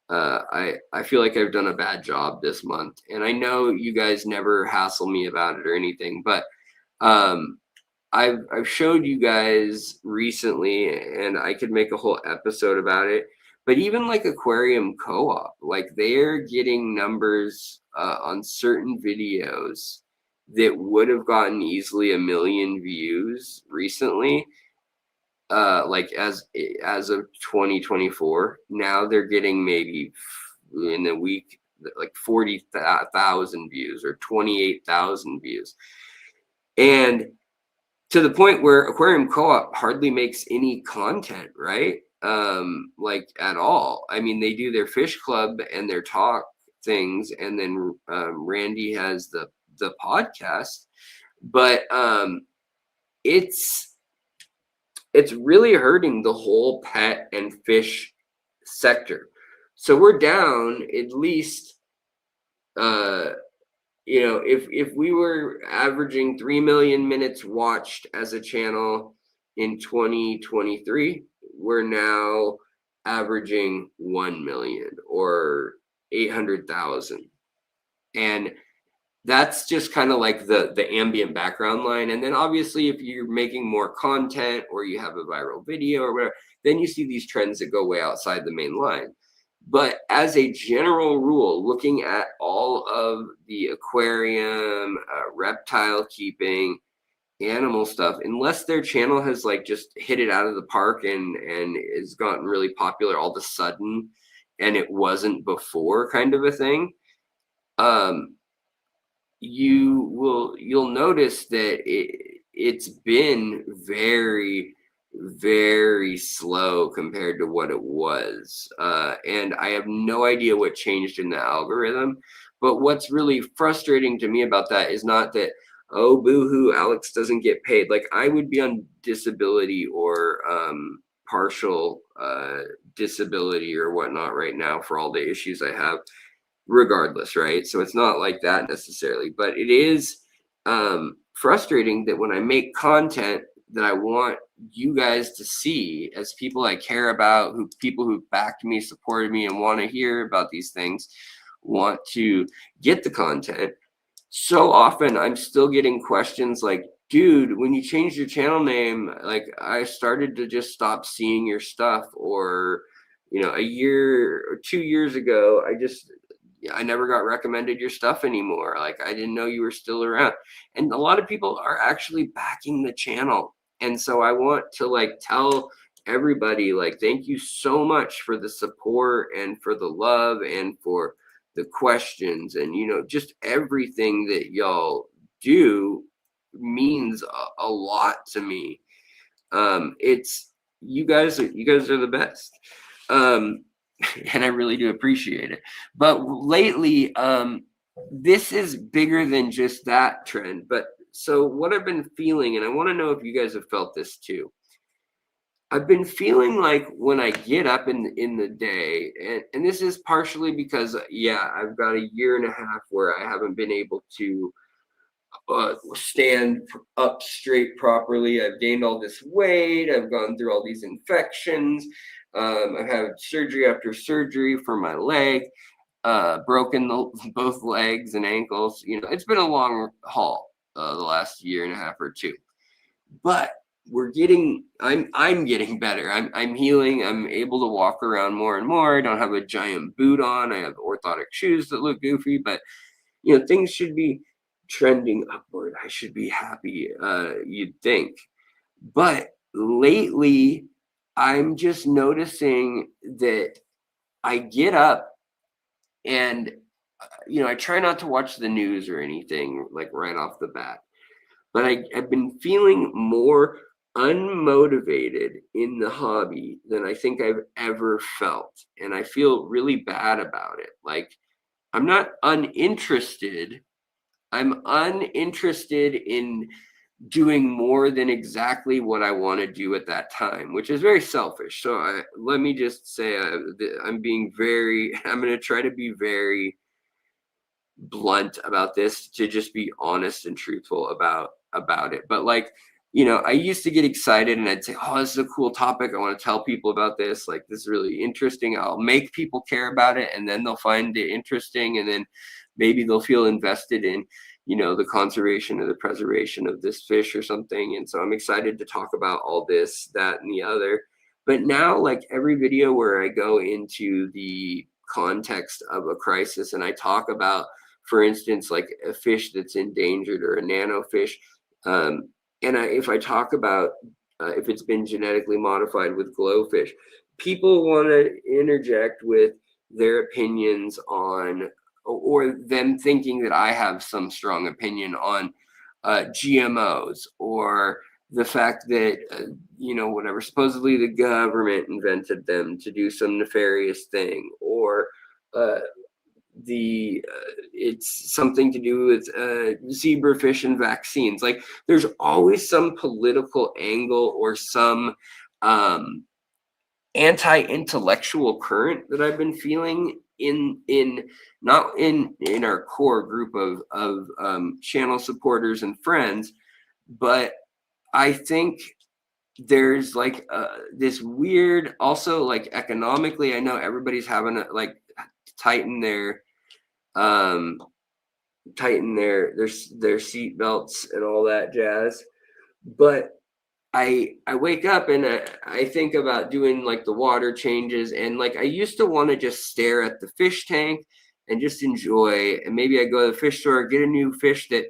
I feel like I've done a bad job this month. And I know you guys never hassle me about it or anything, but I've showed you guys recently, and I could make a whole episode about it. But even like Aquarium Co-op, like they're getting numbers on certain videos that would have gotten easily 1 million views recently, like as of 2024. Now they're getting maybe in a week like 40,000 views or 28,000 views, and to the point where Aquarium Co-op hardly makes any content, right? Like at all. I mean, they do their fish club and their talk things, and then Randy has the podcast, but it's really hurting the whole pet and fish sector. So we're down at least if we were averaging 3 million minutes watched as a channel in 2023, we're now averaging 1 million or 800,000. And that's just kind of like the ambient background line. And then obviously if you're making more content or you have a viral video or whatever, then you see these trends that go way outside the main line. But as a general rule, looking at all of the aquarium, reptile keeping, animal stuff, unless their channel has like just hit it out of the park and has gotten really popular all of a sudden, and it wasn't before kind of a thing, you'll notice that it's been very, very slow compared to what it was, and I have no idea what changed in the algorithm. But what's really frustrating to me about that is not that, oh boo-hoo, Alex doesn't get paid. Like, I would be on disability or partial disability or whatnot right now for all the issues I have regardless, right? So it's not like that necessarily, but it is frustrating that when I make content that I want you guys to see as people I care about, people who backed me, supported me, and want to hear about these things, want to get the content. So often I'm still getting questions like, dude, when you changed your channel name, like I started to just stop seeing your stuff, or a year or 2 years ago, I never got recommended your stuff anymore. Like, I didn't know you were still around. And a lot of people are actually backing the channel. And so I want to like tell everybody, like, thank you so much for the support and for the love and for the questions, and just everything that y'all do means a lot to me. It's you guys are the best. And I really do appreciate it. But lately, this is bigger than just that trend. But so what I've been feeling, and I want to know if you guys have felt this too. I've been feeling like when I get up in the day, and this is partially because, I've got a year and a half where I haven't been able to stand up straight properly. I've gained all this weight. I've gone through all these infections. I've had surgery after surgery for my leg, broken both legs and ankles. It's been a long haul the last year and a half or two, but I'm getting better. I'm healing. I'm able to walk around more and more. I don't have a giant boot on. I have orthotic shoes that look goofy, but things should be trending upward. I should be happy, you'd think. But lately, I'm just noticing that I get up and, I try not to watch the news or anything like right off the bat, but I've been feeling more unmotivated in the hobby than I think I've ever felt. And I feel really bad about it. Like, I'm not uninterested. I'm uninterested in doing more than exactly what I want to do at that time, which is very selfish. So let me just say I'm being I'm going to try to be very blunt about this, to just be honest and truthful about it. But like, I used to get excited and I'd say, oh, this is a cool topic, I want to tell people about this, like, this is really interesting, I'll make people care about it, and then they'll find it interesting, and then maybe they'll feel invested in the conservation or the preservation of this fish or something. And so I'm excited to talk about all this, that, and the other. But now, like, every video where I go into the context of a crisis and I talk about, for instance, like a fish that's endangered or a nano fish, if I talk about if it's been genetically modified with glowfish, people want to interject with their opinions on, or them thinking that I have some strong opinion on GMOs, or the fact that whatever, supposedly the government invented them to do some nefarious thing, or it's something to do with zebrafish and vaccines. Like, there's always some political angle or some anti-intellectual current that I've been feeling not in our core group of channel supporters and friends, but I think there's like this weird, also, like, economically, I know everybody's having to like tighten their seat belts and all that jazz. But I wake up and I think about doing like the water changes, and like I used to want to just stare at the fish tank and just enjoy, and maybe I go to the fish store, get a new fish that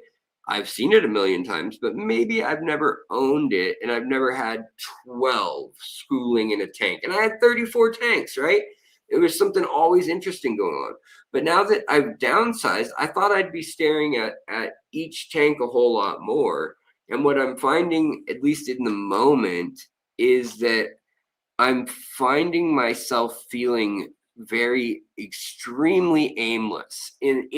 I've seen it a million times, but maybe I've never owned it, and I've never had 12 schooling in a tank, and I had 34 tanks, right? It was something always interesting going on. But now that I've downsized, I thought I'd be staring at each tank a whole lot more. And what I'm finding, at least in the moment, is that I'm finding myself feeling very extremely aimless. And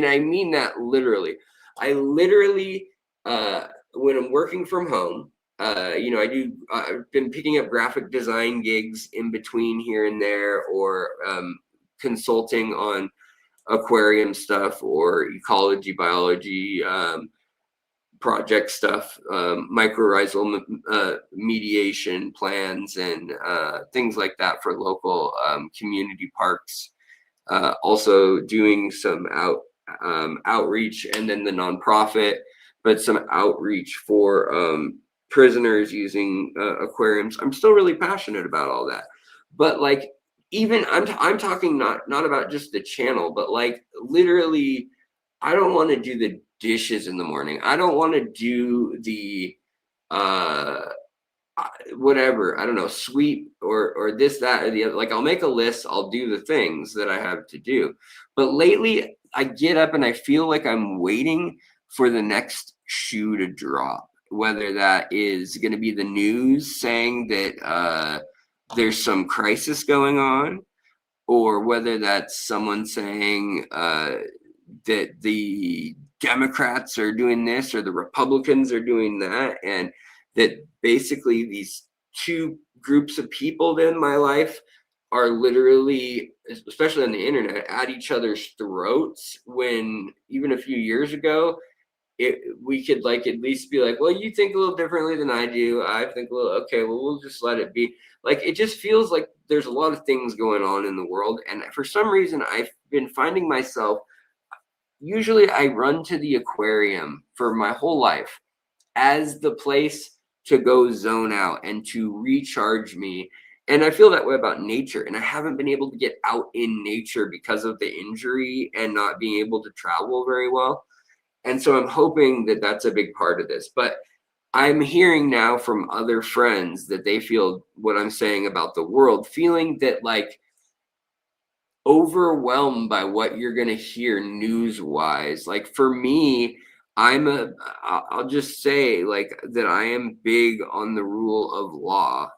I mean that literally. I literally, when I'm working from home, I've been picking up graphic design gigs in between here and there, or consulting on aquarium stuff or ecology, biology, project stuff, mycorrhizal mediation plans, and things like that for local community parks. Also doing some outreach, and then the nonprofit, but some outreach for prisoners using aquariums. I'm still really passionate about all that. But like, even I'm talking not about just the channel, but like literally, I don't want to do the dishes in the morning. I don't want to do the whatever, I don't know, sweep or this, that, or the other. Like, I'll make a list, I'll do the things that I have to do. But lately I get up and I feel like I'm waiting for the next shoe to drop, whether that is going to be the news saying that there's some crisis going on, or whether that's someone saying that the Democrats are doing this or the Republicans are doing that, and that basically these two groups of people in my life are literally, especially on the internet, at each other's throats, when even a few years ago we could like at least be like, well, you think a little differently than I do, I think a little, okay, well, we'll just let it be. Like, it just feels like there's a lot of things going on in the world, and for some reason I've been finding myself, usually I run to the aquarium for my whole life as the place to go zone out and to recharge me. And I feel that way about nature, and I haven't been able to get out in nature because of the injury and not being able to travel very well. And so I'm hoping that that's a big part of this. But I'm hearing now from other friends that they feel what I'm saying about the world, feeling that like overwhelmed by what you're going to hear news wise. Like, for me, I'll just say like that I am big on the rule of law.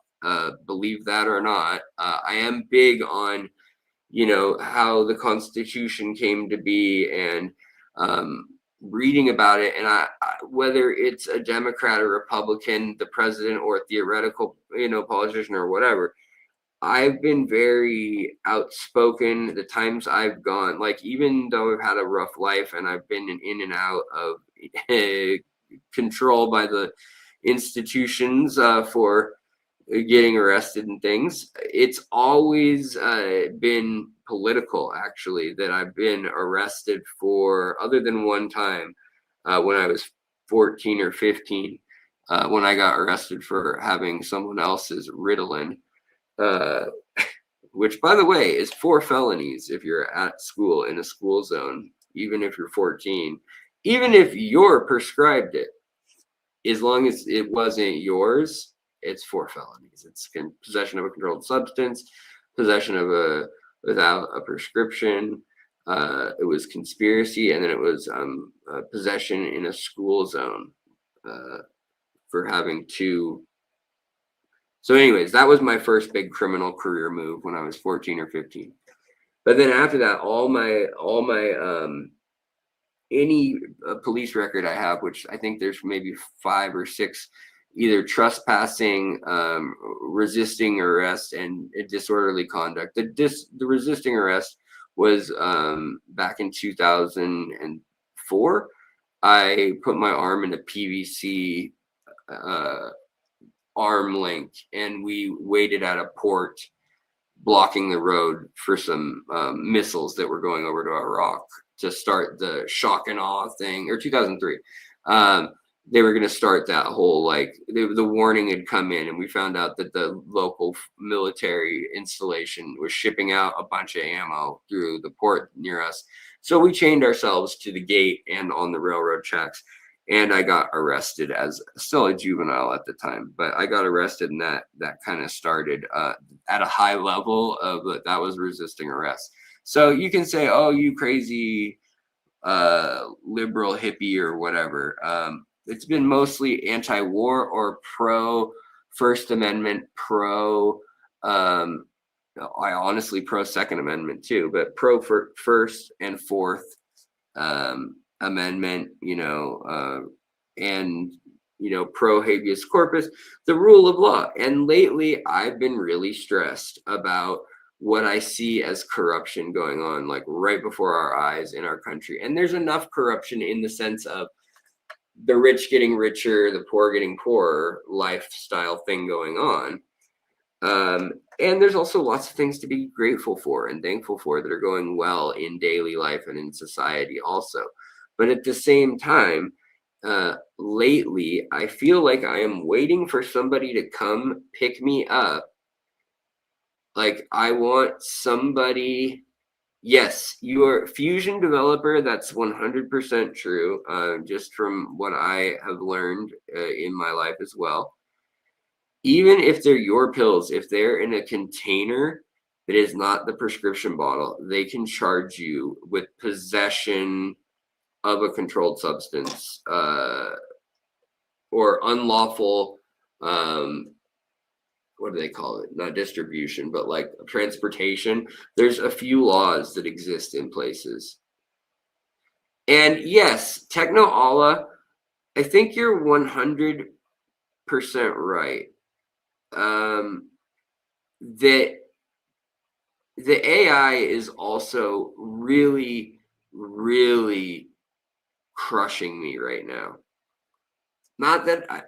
Believe that or not, I am big on, how the Constitution came to be, and um, reading about it. And whether it's a Democrat or Republican, the president or a theoretical, politician or whatever, I've been very outspoken the times I've gone, like, even though I've had a rough life and I've been in and out of control by the institutions for getting arrested and things. It's always been political, actually, that I've been arrested for, other than one time when I was 14 or 15, when I got arrested for having someone else's Ritalin. Uh, which, by the way, is 4 felonies if you're at school in a school zone, even if you're 14, even if you're prescribed it, as long as it wasn't yours, it's 4 felonies. It's possession of a controlled substance, possession of without a prescription. It was conspiracy, and then it was possession in a school zone for having 2. So anyways, that was my first big criminal career move when I was 14 or 15. But then after that, all my any police record I have, which I think there's maybe 5 or 6, either trespassing, resisting arrest, and disorderly conduct. The resisting arrest was back in 2004. I put my arm in a PVC arm link, and we waited at a port blocking the road for some missiles that were going over to Iraq to start the shock and awe thing, or 2003. They were going to start that whole, like, the warning had come in, and we found out that the local military installation was shipping out a bunch of ammo through the port near us. So we chained ourselves to the gate and on the railroad tracks. And I got arrested as still a juvenile at the time, but I got arrested, and that kind of started at a high level of that was resisting arrest. So you can say, oh, you crazy liberal hippie or whatever. It's been mostly anti-war or pro First Amendment, pro I honestly pro Second Amendment too, but pro for First and Fourth Amendment, and pro habeas corpus, the rule of law. And lately I've been really stressed about what I see as corruption going on, like, right before our eyes in our country. And there's enough corruption in the sense of the rich getting richer, the poor getting poorer lifestyle thing going on. And there's also lots of things to be grateful for and thankful for that are going well in daily life and in society also. But at the same time, lately, I feel like I am waiting for somebody to come pick me up. Like, I want somebody. Yes, you are a Fusion developer. That's 100% true, just from what I have learned in my life as well. Even if they're your pills, if they're in a container that is not the prescription bottle, they can charge you with possession of a controlled substance or unlawful, what do they call it? Not distribution, but like transportation. There's a few laws that exist in places. And yes, Techno Allah, I think you're 100% right. That the AI is also really, really crushing me right now. Not that I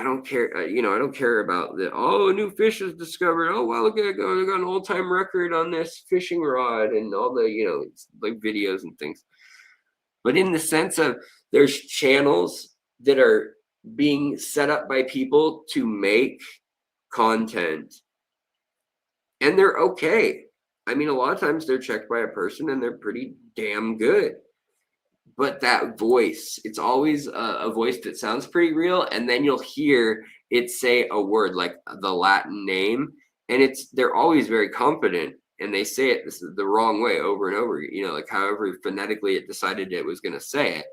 don't care, I don't care about the, a new fish is discovered. Oh, wow, look at it, I got an all-time record on this fishing rod, and all the, like videos and things. But in the sense of, there's channels that are being set up by people to make content, and they're okay. I mean, a lot of times they're checked by a person and they're pretty damn good. But that voice, it's always a voice that sounds pretty real, and then you'll hear it say a word like the Latin name, and they're always very confident, and they say it the wrong way over and over, like however phonetically it decided it was going to say it.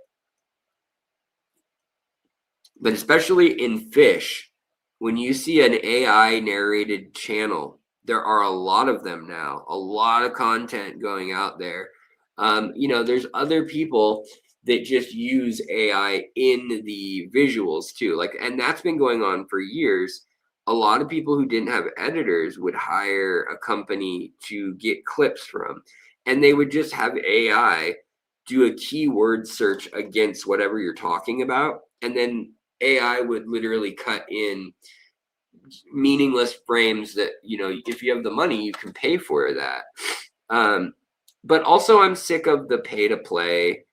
But especially in fish, when you see an AI narrated channel, there are a lot of them now, a lot of content going out there. There's other people that just use AI in the visuals too. And that's been going on for years. A lot of people who didn't have editors would hire a company to get clips from, and they would just have AI do a keyword search against whatever you're talking about. And then AI would literally cut in meaningless frames that, if you have the money, you can pay for that. But also I'm sick of the pay to play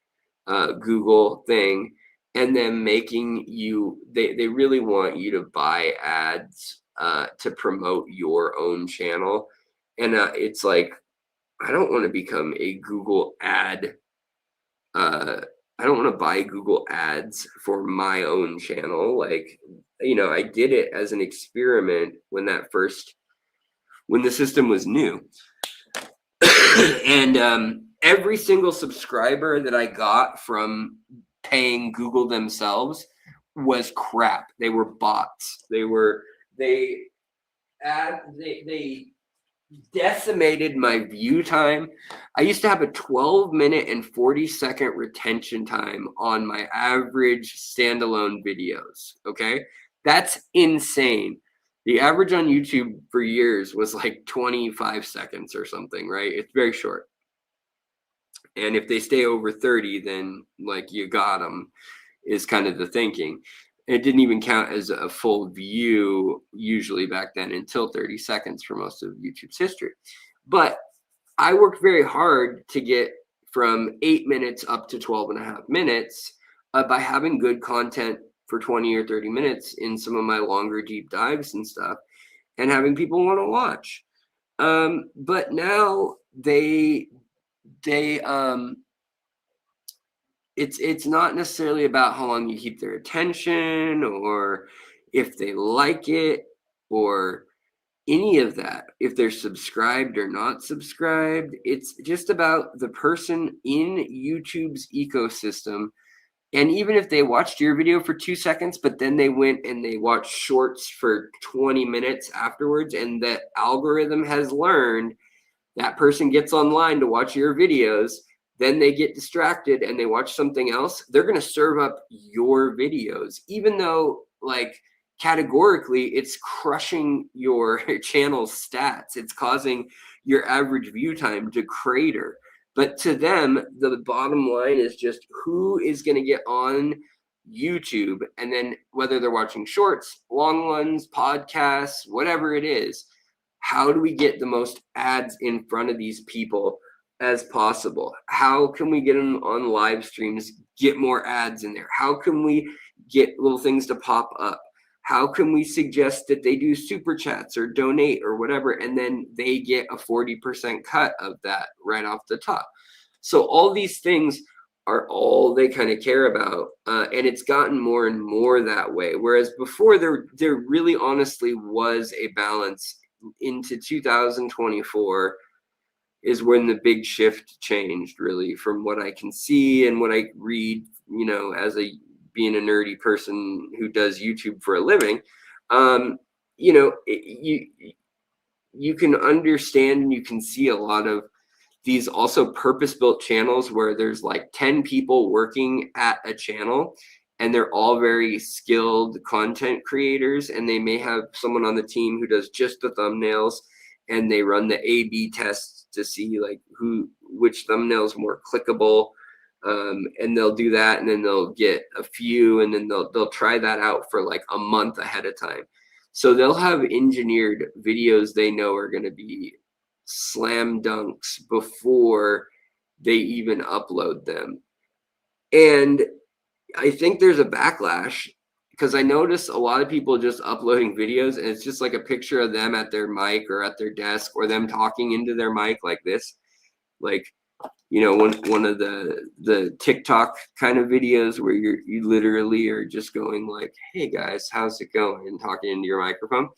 Google thing, and then making they really want you to buy ads to promote your own channel. And it's like, I don't want to become a Google ad. I don't want to buy Google ads for my own channel. I did it as an experiment when the system was new. And every single subscriber that I got from paying Google themselves was crap. They were bots. They decimated my view time. I used to have a 12-minute and 40-second retention time on my average standalone videos. Okay, that's insane. The average on YouTube for years was like 25 seconds or something, right? It's very short. And if they stay over 30, then you got them, is kind of the thinking. It didn't even count as a full view usually back then until 30 seconds for most of YouTube's history. But I worked very hard to get from 8 minutes up to 12 and a half minutes by having good content for 20 or 30 minutes in some of my longer deep dives and stuff, and having people want to watch. But now it's not necessarily about how long you keep their attention or if they like it or any of that, if they're subscribed or not subscribed. It's just about the person in YouTube's ecosystem. And even if they watched your video for 2 seconds, but then they went and they watched shorts for 20 minutes afterwards, and the algorithm has learned that person gets online to watch your videos, then they get distracted and they watch something else, they're going to serve up your videos, even though categorically it's crushing your channel's stats. It's causing your average view time to crater. But to them, the bottom line is just who is going to get on YouTube, and then whether they're watching shorts, long ones, podcasts, whatever it is, how do we get the most ads in front of these people as possible? How can we get them on live streams, get more ads in there? How can we get little things to pop up? How can we suggest that they do super chats or donate or whatever, and then they get a 40% cut of that right off the top? So all these things are all they kind of care about, and it's gotten more and more that way. Whereas before, there really honestly was a balance. Into 2024 is when the big shift changed, really, from what I can see and what I read, as being a nerdy person who does YouTube for a living. You can understand and you can see a lot of these also purpose-built channels where there's 10 people working at a channel, and they're all very skilled content creators, and they may have someone on the team who does just the thumbnails, and they run the A/B tests to see which thumbnail's more clickable, and they'll do that, and then they'll get a few, and then they'll try that out for a month ahead of time. So they'll have engineered videos they know are going to be slam dunks before they even upload them. And I think there's a backlash, because I notice a lot of people just uploading videos and it's just a picture of them at their mic or at their desk, or them talking into their mic like this. One of the TikTok kind of videos where you literally are just going hey guys, how's it going? And talking into your microphone.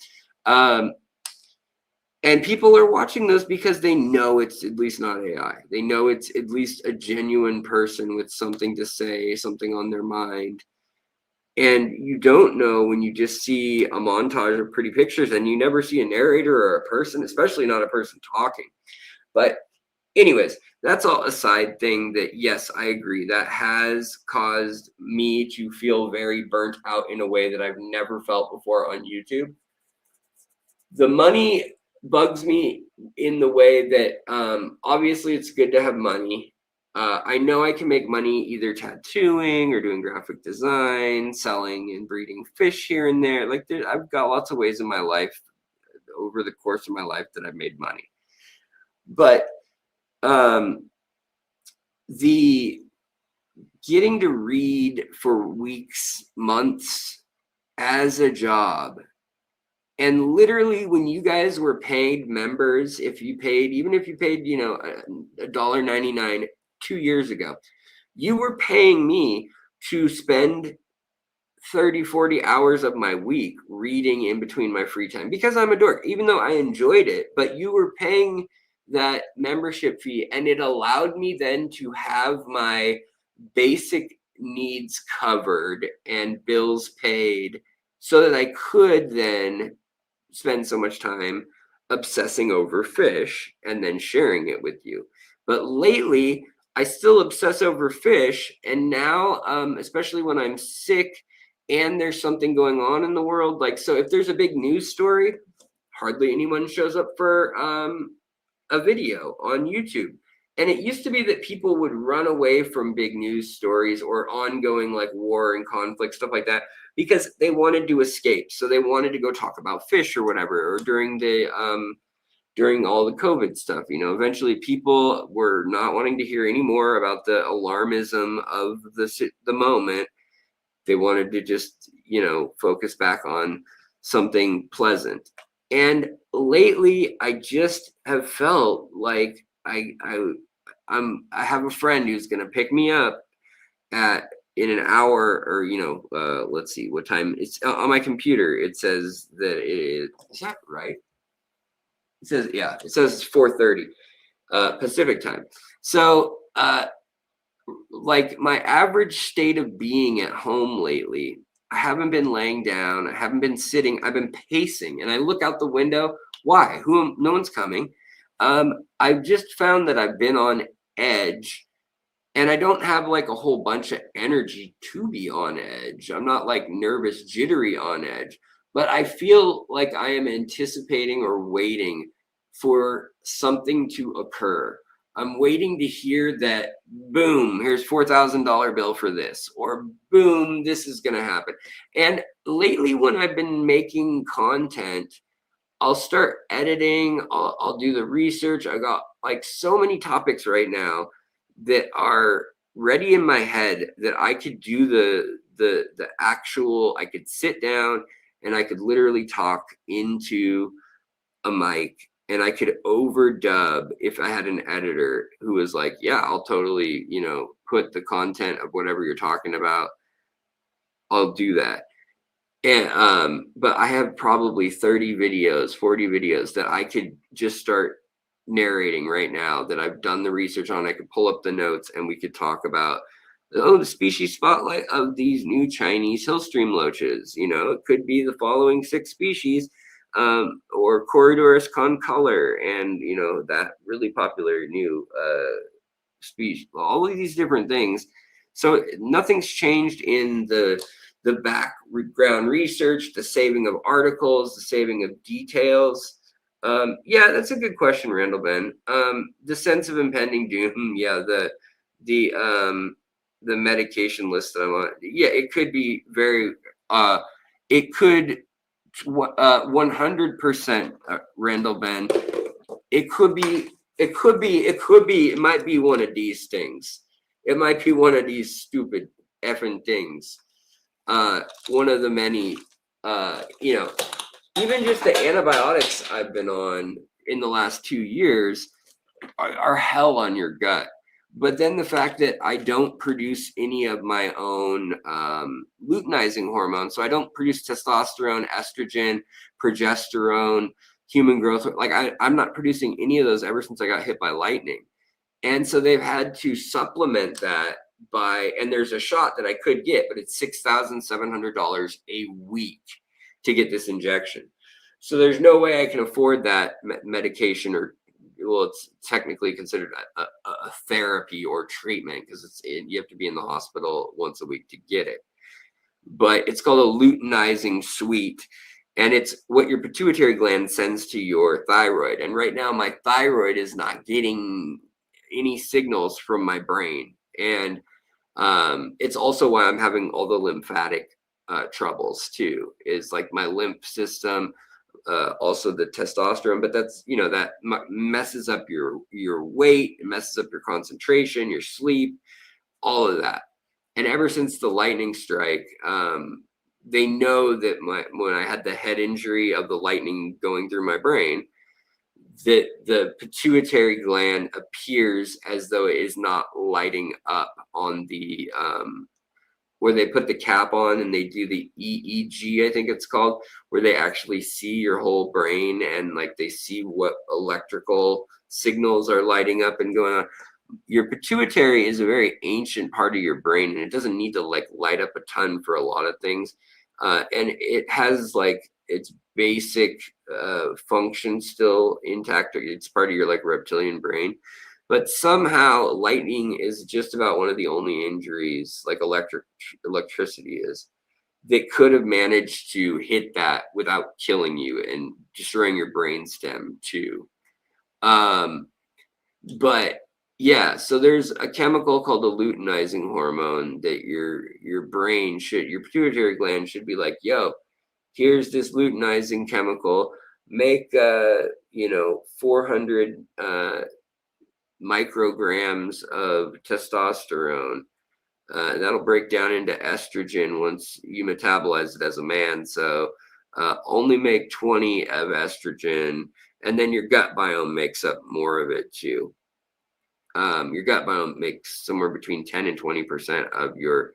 And people are watching those because they know it's at least not AI. They know it's at least a genuine person with something to say, something on their mind. And you don't know when you just see a montage of pretty pictures and you never see a narrator or a person, especially not a person talking. But anyways, that's all a side thing that, yes, I agree. That has caused me to feel very burnt out in a way that I've never felt before on YouTube. The money bugs me in the way that obviously it's good to have money. I know I can make money either tattooing or doing graphic design, selling and breeding fish here and there. Like I've got lots of ways in my life over the course of my life that I've made money. But the getting to read for weeks, months as a job, and literally when you guys were paid members, if you paid, even if you paid, you know, $1.99 2 years ago, you were paying me to spend 30, 40 hours of my week reading in between my free time because I'm a dork, even though I enjoyed it. But you were paying that membership fee, and it allowed me then to have my basic needs covered and bills paid so that I could then spend so much time obsessing over fish and then sharing it with you. But lately, I still obsess over fish, and now, especially when I'm sick and there's something going on in the world, like, so if there's a big news story, hardly anyone shows up for a video on YouTube. And it used to be that people would run away from big news stories or ongoing like war and conflict, stuff like that, because they wanted to escape. So they wanted to go talk about fish or whatever, or during all the COVID stuff, you know, eventually people were not wanting to hear any more about the alarmism of the moment. They wanted to just, you know, focus back on something pleasant. And lately, I just have felt like I have a friend who's gonna pick me up in an hour, or you know, let's see what time it's on my computer. It says that is that right? It says, yeah, it says it's 4:30 Pacific time. So like my average state of being at home lately, I haven't been laying down, I haven't been sitting, I've been pacing, and I look out the window. Why? No one's coming. I've just found that I've been on edge, and I don't have like a whole bunch of energy to be on edge. I'm not like nervous, jittery on edge, but I feel like I am anticipating or waiting for something to occur. I'm waiting to hear that, boom, here's $4,000 bill for this, or boom, this is going to happen. And lately, when I've been making content, I'll start editing, I'll do the research. I got like so many topics right now that are ready in my head that I could do the actual, I could sit down and I could literally talk into a mic, and I could overdub if I had an editor who was like, yeah, I'll totally, you know, put the content of whatever you're talking about. I'll do that. And but I have probably 30 videos, 40 videos that I could just start narrating right now that I've done the research on. I could pull up the notes and we could talk about, oh, the species spotlight of these new Chinese hillstream loaches. You know, it could be the following 6 species, or Corridorus concolor, and you know, that really popular new species, all of these different things. So nothing's changed in the background research, the saving of articles, the saving of details. Yeah, that's a good question, Randall Ben. The sense of impending doom. Yeah, the medication list that I'm on. Yeah, it could be very. It could 100%, Randall Ben. It could be. It could be. It could be. It might be one of these things. It might be one of these stupid effing things. One of the many, you know, even just the antibiotics I've been on in the last 2 years are hell on your gut. But then the fact that I don't produce any of my own luteinizing hormones, so I don't produce testosterone, estrogen, progesterone, human growth. Like I'm not producing any of those ever since I got hit by lightning. And so they've had to supplement that and there's a shot that I could get, but it's $6,700 a week to get this injection. So there's no way I can afford that medication, or well, it's technically considered a therapy or treatment because you have to be in the hospital once a week to get it. But it's called a luteinizing suite, and it's what your pituitary gland sends to your thyroid. And right now my thyroid is not getting any signals from my brain, and it's also why I'm having all the lymphatic troubles too, is like my lymph system, also the testosterone, but that's, that messes up your weight, it messes up your concentration, your sleep, all of that. And ever since the lightning strike, they know that when I had the head injury of the lightning going through my brain, that the pituitary gland appears as though it is not lighting up on the where they put the cap on and they do the EEG, I think it's called, where they actually see your whole brain and like they see what electrical signals are lighting up and going on. Your pituitary is a very ancient part of your brain, and it doesn't need to like light up a ton for a lot of things. And it has like its basic function still intact. It's part of your like reptilian brain, but somehow lightning is just about one of the only injuries, like electricity is, that could have managed to hit that without killing you and destroying your brainstem too. But yeah, so there's a chemical called the luteinizing hormone that your pituitary gland should be like, yo, here's this luteinizing chemical, make 400 micrograms of testosterone. That'll break down into estrogen once you metabolize it as a man. So only make 20 of estrogen, and then your gut biome makes up more of it too. Your gut biome makes somewhere between 10 and 20% of your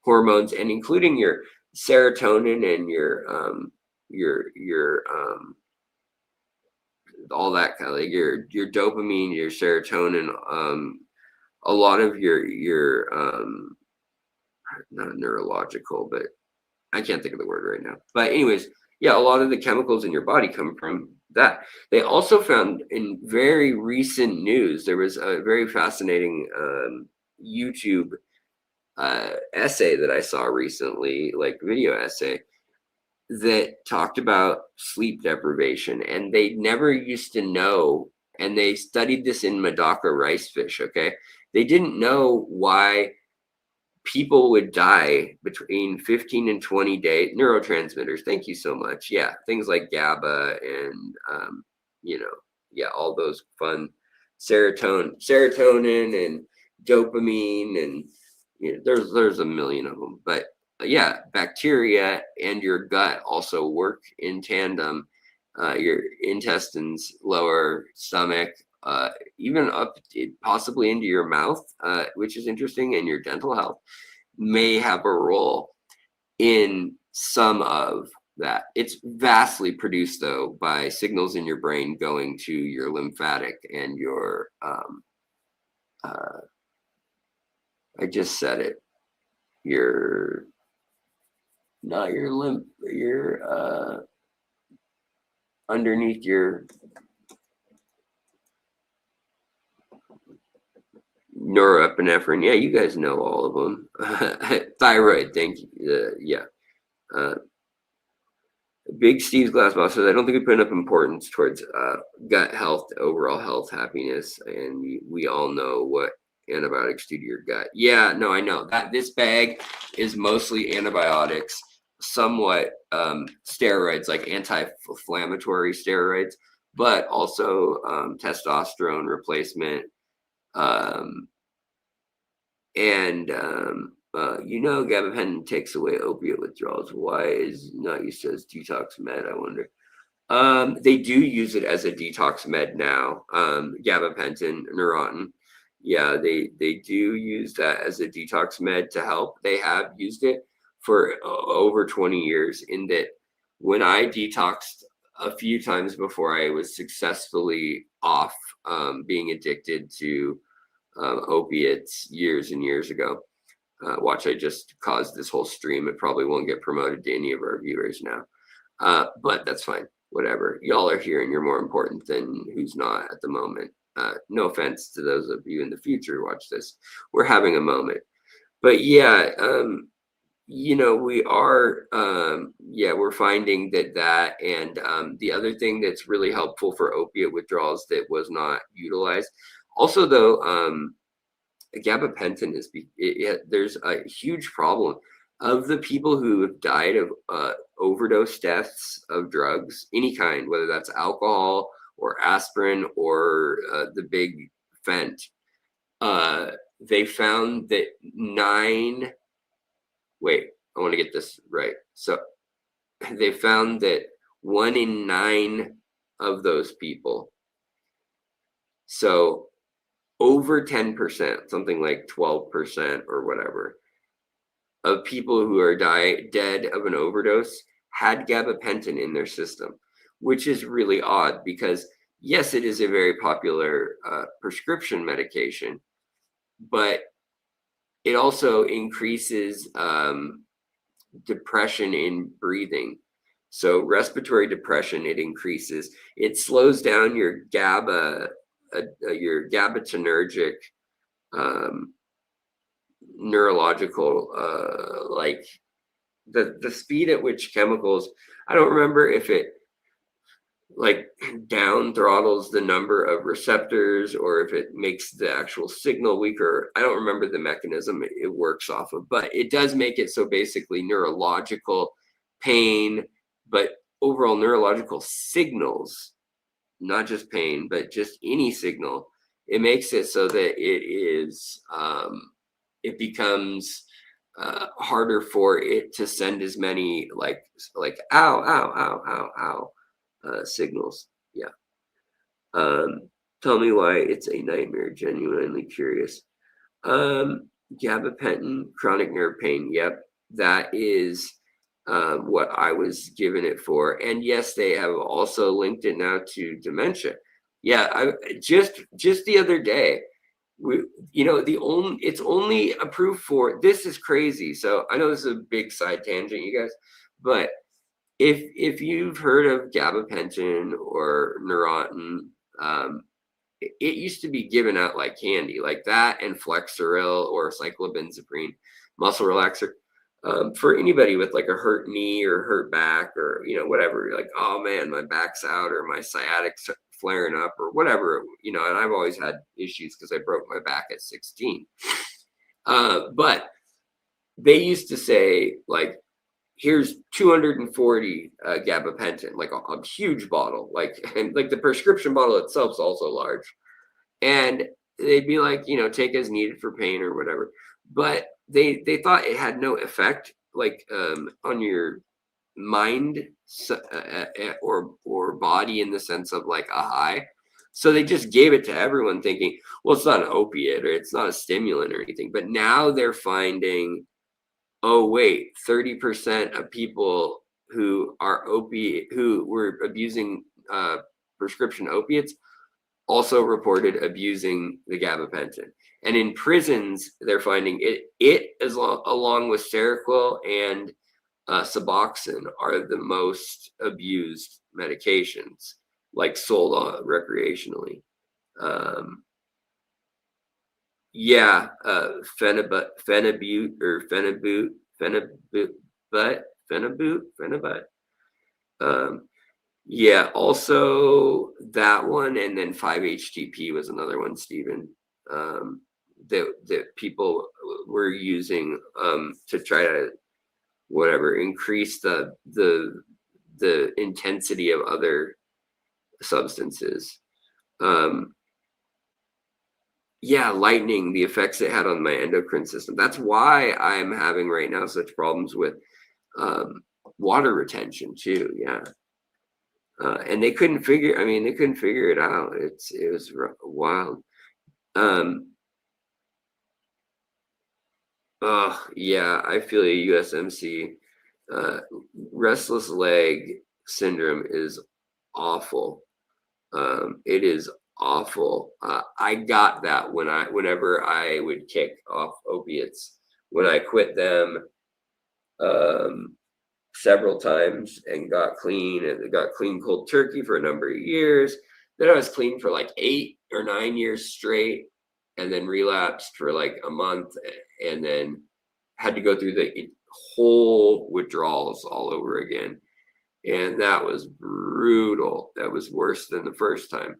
hormones, and including your serotonin and your all that kind of like your dopamine, your serotonin, a lot of your not neurological, but I can't think of the word right now. But anyways, yeah, a lot of the chemicals in your body come from that. They also found in very recent news, there was a very fascinating YouTube essay that I saw recently, like video essay, that talked about sleep deprivation, and they never used to know, and they studied this in Medaka rice fish, okay? They didn't know why people would die between 15 and 20 days. Neurotransmitters, thank you so much. Yeah, things like GABA and all those fun serotonin and dopamine, and there's a million of them. But yeah, bacteria and your gut also work in tandem. Your intestines, lower stomach, even up possibly into your mouth, which is interesting, and your dental health may have a role in some of that. It's vastly produced though by signals in your brain going to your lymphatic and your I just said it, your underneath your norepinephrine. Yeah, you guys know all of them. Thyroid, thank you. Big Steve's Glass Box says, I don't think we put enough importance towards gut health, overall health, happiness, and we all know what antibiotics do to your gut. Yeah, no, I know that this bag is mostly antibiotics, somewhat steroids, like anti-inflammatory steroids, but also testosterone replacement. Gabapentin takes away opiate withdrawals. Why is not used as detox med, I wonder? They do use it as a detox med now. Gabapentin, Neurontin. Yeah, they do use that as a detox med to help. They have used it for over 20 years, in that when I detoxed a few times before I was successfully off being addicted to opiates years and years ago. Watch, I just caused this whole stream. It probably won't get promoted to any of our viewers now. But that's fine. Whatever. Y'all are here and you're more important than who's not at the moment. No offense to those of you in the future who watch this. We're having a moment. But yeah, you know, we are, we're finding that. And the other thing that's really helpful for opiate withdrawals that was not utilized. Also, though, gabapentin there's a huge problem of the people who have died of overdose deaths of drugs, any kind, whether that's alcohol or aspirin or the big fent. They found that I want to get this right. So they found that 1 in 9 of those people, so over 10%, something like 12% or whatever, of people who are dead of an overdose had gabapentin in their system, which is really odd because, yes, it is a very popular prescription medication, but it also increases depression in breathing. So respiratory depression, it increases. It slows down your GABAergic neurological, like the speed at which chemicals, I don't remember if it like down throttles the number of receptors or if it makes the actual signal weaker. I don't remember the mechanism it works off of, but it does make it so basically neurological pain, but overall neurological signals, not just pain, but just any signal. It makes it so that it is, it becomes harder for it to send as many like ow, ow, ow, ow, ow signals. Yeah. Tell me why it's a nightmare. Genuinely curious. Gabapentin, chronic nerve pain. Yep, that is what I was given it for. And yes, they have also linked it now to dementia. Yeah, I just the other day, it's only approved for, this is crazy. So I know this is a big side tangent, you guys, but if you've heard of gabapentin or Neurontin, it used to be given out like candy, like that and Flexeril or cyclobenzaprine, muscle relaxer, for anybody with like a hurt knee or hurt back or whatever. You're like, oh man, my back's out or my sciatic's flaring up or whatever, and I've always had issues because I broke my back at 16. But they used to say like, here's 240 gabapentin, like a huge bottle, and like the prescription bottle itself is also large, and they'd be like, take as needed for pain or whatever. But they thought it had no effect, like on your mind or body in the sense of like a high. So they just gave it to everyone, thinking, well, it's not an opiate or it's not a stimulant or anything. But now they're finding, oh wait, 30% of people who were abusing prescription opiates also reported abusing the gabapentin. And in prisons, they're finding it along with Seroquel and Suboxone are the most abused medications, like sold recreationally. Phenibut. Yeah, also that one, and then 5-HTP was another one, Stephen, that people were using to try to increase the intensity of other substances. Lightning, the effects it had on my endocrine system. That's why I'm having right now such problems with water retention too. Yeah. And they couldn't figure it out. It was wild. I feel you, USMC. Restless leg syndrome is awful. It is awful. I got that whenever I would kick off opiates. When I quit them um, several times and got clean, and got clean cold turkey for a number of years. Then I was clean for like 8 or 9 years straight, and then relapsed for like a month, and then had to go through the whole withdrawals all over again. And that was brutal. That was worse than the first time.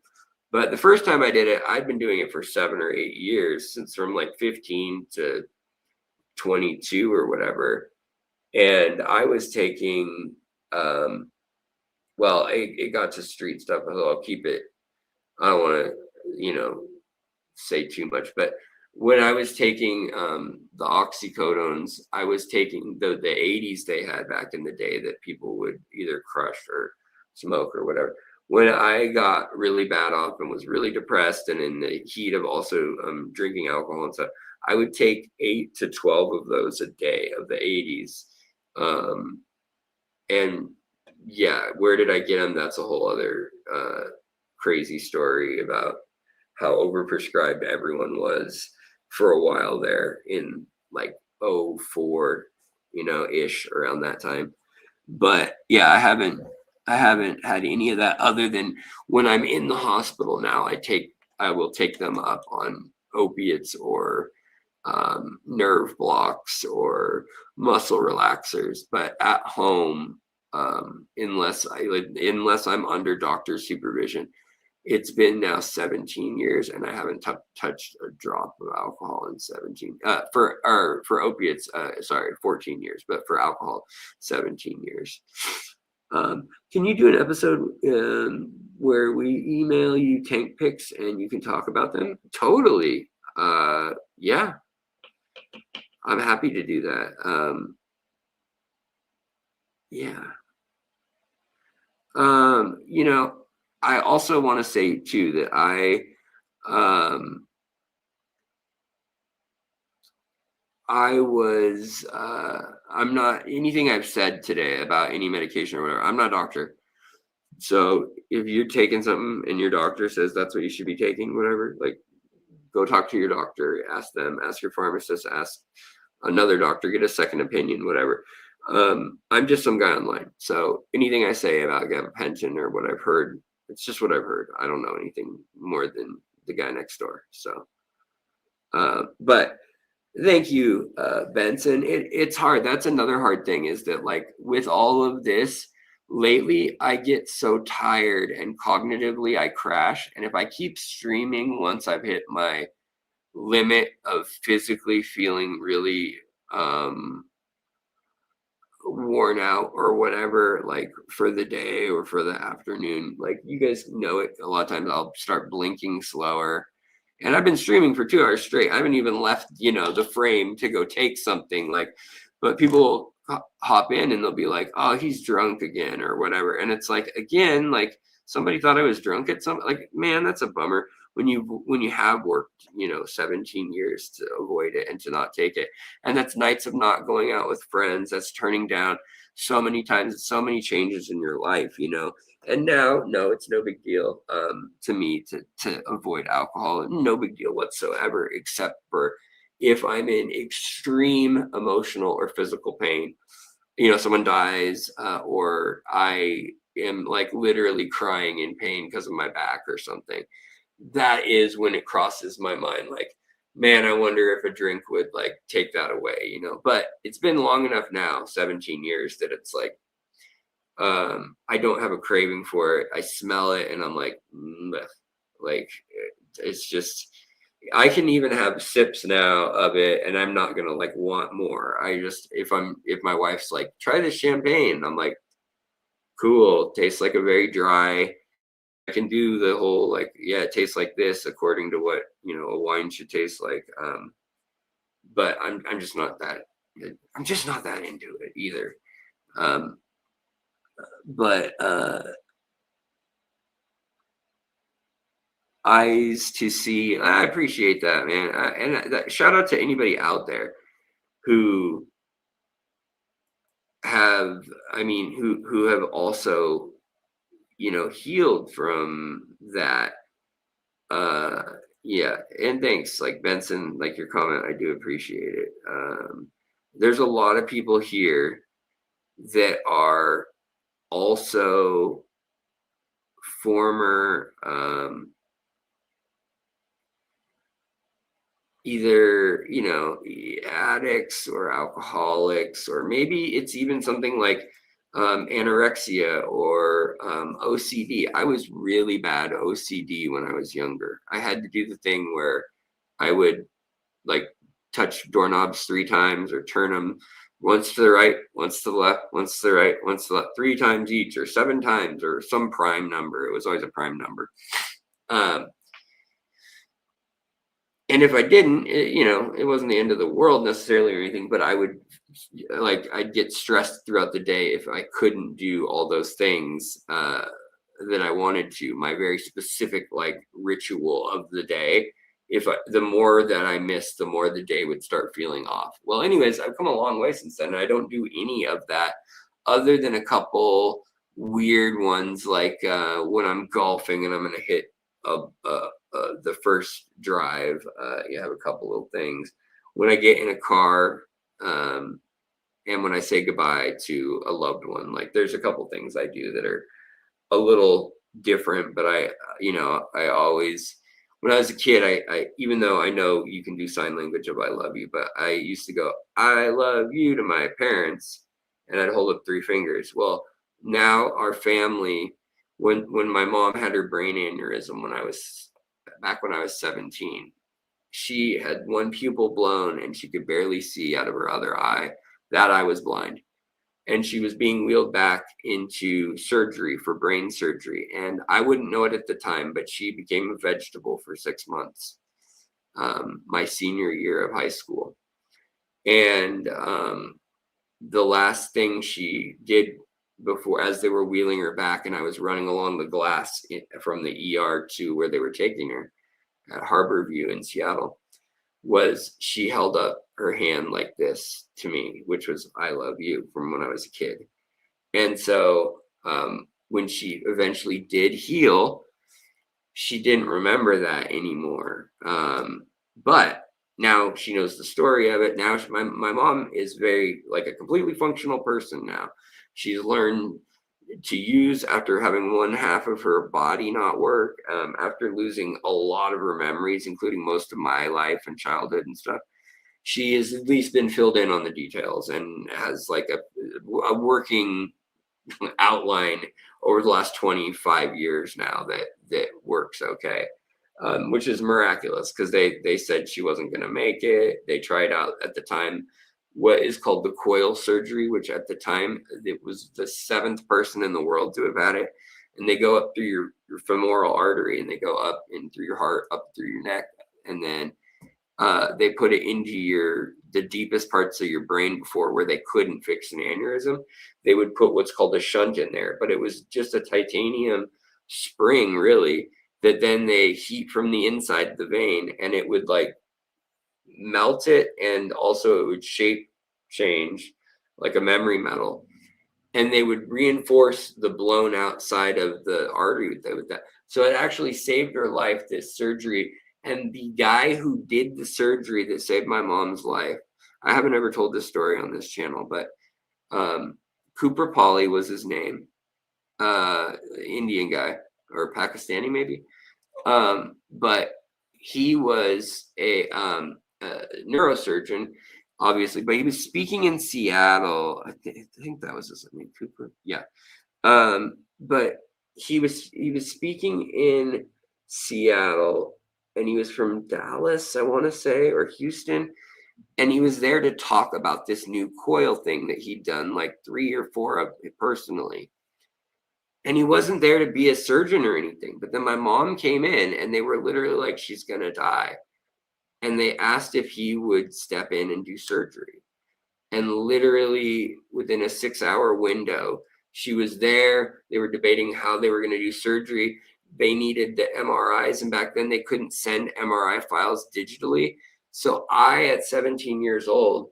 But the first time I did it, I'd been doing it for 7 or 8 years, since from like 15 to 22 or whatever. And I was taking, well, it got to street stuff. I'll keep it. I don't want to, say too much, but when I was taking the oxycodones, I was taking the 80s they had back in the day that people would either crush or smoke or whatever. When I got really bad off and was really depressed, and in the heat of also drinking alcohol and stuff, I would take 8 to 12 of those a day of the 80s. And yeah, where did I get them? That's a whole other crazy story about how overprescribed everyone was for a while there in like 04, ish, around that time. But yeah, I haven't had any of that, other than when I'm in the hospital now, I will take them up on opiates or nerve blocks or muscle relaxers. But at home, unless I'm under doctor supervision, it's been now 17 years, and I haven't touched a drop of alcohol in 17 for opiates. Sorry, 14 years, but for alcohol, 17 years. Can you do an episode where we email you tank pics and you can talk about them? Totally. Yeah, I'm happy to do that. Yeah. I also want to say too that I'm not, anything I've said today about any medication or whatever, I'm not a doctor. So if you're taking something and your doctor says that's what you should be taking, whatever, like, go talk to your doctor, ask them, ask your pharmacist, ask another doctor, get a second opinion, whatever. I'm just some guy online. So anything I say about gabapentin or what I've heard, it's just what I've heard. I don't know anything more than the guy next door. So, but thank you, Benson. It's hard. That's another hard thing, is that like with all of this lately, I get so tired and cognitively I crash. And if I keep streaming once I've hit my limit of physically feeling really worn out or whatever, like for the day or for the afternoon, like you guys know it, a lot of times I'll start blinking slower. And I've been streaming for 2 hours straight. I haven't even left, the frame to go take something, like, but people hop in and they'll be like, oh, he's drunk again or whatever. And it's like, again, like, somebody thought I was drunk at some, like, man, that's a bummer when you have worked 17 years to avoid it and to not take it. And that's nights of not going out with friends, that's turning down so many times, so many changes in your life. And now, no, it's no big deal to me to avoid alcohol. No big deal whatsoever, except for if I'm in extreme emotional or physical pain. Someone dies, or I am like literally crying in pain because of my back or something. That is when it crosses my mind, like, man, I wonder if a drink would like take that away. But it's been long enough now, 17 years, that it's like, I don't have a craving for it. I smell it and I'm like, bleh. Like, it's just, I can even have sips now of it and I'm not gonna like want more. I just, if my wife's like, try this champagne, I'm like, cool, tastes like a very dry. I can do the whole like, yeah, it tastes like this according to what a wine should taste like. But I'm just not that into it either. But eyes to see, I appreciate that, man. And shout out to anybody out there who have, who have also healed from that. Yeah, and thanks, like Benson, like your comment, I do appreciate it. There's a lot of people here that are also former either addicts or alcoholics, or maybe it's even something like anorexia or OCD. I was really bad OCD when I was younger. I had to do the thing where I would like touch doorknobs 3 times or turn them once to the right, once to the left, once to the right, once to the left, 3 times each, or 7 times, or some prime number. It was always a prime number. And if I didn't, it wasn't the end of the world necessarily or anything, but I'd get stressed throughout the day if I couldn't do all those things that I wanted to. My very specific ritual of the day. The more that I missed, the more the day would start feeling off. Well, anyways, I've come a long way since then. And I don't do any of that other than a couple weird ones, like when I'm golfing and I'm going to hit the first drive. You have a couple little things. When I get in a car, and when I say goodbye to a loved one, like there's a couple things I do that are a little different, but I always, when I was a kid, I even though I know you can do sign language of I love you, but I used to go, I love you to my parents, and I'd hold up 3 fingers. Well, now our family, when my mom had her brain aneurysm when I was 17, she had one pupil blown and she could barely see out of her other eye. That eye was blind. And she was being wheeled back into surgery for brain surgery. And I wouldn't know it at the time, but she became a vegetable for 6 months, my senior year of high school. And the last thing she did before, as they were wheeling her back and I was running along the glass from the ER to where they were taking her at Harborview in Seattle, was she held up her hand like this to me, which was I love you, from when I was a kid. And so when she eventually did heal, she didn't remember that anymore. But now she knows the story of it. Now my mom is very a completely functional person now. She's learned to use, after having one half of her body not work, after losing a lot of her memories, including most of my life and childhood and stuff. She has at least been filled in on the details and has a working outline over the last 25 years now that works okay. Which is miraculous, because they said she wasn't going to make it. They tried out at the time what is called the coil surgery, which at the time it was the 7th person in the world to have had it. And they go up through your femoral artery, and they go up in through your heart, up through your neck, and then they put it into the deepest parts of your brain before, where they couldn't fix an aneurysm. They would put what's called a shunt in there, but it was just a titanium spring, really, that then they heat from the inside of the vein, and it would melt it, and also it would shape change like a memory metal, and they would reinforce the blown out side of the artery with that. So it actually saved her life, this surgery. And the guy who did the surgery that saved my mom's life, I haven't ever told this story on this channel, but Cooper Polly was his name, Indian guy, or Pakistani maybe. But he was a neurosurgeon, obviously, but he was speaking in Seattle. I think that was his name, Cooper. Yeah. But he was speaking in Seattle, and he was from Dallas, I want to say, or Houston. And he was there to talk about this new coil thing that he'd done 3 or 4 of it personally. And he wasn't there to be a surgeon or anything. But then my mom came in, and they were literally like, she's going to die. And they asked if he would step in and do surgery. And literally within a 6-hour window, she was there. They were debating how they were going to do surgery. They needed the MRIs, and back then they couldn't send MRI files digitally. So at 17 years old,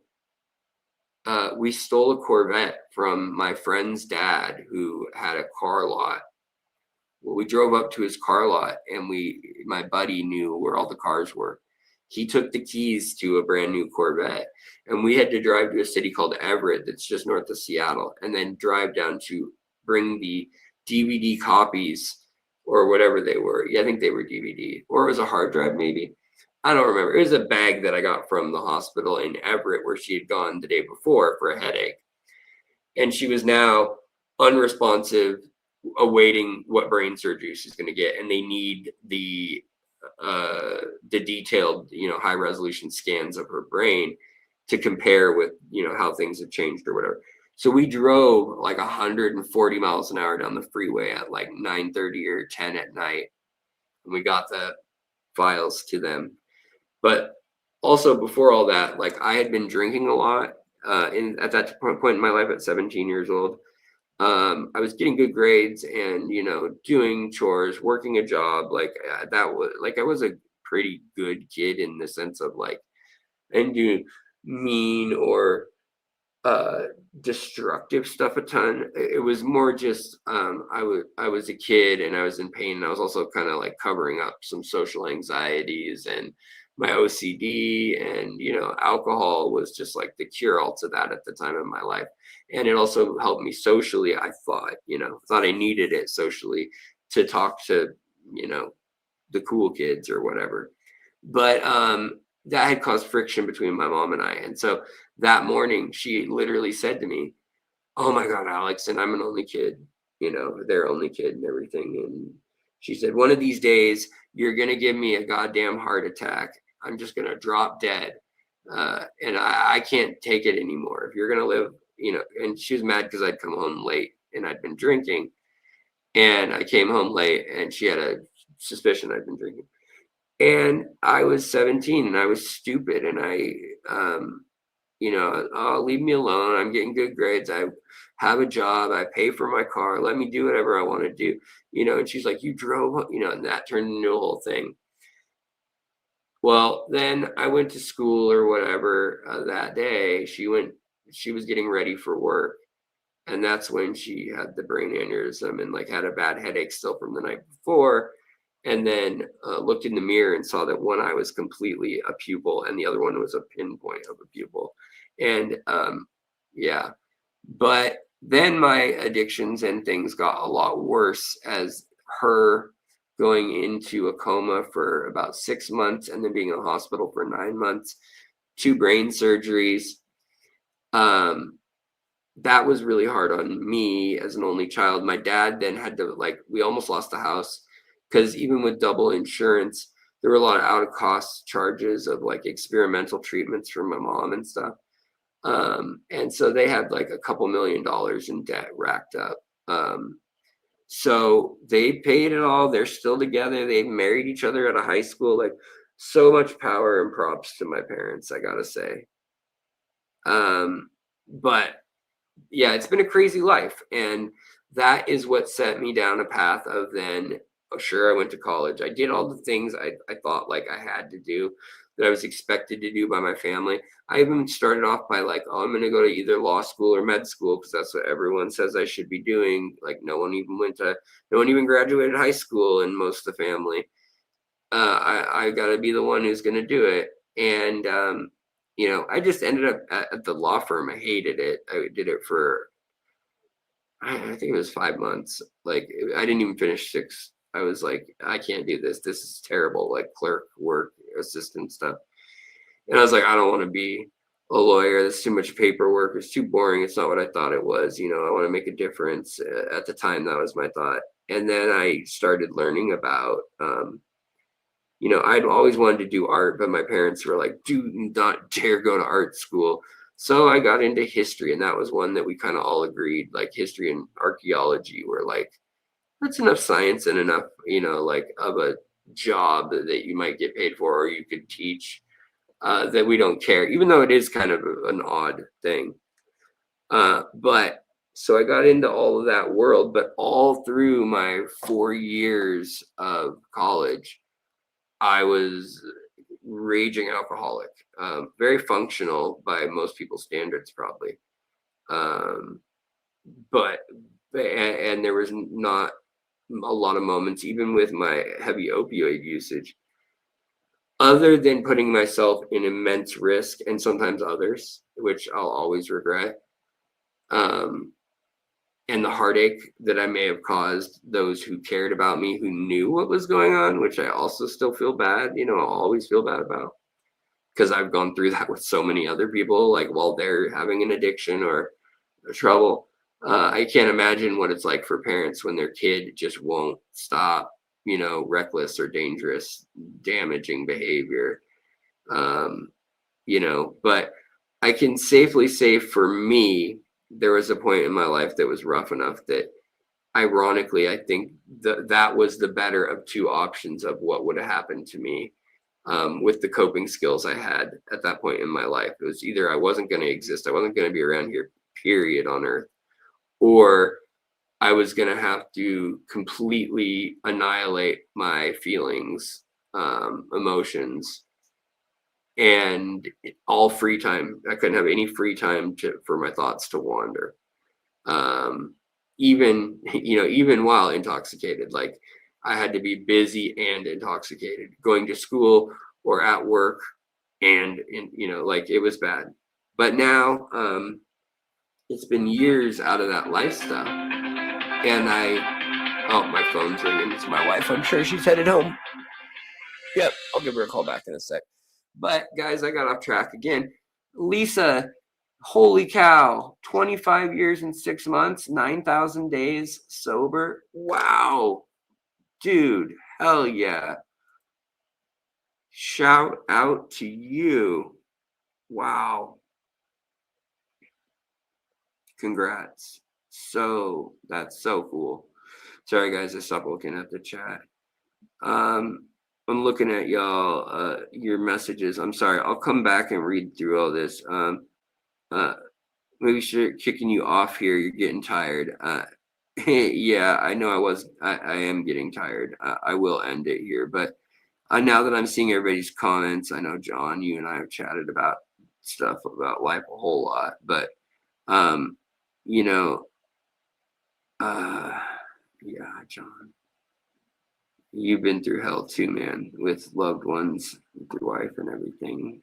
we stole a Corvette from my friend's dad, who had a car lot Well, we drove up to his car lot, and my buddy knew where all the cars were. He took the keys to a brand new Corvette, and we had to drive to a city called Everett that's just north of Seattle, and then drive down to bring the DVD copies or whatever they were. Yeah, I think they were DVD, or it was a hard drive maybe. I don't remember. It was a bag that I got from the hospital in Everett where she had gone the day before for a headache. And she was now unresponsive, awaiting what brain surgery she's going to get. And they need the detailed, high resolution scans of her brain to compare with, how things have changed or whatever. So we drove like 140 miles an hour down the freeway at like 9:30 or 10 at night. And we got the files to them. But also before all that, like I had been drinking a lot at that point in my life at 17 years old. I was getting good grades and, doing chores, working a job. Like that was like, I was a pretty good kid in the sense of like, I didn't do mean or destructive stuff a ton. It was more just I was a kid and I was in pain, and I was also kind of like covering up some social anxieties and my OCD, and alcohol was just like the cure all to that at the time in my life. And it also helped me socially. I thought I needed it socially to talk to the cool kids or whatever. But that had caused friction between my mom and I. And so that morning, she literally said to me, "Oh my God, Alex," and I'm an only kid, their only kid and everything. And she said, "One of these days, you're going to give me a goddamn heart attack. I'm just going to drop dead. And I can't take it anymore. If you're going to live," and she was mad because I'd come home late and I'd been drinking. And I came home late and she had a suspicion I'd been drinking. And I was 17 and I was stupid. And "Oh, leave me alone. I'm getting good grades. I have a job. I pay for my car. Let me do whatever I want to do." And she's like, "You drove," and that turned into a whole thing. Well, then I went to school or whatever that day. She was getting ready for work. And that's when she had the brain aneurysm and like had a bad headache still from the night before. And then looked in the mirror and saw that one eye was completely a pupil and the other one was a pinpoint of a pupil. And yeah, but then my addictions and things got a lot worse as her going into a coma for about 6 months and then being in the hospital for 9 months, 2 brain surgeries. That was really hard on me as an only child. My dad then had to, like, we almost lost the house because even with double insurance, there were a lot of out of cost charges of like experimental treatments for my mom and stuff. And so they had like a couple $1,000,000 in debt racked up. So they paid it all. They're still together. They married each other out of high school. Like, so much power and props to my parents, I gotta say. But yeah, it's been a crazy life. And that is what set me down a path of then, oh, sure, I went to college. I did all the things I thought like I had to do, that I was expected to do by my family. I even started off by like, oh, I'm going to go to either law school or med school because that's what everyone says I should be doing. Like no one even graduated high school in most of the family. I got to be the one who's going to do it. And, I just ended up at the law firm. I hated it. I did it for, I think it was 5 months. Like I didn't even finish 6. I was like, I can't do this. This is terrible. Like clerk work, assistant stuff. And I was like, I don't want to be a lawyer. There's too much paperwork. It's too boring. It's not what I thought it was. I want to make a difference. At the time, that was my thought. And then I started learning about, I'd always wanted to do art, but my parents were like, do not dare go to art school. So I got into history, and that was one that we kind of all agreed, like history and archaeology were like, that's enough science and enough, like of a job that you might get paid for, or you could teach, that we don't care, even though it is kind of an odd thing. But so I got into all of that world, but all through my 4 years of college, I was raging alcoholic, very functional by most people's standards, probably. But there was not a lot of moments, even with my heavy opioid usage, other than putting myself in immense risk and sometimes others, which I'll always regret. And the heartache that I may have caused those who cared about me, who knew what was going on, which I also still feel bad, I'll always feel bad about, because I've gone through that with so many other people, like while they're having an addiction or trouble. I can't imagine what it's like for parents when their kid just won't stop, reckless or dangerous, damaging behavior. But I can safely say for me, there was a point in my life that was rough enough that, ironically, I think that was the better of two options of what would have happened to me, with the coping skills I had at that point in my life. It was either I wasn't going to exist, I wasn't going to be around here, period, on earth, or I was going to have to completely annihilate my feelings, emotions, and all free time. I couldn't have any free time for my thoughts to wander. Even while intoxicated, like I had to be busy and intoxicated, going to school or at work, and like it was bad. But now, it's been years out of that lifestyle, and my phone's ringing. It's my wife. I'm sure she's headed home. Yep, I'll give her a call back in a sec. But guys, I got off track again. Lisa, holy cow, 25 years and 6 months, 9,000 days sober. Wow. Dude, hell yeah. Shout out to you. Wow. Congrats. That's so cool. Sorry guys, I stopped looking at the chat. I'm looking at y'all, your messages. I'm sorry. I'll come back and read through all this. Maybe kicking you off here. You're getting tired. Yeah, I know I am getting tired. I will end it here. But now that I'm seeing everybody's comments, I know, John, you and I have chatted about stuff about life a whole lot. But, yeah, John. You've been through hell too, man, with loved ones, with your wife and everything.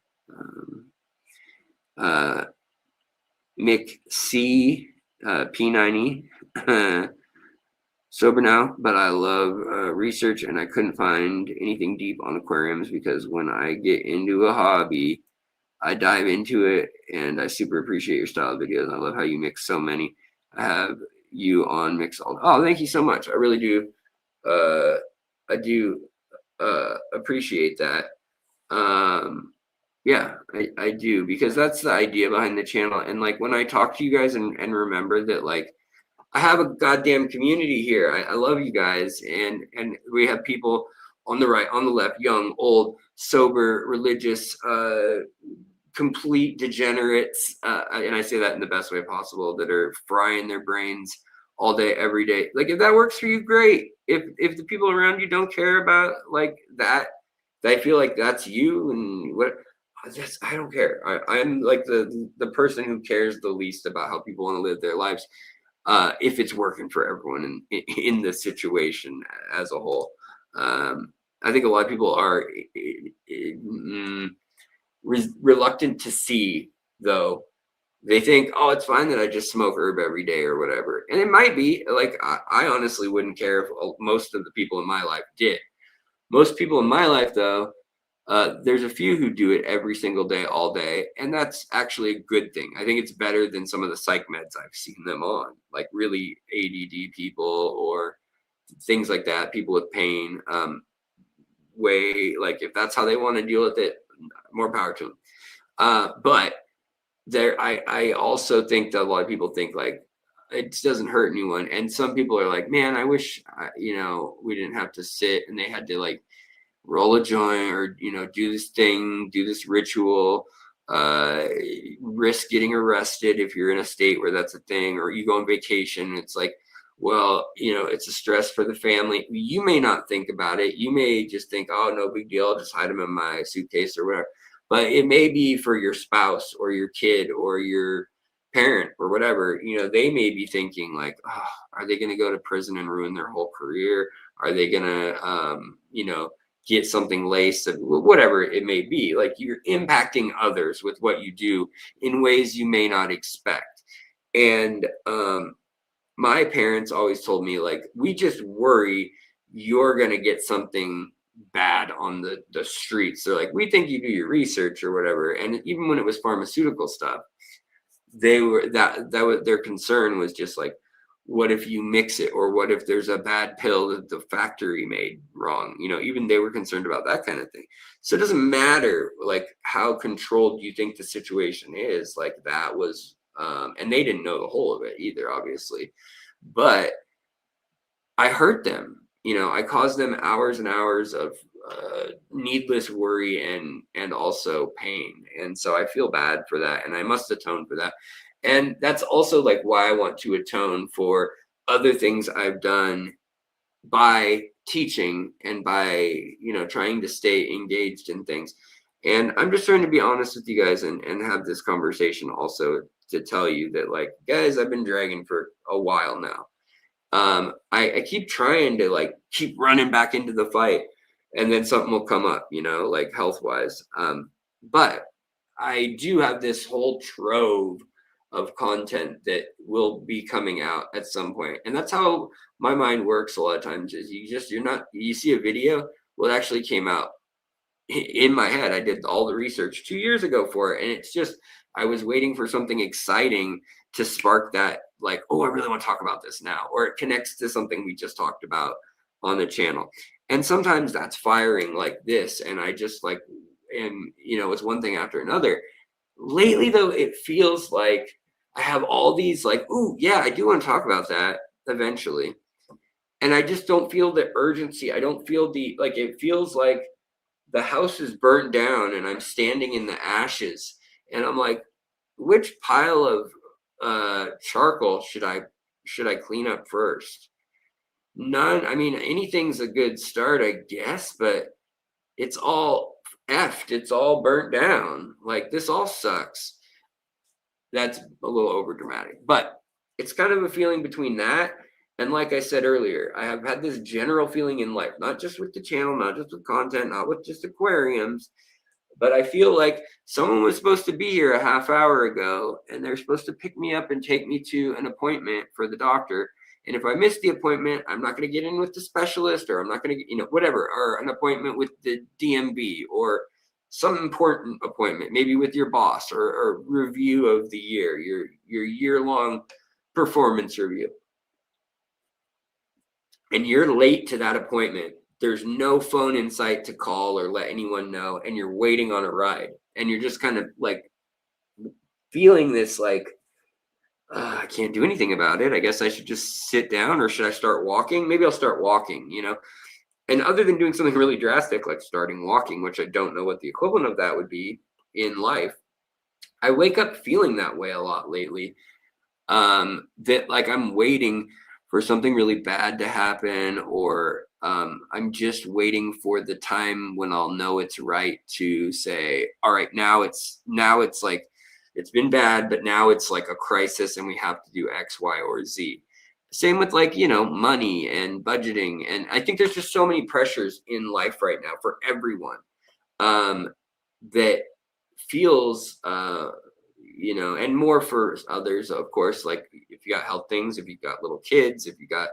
Mick C, P90, sober now, but I love research, and I couldn't find anything deep on aquariums, because when I get into a hobby, I dive into it, and I super appreciate your style of videos. I love how you mix so many. I have you on mix all. Oh, thank you so much. I really do. I do appreciate that. Yeah, I do, because that's the idea behind the channel. And like when I talk to you guys and remember that, like, I have a goddamn community here. I love you guys, and we have people on the right, on the left, young, old, sober, religious, complete degenerates, and I say that in the best way possible, that are frying their brains all day, every day. Like, if that works for you, great. If the people around you don't care about like that, I feel like that's you, and what. I don't care. I'm like the person who cares the least about how people want to live their lives, if it's working for everyone in the situation as a whole. I think a lot of people are reluctant to see, though. They think, oh, it's fine that I just smoke herb every day or whatever. And it might be. Like, I honestly wouldn't care if most of the people in my life did. Most people in my life, though, there's a few who do it every single day, all day. And that's actually a good thing. I think it's better than some of the psych meds I've seen them on, like really ADD people or things like that, people with pain. Like, if that's how they want to deal with it, more power to them. But I also think that a lot of people think like it doesn't hurt anyone, and some people are like, man, I wish we didn't have to sit and they had to like roll a joint or do this thing, do this ritual, risk getting arrested if you're in a state where that's a thing, or you go on vacation and it's like, well, it's a stress for the family. You may not think about it. You may just think, oh, no big deal, I'll just hide them in my suitcase or whatever. But it may be for your spouse or your kid or your parent or whatever, you know, they may be thinking like, oh, are they going to go to prison and ruin their whole career? Are they going to, you know, get something laced, whatever it may be? Like, you're impacting others with what you do in ways you may not expect. And my parents always told me, like, we just worry you're going to get something bad on the streets. They're like, we think you do your research or whatever. And even when it was pharmaceutical stuff, they were that was their concern, was just like, what if you mix it, or what if there's a bad pill that the factory made wrong? You know, even they were concerned about that kind of thing. So it doesn't matter like how controlled you think the situation is. Like, that was and they didn't know the whole of it either, obviously, but I hurt them. You know, I caused them hours and hours of needless worry and also pain. And so I feel bad for that, and I must atone for that. And that's also like why I want to atone for other things I've done by teaching and by, you know, trying to stay engaged in things. And I'm just trying to be honest with you guys and have this conversation also to tell you that, like, guys, I've been dragging for a while now. I keep trying to like keep running back into the fight, and then something will come up, you know, like health wise. But I do have this whole trove of content that will be coming out at some point. And that's how my mind works a lot of times, is you see a video, well, it actually came out in my head. I did all the research 2 years ago for it. And it's just, I was waiting for something exciting to spark that, like, oh, I really want to talk about this now, or it connects to something we just talked about on the channel. And sometimes that's firing like this. And I just like, and you know, it's one thing after another. Lately though, it feels like I have all these like, oh yeah, I do want to talk about that eventually. And I just don't feel the urgency. I don't feel the, like, it feels like the house is burnt down and I'm standing in the ashes, and I'm like, which pile of charcoal should I clean up first? None. I mean, anything's a good start, I guess, but it's all effed. It's all burnt down. Like, this all sucks. That's a little over dramatic, but it's kind of a feeling between that and, like I said earlier, I have had this general feeling in life, not just with the channel, not just with content, not with just aquariums, but I feel like someone was supposed to be here a half hour ago, and they're supposed to pick me up and take me to an appointment for the doctor. And if I miss the appointment, I'm not going to get in with the specialist, or I'm not going to, you know, whatever, or an appointment with the DMV, or some important appointment, maybe with your boss, or review of the year, your year-long performance review. And you're late to that appointment. There's no phone in sight to call or let anyone know, and you're waiting on a ride, and you're just kind of like feeling this like, I can't do anything about it. I guess I should just sit down, or should I start walking? Maybe I'll start walking, you know. And other than doing something really drastic like starting walking, which I don't know what the equivalent of that would be in life, I wake up feeling that way a lot lately. That like I'm waiting for something really bad to happen, or I'm just waiting for the time when I'll know it's right to say, all right, now it's like, it's been bad, but now it's like a crisis and we have to do X, Y, or Z. Same with, like, you know, money and budgeting. And I think there's just so many pressures in life right now for everyone that feels, you know, and more for others, of course, like if you got health things, if you got little kids, if you got,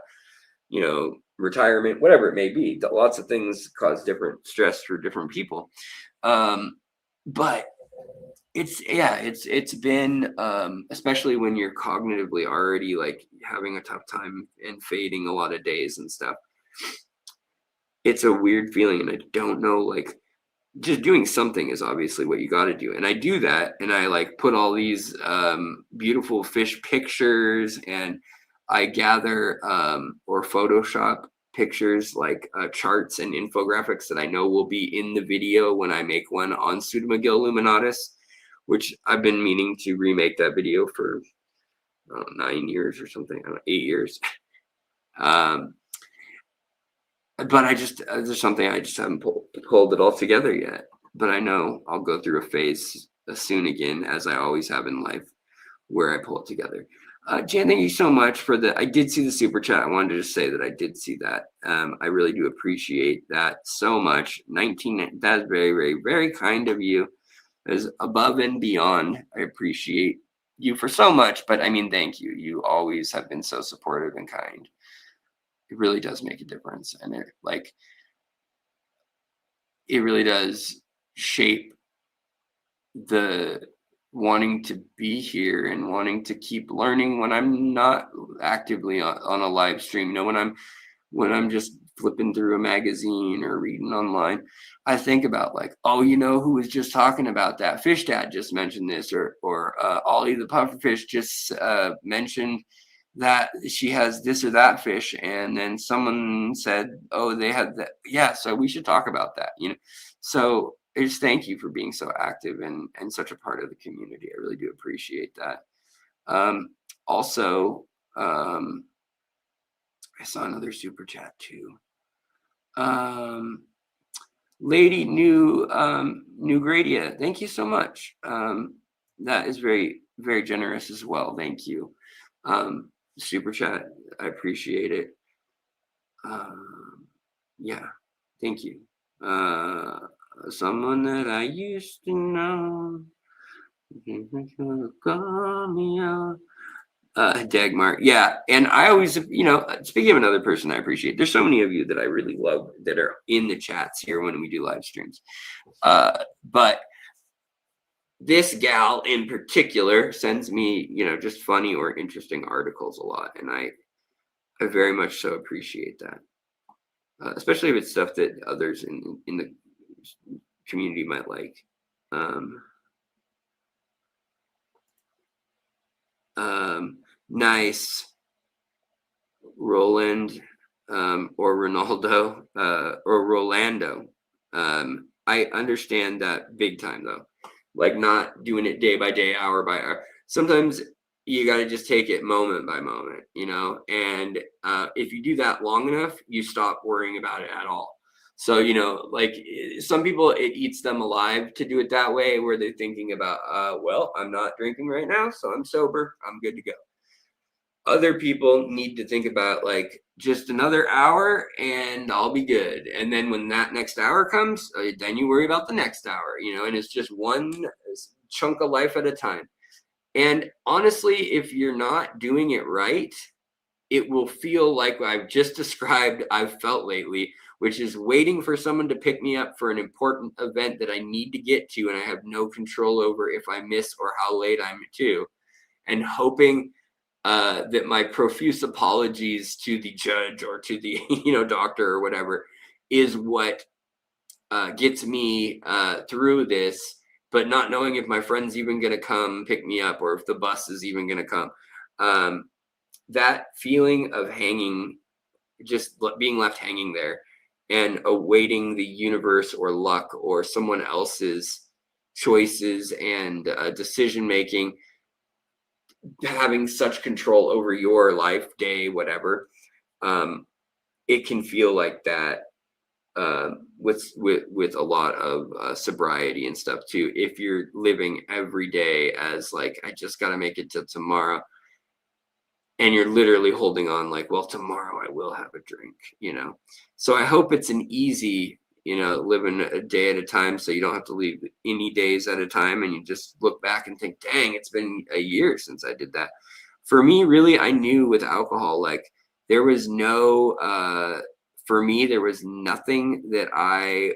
you know, retirement, whatever it may be, lots of things cause different stress for different people. But it's been, especially when you're cognitively already like having a tough time and fading a lot of days and stuff. It's a weird feeling, and I don't know, like, just doing something is obviously what you got to do. And I do that, and I like put all these beautiful fish pictures, and I gather or Photoshop pictures, like charts and infographics that I know will be in the video when I make one on Pseudomagil luminatus, which I've been meaning to remake that video for 9 years or something, 8 years. But I just, there's something I just haven't pulled it all together yet. But I know I'll go through a phase soon again, as I always have in life, where I pull it together. Jan, thank you so much for I did see the super chat. I wanted to just say that I did see that. I really do appreciate that so much. 19, that's very, very, very kind of you. Is above and beyond. I appreciate you for so much, but I mean, thank you. You always have been so supportive and kind. It really does make a difference. And it really does shape the wanting to be here and wanting to keep learning when I'm not actively on a live stream. You know, when I'm just flipping through a magazine or reading online, I think about like, oh, you know, who was just talking about that? Fish Dad just mentioned this, or Ollie the pufferfish just mentioned that she has this or that fish, and then someone said, oh, they had that. Yeah, so we should talk about that. You know, so I just thank you for being so active and such a part of the community. I really do appreciate that. Also, I saw another super chat too. Lady New Gradia, thank you so much. That is very, very generous as well. Thank you. Super chat, I appreciate it. Yeah, thank you. Someone that I used to know. Call me out. Dagmar, yeah, and I always, you know, speaking of another person I appreciate, there's so many of you that I really love that are in the chats here when we do live streams. But this gal in particular sends me, you know, just funny or interesting articles a lot, and I very much so appreciate that, especially if it's stuff that others in the community might like. Nice. Roland or Ronaldo or Rolando. I understand that big time though. Like not doing it day by day, hour by hour. Sometimes you got to just take it moment by moment, you know? And if you do that long enough, you stop worrying about it at all. So, you know, like some people, it eats them alive to do it that way, where they're thinking about, well, I'm not drinking right now, so I'm sober, I'm good to go. Other people need to think about like just another hour and I'll be good. And then when that next hour comes, then you worry about the next hour, you know, and it's just one chunk of life at a time. And honestly, if you're not doing it right, it will feel like I've just described I've felt lately, which is waiting for someone to pick me up for an important event that I need to get to and I have no control over if I miss or how late I'm to, and hoping that my profuse apologies to the judge or to the doctor or whatever is what gets me through this, but not knowing if my friend's even going to come pick me up or if the bus is even going to come. That feeling of hanging, just being left hanging there and awaiting the universe or luck or someone else's choices and decision making, having such control over your life, day, whatever, it can feel like that with a lot of sobriety and stuff too. If you're living every day as like, I just got to make it till tomorrow, and you're literally holding on like, well, tomorrow I will have a drink, you know? So I hope it's an easy, living a day at a time, so you don't have to leave any days at a time and you just look back and think, dang, it's been a year since I did that. For me, really, I knew with alcohol, like there was for me, there was nothing that I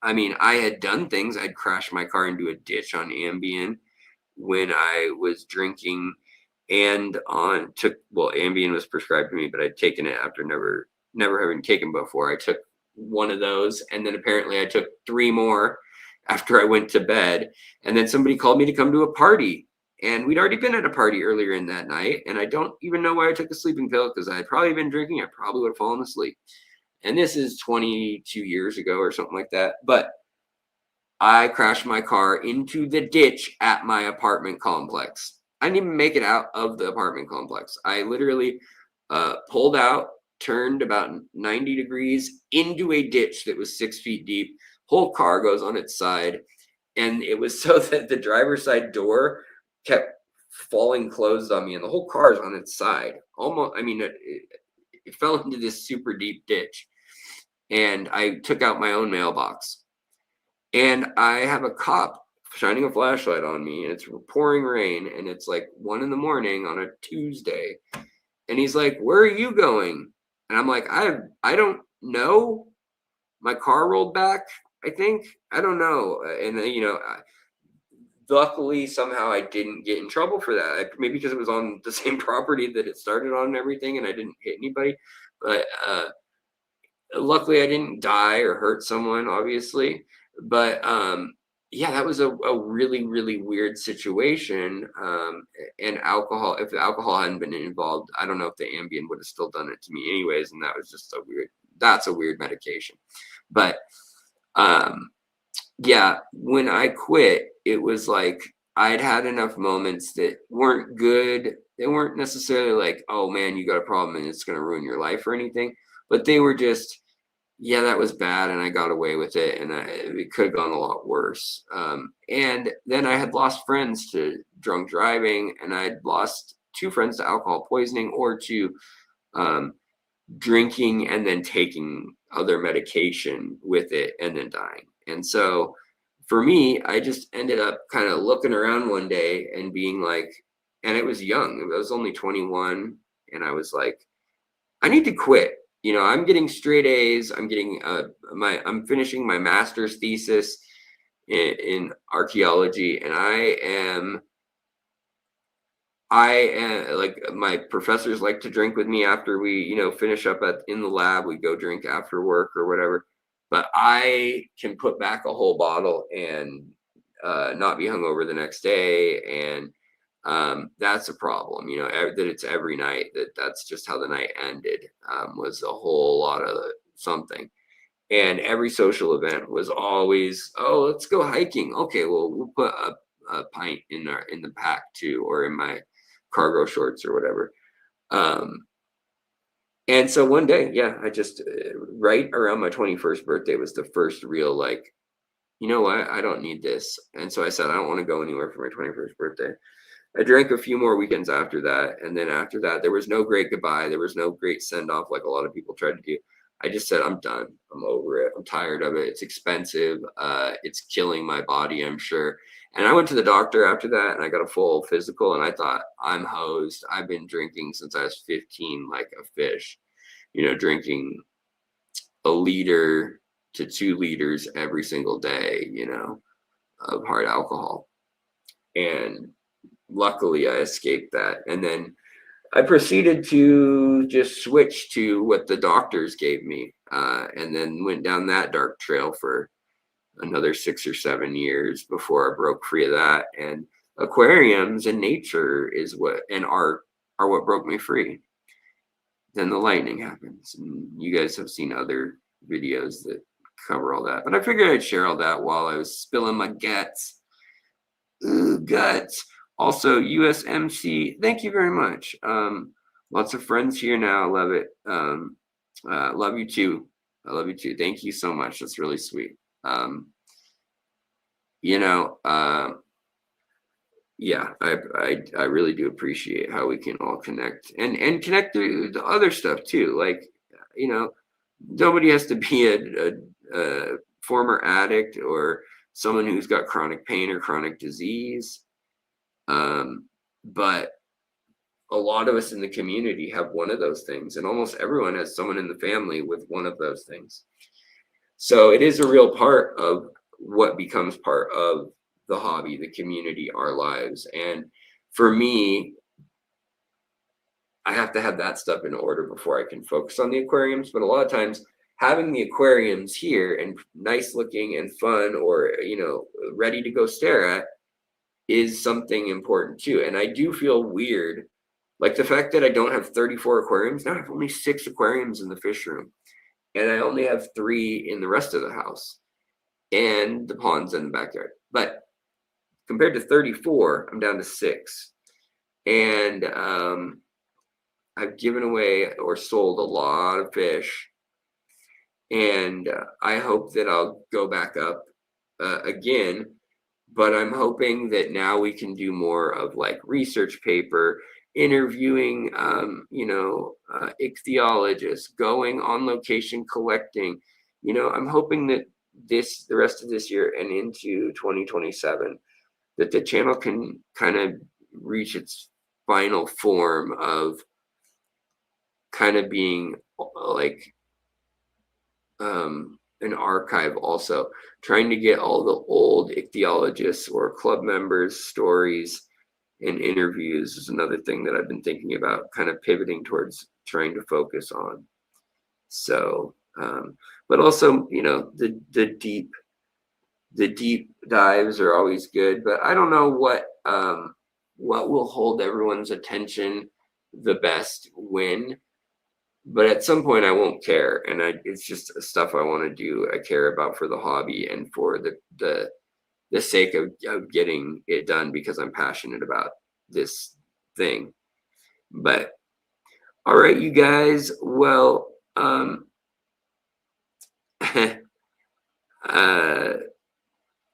had done things. I'd crash my car into a ditch on Ambien when I was drinking, and Ambien was prescribed to me, but I'd taken it after never having taken before. I took one of those, and then apparently I took 3 more after I went to bed, and then somebody called me to come to a party, and we'd already been at a party earlier in that night, and I don't even know why I took a sleeping pill, because I had probably been drinking. I probably would have fallen asleep. And this is 22 years ago or something like that, but I crashed my car into the ditch at my apartment complex. I didn't even make it out of the apartment complex. I literally pulled out, turned about 90 degrees into a ditch that was 6 feet deep. Whole car goes on its side. And it was so that the driver's side door kept falling closed on me, and the whole car is on its side. Almost, I mean, it fell into this super deep ditch, and I took out my own mailbox, and I have a cop shining a flashlight on me, and it's pouring rain, and it's like 1 a.m. on a Tuesday, and he's like, "Where are you going?" And I'm like, I don't know. My car rolled back, I think. I don't know. And luckily somehow I didn't get in trouble for that. Maybe because it was on the same property that it started on and everything, and I didn't hit anybody. But luckily I didn't die or hurt someone, obviously. But yeah, that was a really, really weird situation. And alcohol, if the alcohol hadn't been involved, I don't know if the Ambien would have still done it to me anyways. And that was just that's a weird medication. But yeah, when I quit, it was like I'd had enough moments that weren't good. They weren't necessarily like, oh man, you got a problem and it's going to ruin your life or anything. But they were just, yeah, that was bad, and I got away with it, and it could have gone a lot worse. And then I had lost friends to drunk driving, and I'd lost 2 friends to alcohol poisoning or to drinking and then taking other medication with it and then dying. And so for me, I just ended up kind of looking around one day and being like, and it was young, I was only 21, and I was like, I need to quit. I'm getting straight A's. I'm getting I'm finishing my master's thesis in archaeology, and I am like, my professors like to drink with me after we, finish up in the lab. We go drink after work or whatever. But I can put back a whole bottle and not be hungover the next day, and that's a problem. That it's every night. That's just how the night ended. Was a whole lot of something. And every social event was always, oh, let's go hiking. Okay, well, we'll put a pint in the pack too, or in my cargo shorts or whatever. And so one day, yeah, I just right around my 21st birthday was the first real, like, you know what, I don't need this. And so I said, I don't want to go anywhere for my 21st birthday. I drank a few more weekends after that. And then after that, there was no great goodbye. There was no great send off like a lot of people tried to do. I just said, I'm done. I'm over it. I'm tired of it. It's expensive. It's killing my body, I'm sure. And I went to the doctor after that, and I got a full physical, and I thought, I'm hosed. I've been drinking since I was 15 like a fish, drinking 1 liter to 2 liters every single day, of hard alcohol. And luckily I escaped that. And then I proceeded to just switch to what the doctors gave me, and then went down that dark trail for another 6 or 7 years before I broke free of that. And aquariums and nature is what, and art are what broke me free. Then the lightning happens, and you guys have seen other videos that cover all that. But I figured I'd share all that while I was spilling my guts. Ooh, guts. Also, USMC, thank you very much. Lots of friends here now. Love it. Love you too. I love you too. Thank you so much. That's really sweet. Yeah, I really do appreciate how we can all connect and connect through the other stuff too. Like, nobody has to be a former addict or someone who's got chronic pain or chronic disease. But a lot of us in the community have one of those things, and almost everyone has someone in the family with one of those things. So it is a real part of what becomes part of the hobby, the community, our lives. And for me, I have to have that stuff in order before I can focus on the aquariums. But a lot of times having the aquariums here and nice looking and fun, or, ready to go stare at, is something important too. And I do feel weird, like the fact that I don't have 34 aquariums. Now I have only 6 aquariums in the fish room, and I only have 3 in the rest of the house and the ponds in the backyard. But compared to 34, I'm down to 6. And I've given away or sold a lot of fish. And I hope that I'll go back up again. but I'm hoping that now we can do more of like research paper, interviewing, ichthyologists, going on location collecting. I'm hoping that the rest of this year and into 2027, that the channel can kind of reach its final form of kind of being like an archive, also trying to get all the old ichthyologists or club members stories and interviews is another thing that I've been thinking about, kind of pivoting towards trying to focus on. So but also, the deep dives are always good, but I don't know what will hold everyone's attention the best when. But at some point I won't care, and it's just stuff I want to do. I care about for the hobby and for the sake of getting it done, because I'm passionate about this thing. But all right, you guys. Well,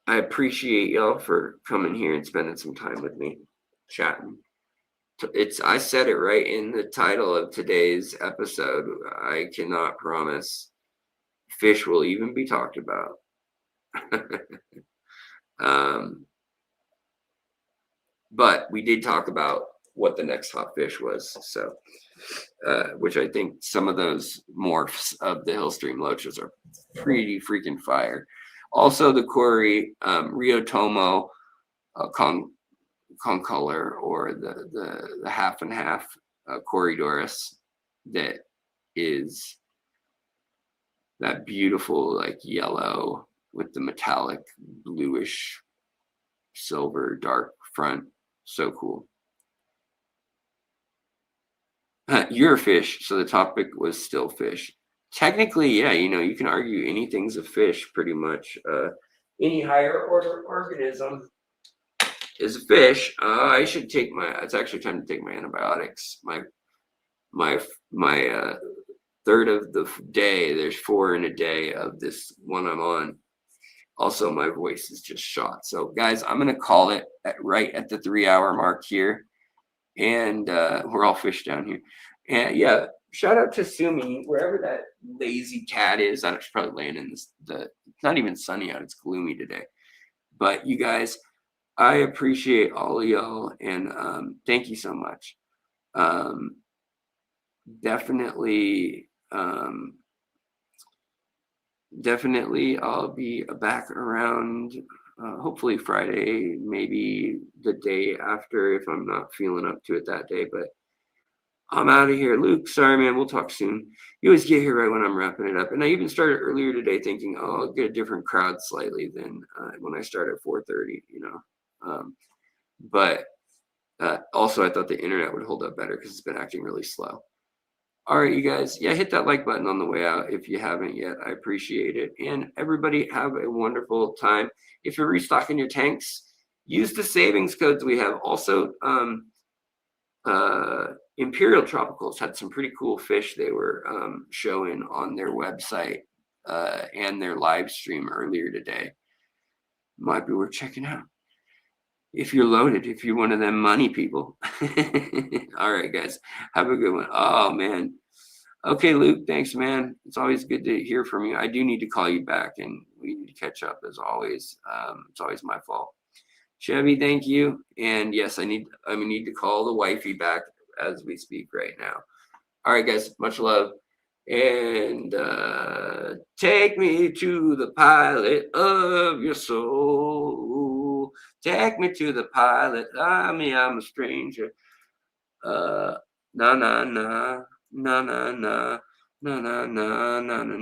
I appreciate y'all for coming here and spending some time with me, chatting. I said it right in the title of today's episode. I cannot promise fish will even be talked about. But we did talk about what the next hot fish was, so which I think some of those morphs of the Hillstream loaches are pretty freaking fire. Also, the Cory Rio Tomo concolor, or the half and half Corydoras, that is that beautiful like yellow with the metallic bluish silver dark front. So cool. You're a fish, so the topic was still fish. Technically, yeah, you can argue anything's a fish pretty much. Any higher order organism is a fish. I should take it's actually time to take my antibiotics. My third of the day. There's 4 in a day of this one I'm on. Also, my voice is just shot. So, guys, I'm gonna call it right at the 3-hour mark here, and we're all fish down here. And yeah, shout out to Sumi, wherever that lazy cat is. She's probably laying in it's not even sunny out. It's gloomy today. But you guys, I appreciate all of y'all, and thank you so much. Definitely I'll be back around hopefully Friday, maybe the day after if I'm not feeling up to it that day. But I'm out of here. Luke, sorry, man. We'll talk soon. You always get here right when I'm wrapping it up. And I even started earlier today thinking, I'll get a different crowd slightly than when I start at 4:30, But also, I thought the internet would hold up better because it's been acting really slow. All right, you guys. Yeah, hit that like button on the way out if you haven't yet. I appreciate it. And everybody have a wonderful time. If you're restocking your tanks, use the savings codes we have. Also, Imperial Tropicals had some pretty cool fish they were showing on their website and their live stream earlier today. Might be worth checking out. If you're loaded, if you're one of them money people. All right, guys. Have a good one. Oh, man. Okay, Luke. Thanks, man. It's always good to hear from you. I do need to call you back, and we need to catch up as always. It's always my fault. Chevy, thank you. And yes, I need to call the wifey back as we speak right now. All right, guys. Much love. And take me to the pilot of your soul. Take me to the pilot. I'm a stranger. Na na na na na na na na na na na.